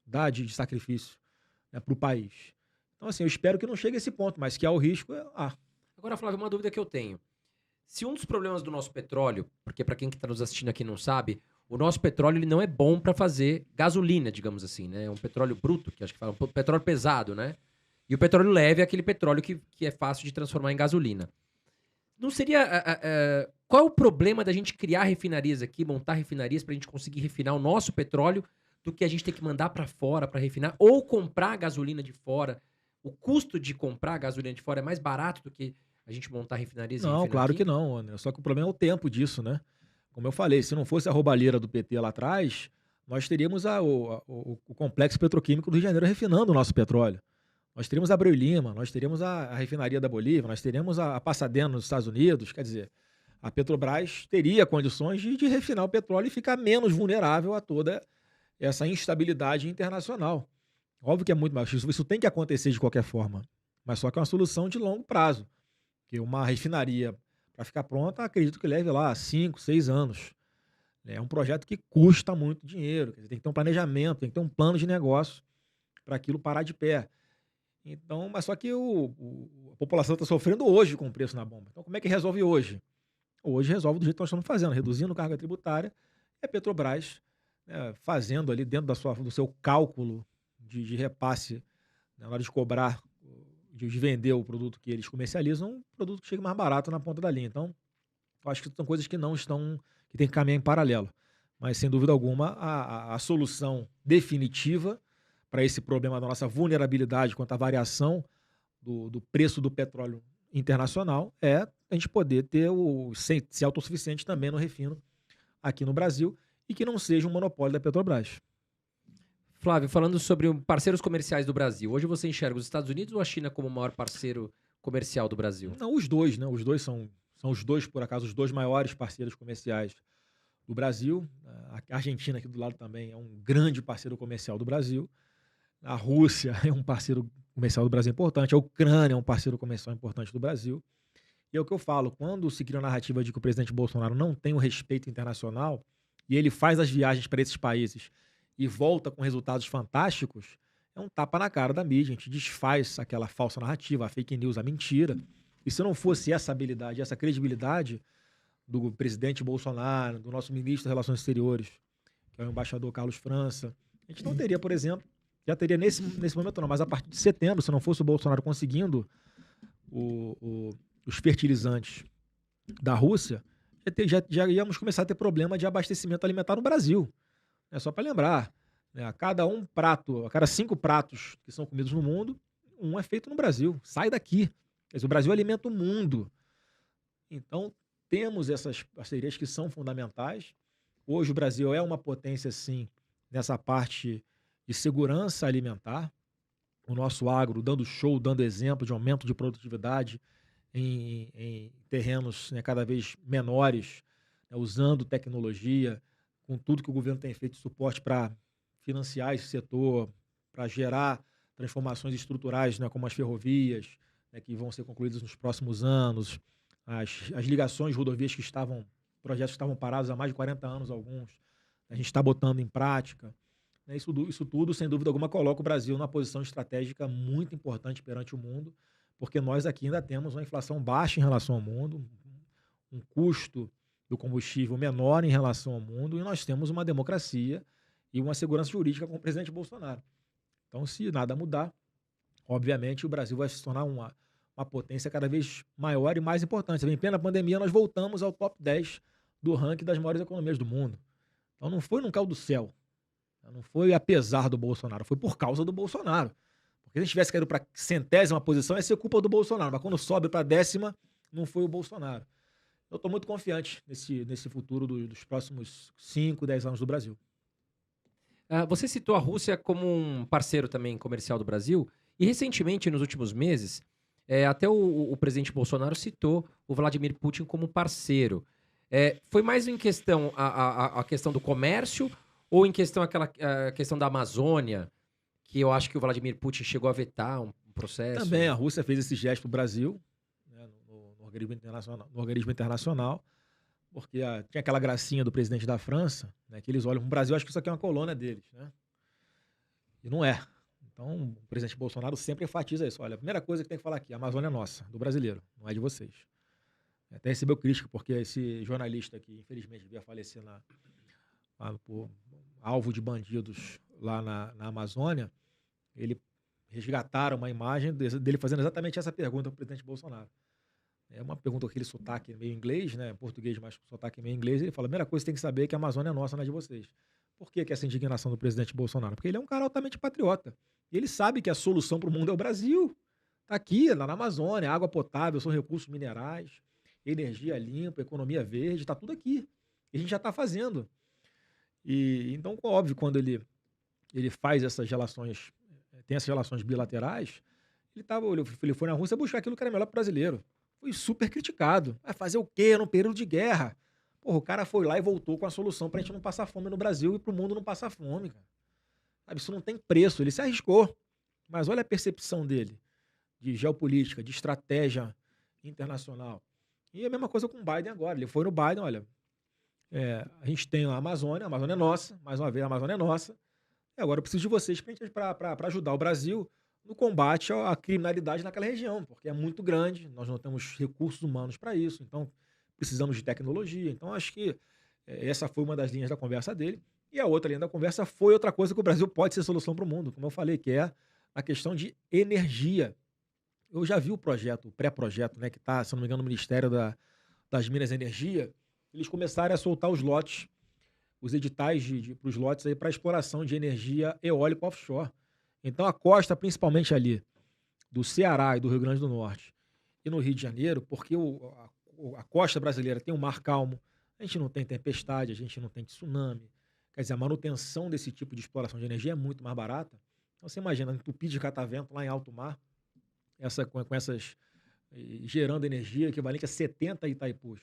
dar de sacrifício, né, para o país. Então, assim, eu espero que não chegue a esse ponto, mas que há o risco. Agora, Flávio, uma dúvida que eu tenho. Se um dos problemas do nosso petróleo, porque para quem que está nos assistindo aqui não sabe, o nosso petróleo ele não é bom para fazer gasolina, digamos assim, né? É um petróleo bruto, que acho que fala, um petróleo pesado, né? E o petróleo leve é aquele petróleo que é fácil de transformar em gasolina. Não seria... qual é o problema da gente criar refinarias aqui, montar refinarias para a gente conseguir refinar o nosso petróleo do que a gente ter que mandar para fora para refinar ou comprar gasolina de fora? O custo de comprar gasolina de fora é mais barato do que a gente montar refinarias e Não, claro aqui? que não, André. Só que o problema é o tempo disso, né? Como eu falei, se não fosse a roubalheira do PT lá atrás, nós teríamos o complexo petroquímico do Rio de Janeiro refinando o nosso petróleo. Nós teríamos a Abreu e Lima, nós teríamos a refinaria da Bolívia, nós teríamos a Pasadena nos Estados Unidos. Quer dizer, a Petrobras teria condições de refinar o petróleo e ficar menos vulnerável a toda essa instabilidade internacional. Óbvio que é muito mais. Isso tem que acontecer de qualquer forma, mas só que é uma solução de longo prazo. Porque uma refinaria, para ficar pronta, acredito que leve lá 5, 6 anos. É um projeto que custa muito dinheiro. Quer dizer, tem que ter um planejamento, tem que ter um plano de negócio para aquilo parar de pé. Então, mas só que a população está sofrendo hoje com o preço na bomba. Então, como é que resolve hoje? Hoje resolve do jeito que nós estamos fazendo, reduzindo carga tributária, e a Petrobras, né, fazendo ali dentro do seu cálculo de repasse, né, na hora de cobrar, de vender o produto que eles comercializam, um produto que chegue mais barato na ponta da linha. Então, eu acho que são coisas que não estão, que tem que caminhar em paralelo. Mas, sem dúvida alguma, a solução definitiva para esse problema da nossa vulnerabilidade quanto à variação do preço do petróleo internacional é a gente poder ser autossuficiente também no refino aqui no Brasil e que não seja um monopólio da Petrobras. Flávio, falando sobre parceiros comerciais do Brasil, hoje você enxerga os Estados Unidos ou a China como o maior parceiro comercial do Brasil? Não, os dois, né? Os dois são os dois, por acaso, os dois maiores parceiros comerciais do Brasil. A Argentina aqui do lado também é um grande parceiro comercial do Brasil. A Rússia é um parceiro comercial do Brasil importante. A Ucrânia é um parceiro comercial importante do Brasil. E é o que eu falo, quando se cria a narrativa de que o presidente Bolsonaro não tem o respeito internacional e ele faz as viagens para esses países e volta com resultados fantásticos, é um tapa na cara da mídia. A gente desfaz aquela falsa narrativa, a fake news, a mentira. E se não fosse essa habilidade, essa credibilidade do presidente Bolsonaro, do nosso ministro das Relações Exteriores, que é o embaixador Carlos França, a gente não teria, por exemplo, já teria nesse momento não, mas a partir de setembro, se não fosse o Bolsonaro conseguindo os fertilizantes da Rússia, já íamos começar a ter problema de abastecimento alimentar no Brasil. É só para lembrar, né, a cada 5 pratos que são comidos no mundo, um é feito no Brasil. Sai daqui. Quer dizer, o Brasil alimenta o mundo. Então, temos essas parcerias que são fundamentais. Hoje o Brasil é uma potência, sim, nessa parte de segurança alimentar. O nosso agro dando show, dando exemplo de aumento de produtividade em terrenos, né, cada vez menores, né, usando tecnologia, com tudo que o governo tem feito de suporte para financiar esse setor, para gerar transformações estruturais, né, como as ferrovias, né, que vão ser concluídas nos próximos anos, as ligações de rodovias projetos que estavam parados há mais de 40 anos, alguns, a gente está botando em prática. Né, isso tudo, sem dúvida alguma, coloca o Brasil numa posição estratégica muito importante perante o mundo, porque nós aqui ainda temos uma inflação baixa em relação ao mundo, um custo do combustível menor em relação ao mundo, e nós temos uma democracia e uma segurança jurídica com o presidente Bolsonaro. Então, se nada mudar, obviamente o Brasil vai se tornar uma potência cada vez maior e mais importante. Em plena pandemia, nós voltamos ao top 10 do ranking das maiores economias do mundo. Então, não foi num caos do céu. Não foi apesar do Bolsonaro, foi por causa do Bolsonaro. Porque se a gente tivesse caído para a 100ª posição, ia ser culpa do Bolsonaro. Mas quando sobe para a 10ª, não foi o Bolsonaro. Eu estou muito confiante nesse futuro dos próximos 5, 10 anos do Brasil. Você citou a Rússia como um parceiro também comercial do Brasil. E recentemente, nos últimos meses, até o presidente Bolsonaro citou o Vladimir Putin como parceiro. Foi mais em questão a questão do comércio ou em questão a questão da Amazônia, que eu acho que o Vladimir Putin chegou a vetar um processo? Também a Rússia fez esse gesto para o Brasil, né, no organismo internacional, porque tinha aquela gracinha do presidente da França, né, que eles olham para o Brasil, acho que isso aqui é uma colônia deles, né? E não é. Então, o presidente Bolsonaro sempre enfatiza isso. Olha, a primeira coisa que tem que falar aqui, a Amazônia é nossa, do brasileiro, não é de vocês. Até recebeu crítica, porque esse jornalista que, infelizmente, veio a falecer por alvo de bandidos lá na Amazônia, ele resgataram uma imagem dele fazendo exatamente essa pergunta para o presidente Bolsonaro. É uma pergunta com aquele sotaque meio inglês, né? Português, mas com sotaque meio inglês. Ele fala, a primeira coisa que tem que saber é que a Amazônia é nossa, não é de vocês. Por que essa indignação do presidente Bolsonaro? Porque ele é um cara altamente patriota. E ele sabe que a solução para o mundo é o Brasil. Está aqui, lá na Amazônia, água potável, são recursos minerais, energia limpa, economia verde, está tudo aqui. E a gente já está fazendo. E então, óbvio, quando ele faz essas relações, tem essas relações bilaterais, ele foi na Rússia buscar aquilo que era melhor para o brasileiro. Foi super criticado. Vai fazer o quê num período de guerra? Porra, o cara foi lá e voltou com a solução para a gente não passar fome no Brasil e para o mundo não passar fome, cara. Sabe, isso não tem preço, ele se arriscou. Mas olha a percepção dele de geopolítica, de estratégia internacional. E a mesma coisa com o Biden agora. Ele foi no Biden, olha, a gente tem a Amazônia é nossa, mais uma vez, a Amazônia é nossa. E agora eu preciso de vocês para ajudar o Brasil no combate à criminalidade naquela região, porque é muito grande, nós não temos recursos humanos para isso, então precisamos de tecnologia. Então acho que essa foi uma das linhas da conversa dele. E a outra linha da conversa foi outra coisa que o Brasil pode ser solução para o mundo, como eu falei, que é a questão de energia. Eu já vi o pré-projeto, né, que está, se não me engano, no Ministério das Minas e Energia. Eles começaram a soltar os lotes, os editais para os lotes para exploração de energia eólica offshore. Então a costa, principalmente ali, do Ceará e do Rio Grande do Norte e no Rio de Janeiro, porque a costa brasileira tem um mar calmo, a gente não tem tempestade, a gente não tem tsunami. Quer dizer, a manutenção desse tipo de exploração de energia é muito mais barata. Então você imagina, entupir de catavento lá em alto mar, com essas gerando energia equivalente a 70 Itaipus.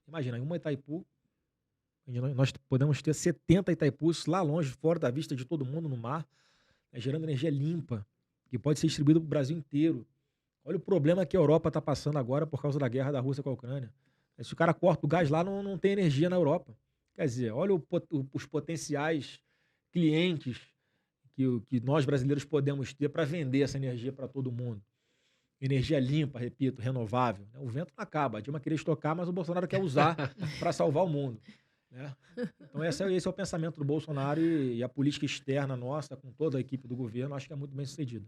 Imagina, em uma Itaipu, nós podemos ter 70 Itaipus lá longe, fora da vista de todo mundo no mar, gerando energia limpa, que pode ser distribuída para o Brasil inteiro, Olha o problema que a Europa está passando agora por causa da guerra da Rússia com a Ucrânia. Se o cara corta o gás lá, não tem energia na Europa. Quer dizer, olha os potenciais clientes que nós brasileiros podemos ter para vender essa energia para todo mundo. Energia limpa, repito, renovável. O vento não acaba. A Dilma queria estocar, mas o Bolsonaro quer usar para salvar o mundo. Né? Então esse é o pensamento do Bolsonaro e a política externa nossa, com toda a equipe do governo, acho que é muito bem sucedida.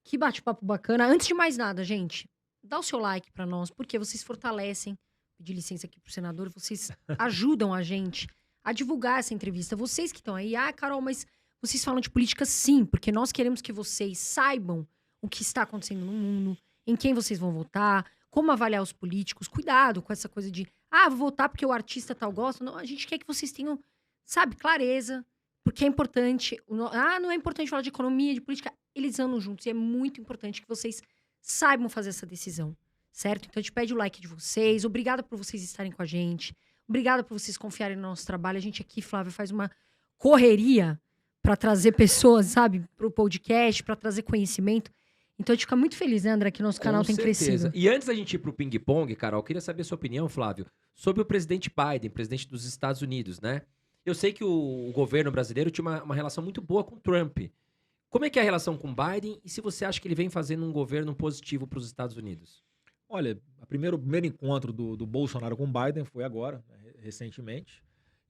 Que bate-papo bacana. Antes de mais nada, gente, dá o seu like para nós, porque vocês fortalecem, pedir licença aqui pro senador, vocês ajudam a gente a divulgar essa entrevista. Vocês que estão aí, Carol, mas vocês falam de política sim, porque nós queremos que vocês saibam o que está acontecendo no mundo, em quem vocês vão votar, como avaliar os políticos. Cuidado com essa coisa de, vou votar porque o artista tal gosta. Não, a gente quer que vocês tenham, sabe, clareza, porque é importante. Não é importante falar de economia, de política. Eles andam juntos e é muito importante que vocês saibam fazer essa decisão, certo? Então a gente pede o like de vocês. Obrigada por vocês estarem com a gente. Obrigada por vocês confiarem no nosso trabalho. A gente aqui, Flávio, faz uma correria para trazer pessoas, sabe, para o podcast, para trazer conhecimento. Então a gente fica muito feliz, né, André, que nosso canal tem crescido. E antes da gente ir pro ping-pong, Carol, eu queria saber a sua opinião, Flávio, sobre o presidente Biden, presidente dos Estados Unidos, né? Eu sei que o governo brasileiro tinha uma relação muito boa com o Trump. Como é que é a relação com o Biden e se você acha que ele vem fazendo um governo positivo para os Estados Unidos? Olha, o primeiro encontro do Bolsonaro com o Biden foi agora, né, recentemente.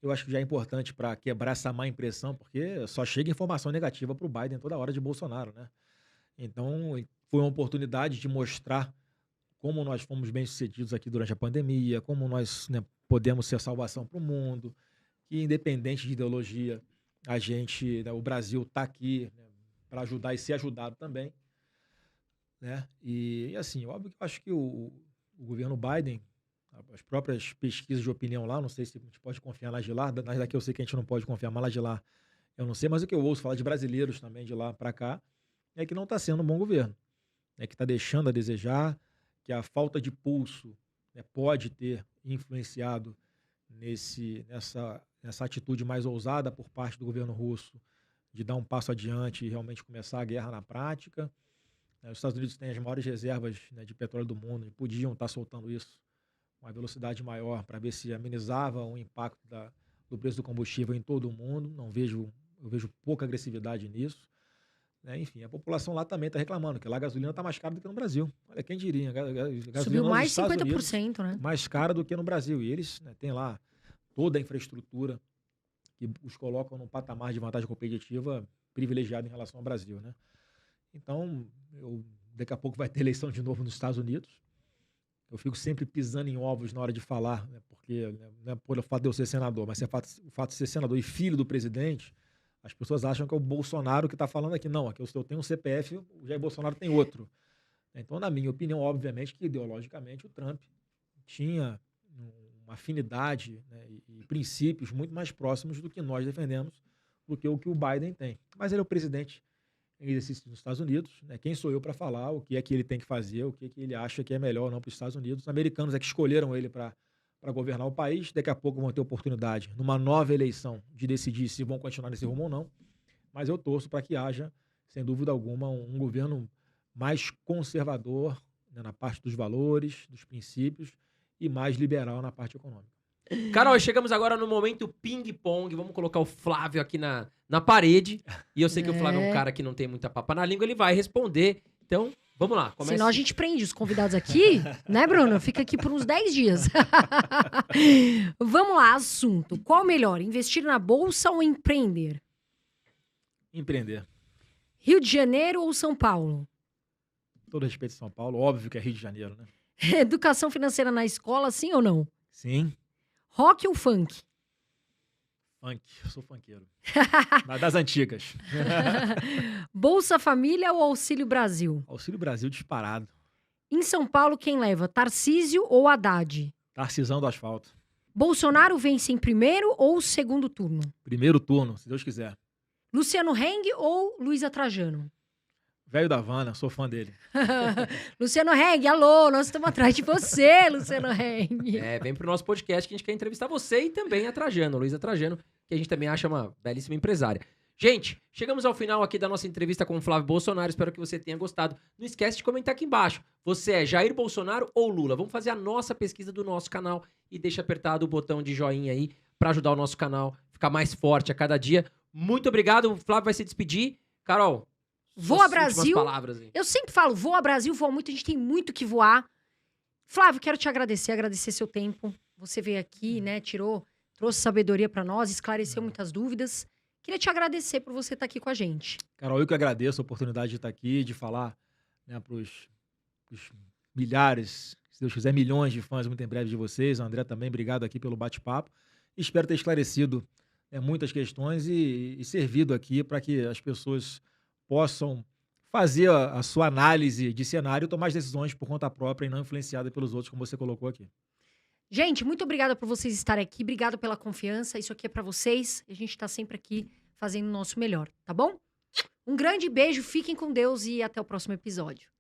Eu acho que já é importante para quebrar essa má impressão, porque só chega informação negativa para o Biden toda hora de Bolsonaro, né? Então, foi uma oportunidade de mostrar como nós fomos bem-sucedidos aqui durante a pandemia, como nós, né, podemos ser salvação para o mundo, que independente de ideologia, a gente, né, o Brasil está aqui, né, para ajudar e ser ajudado também. Né? E assim, óbvio que eu acho que o governo Biden, as próprias pesquisas de opinião lá, não sei se a gente pode confiar nas de lá, nas daqui eu sei que a gente não pode confiar, mas lá de lá eu não sei, mas o que eu ouço falar de brasileiros também de lá para cá, é que não está sendo um bom governo, é que está deixando a desejar, que a falta de pulso, né, pode ter influenciado nessa atitude mais ousada por parte do governo russo de dar um passo adiante e realmente começar a guerra na prática. Os Estados Unidos têm as maiores reservas, né, de petróleo do mundo e podiam estar soltando isso com uma velocidade maior para ver se amenizava o impacto do preço do combustível em todo o mundo. Eu vejo pouca agressividade nisso. Enfim, a população lá também está reclamando, que lá a gasolina está mais cara do que no Brasil. Olha, quem diria? Subiu mais de 50%, né? Mais cara do que no Brasil. E eles, né, têm lá toda a infraestrutura que os colocam num patamar de vantagem competitiva privilegiado em relação ao Brasil, né? Então, daqui a pouco vai ter eleição de novo nos Estados Unidos. Eu fico sempre pisando em ovos na hora de falar, né, porque não é por fato de eu ser senador, mas o fato de ser senador e filho do presidente. As pessoas acham que é o Bolsonaro que está falando aqui. Não, aqui eu tenho um CPF, o Jair Bolsonaro tem outro. Então, na minha opinião, obviamente que ideologicamente o Trump tinha uma afinidade, né, e princípios muito mais próximos do que nós defendemos, do que o Biden tem. Mas ele é o presidente em exercício nos Estados Unidos, né? Quem sou eu para falar o que é que ele tem que fazer, o que é que ele acha que é melhor ou não para os Estados Unidos? Os americanos é que escolheram ele para governar o país. Daqui a pouco vão ter oportunidade, numa nova eleição, de decidir se vão continuar nesse rumo ou não. Mas eu torço para que haja, sem dúvida alguma, um governo mais conservador, né, na parte dos valores, dos princípios, e mais liberal na parte econômica. Carol, chegamos agora no momento ping-pong. Vamos colocar o Flávio aqui na parede. E eu sei que o Flávio é um cara que não tem muita papa na língua, ele vai responder. Então, vamos lá. Começa. Senão a gente prende os convidados aqui, né, Bruno? Fica aqui por uns 10 dias. Vamos lá, assunto. Qual melhor, investir na bolsa ou empreender? Empreender. Rio de Janeiro ou São Paulo? Todo respeito a São Paulo, óbvio que é Rio de Janeiro, né? Educação financeira na escola, sim ou não? Sim. Rock ou funk? Funk, eu sou funkeiro. Das antigas. Bolsa Família ou Auxílio Brasil? Auxílio Brasil disparado. Em São Paulo, quem leva? Tarcísio ou Haddad? Tarcisão do asfalto. Bolsonaro vence em primeiro ou segundo turno? Primeiro turno, se Deus quiser. Luciano Heng ou Luísa Trajano? Velho da Havana, sou fã dele. Luciano Heng, alô, nós estamos atrás de você, Luciano Heng. Vem pro nosso podcast que a gente quer entrevistar você e também a Trajano, Luísa Trajano, que a gente também acha uma belíssima empresária. Gente, chegamos ao final aqui da nossa entrevista com o Flávio Bolsonaro. Espero que você tenha gostado. Não esquece de comentar aqui embaixo. Você é Jair Bolsonaro ou Lula? Vamos fazer a nossa pesquisa do nosso canal e deixa apertado o botão de joinha aí pra ajudar o nosso canal a ficar mais forte a cada dia. Muito obrigado. O Flávio vai se despedir. Carol, Voa suas Brasil. últimas palavras aí. Eu sempre falo, voa Brasil, voa muito, a gente tem muito que voar. Flávio, quero te agradecer seu tempo. Você veio aqui, né, trouxe sabedoria pra nós, esclareceu muitas dúvidas. Queria te agradecer por você estar aqui com a gente. Carol, eu que agradeço a oportunidade de estar aqui, de falar, né, pros milhares, se Deus quiser, milhões de fãs muito em breve de vocês. O André também, obrigado aqui pelo bate-papo. Espero ter esclarecido, né, muitas questões e servido aqui para que as pessoas possam fazer a sua análise de cenário e tomar as decisões por conta própria e não influenciada pelos outros, como você colocou aqui. Gente, muito obrigada por vocês estarem aqui. Obrigada pela confiança. Isso aqui é pra vocês. A gente tá sempre aqui fazendo o nosso melhor, tá bom? Um grande beijo, fiquem com Deus e até o próximo episódio.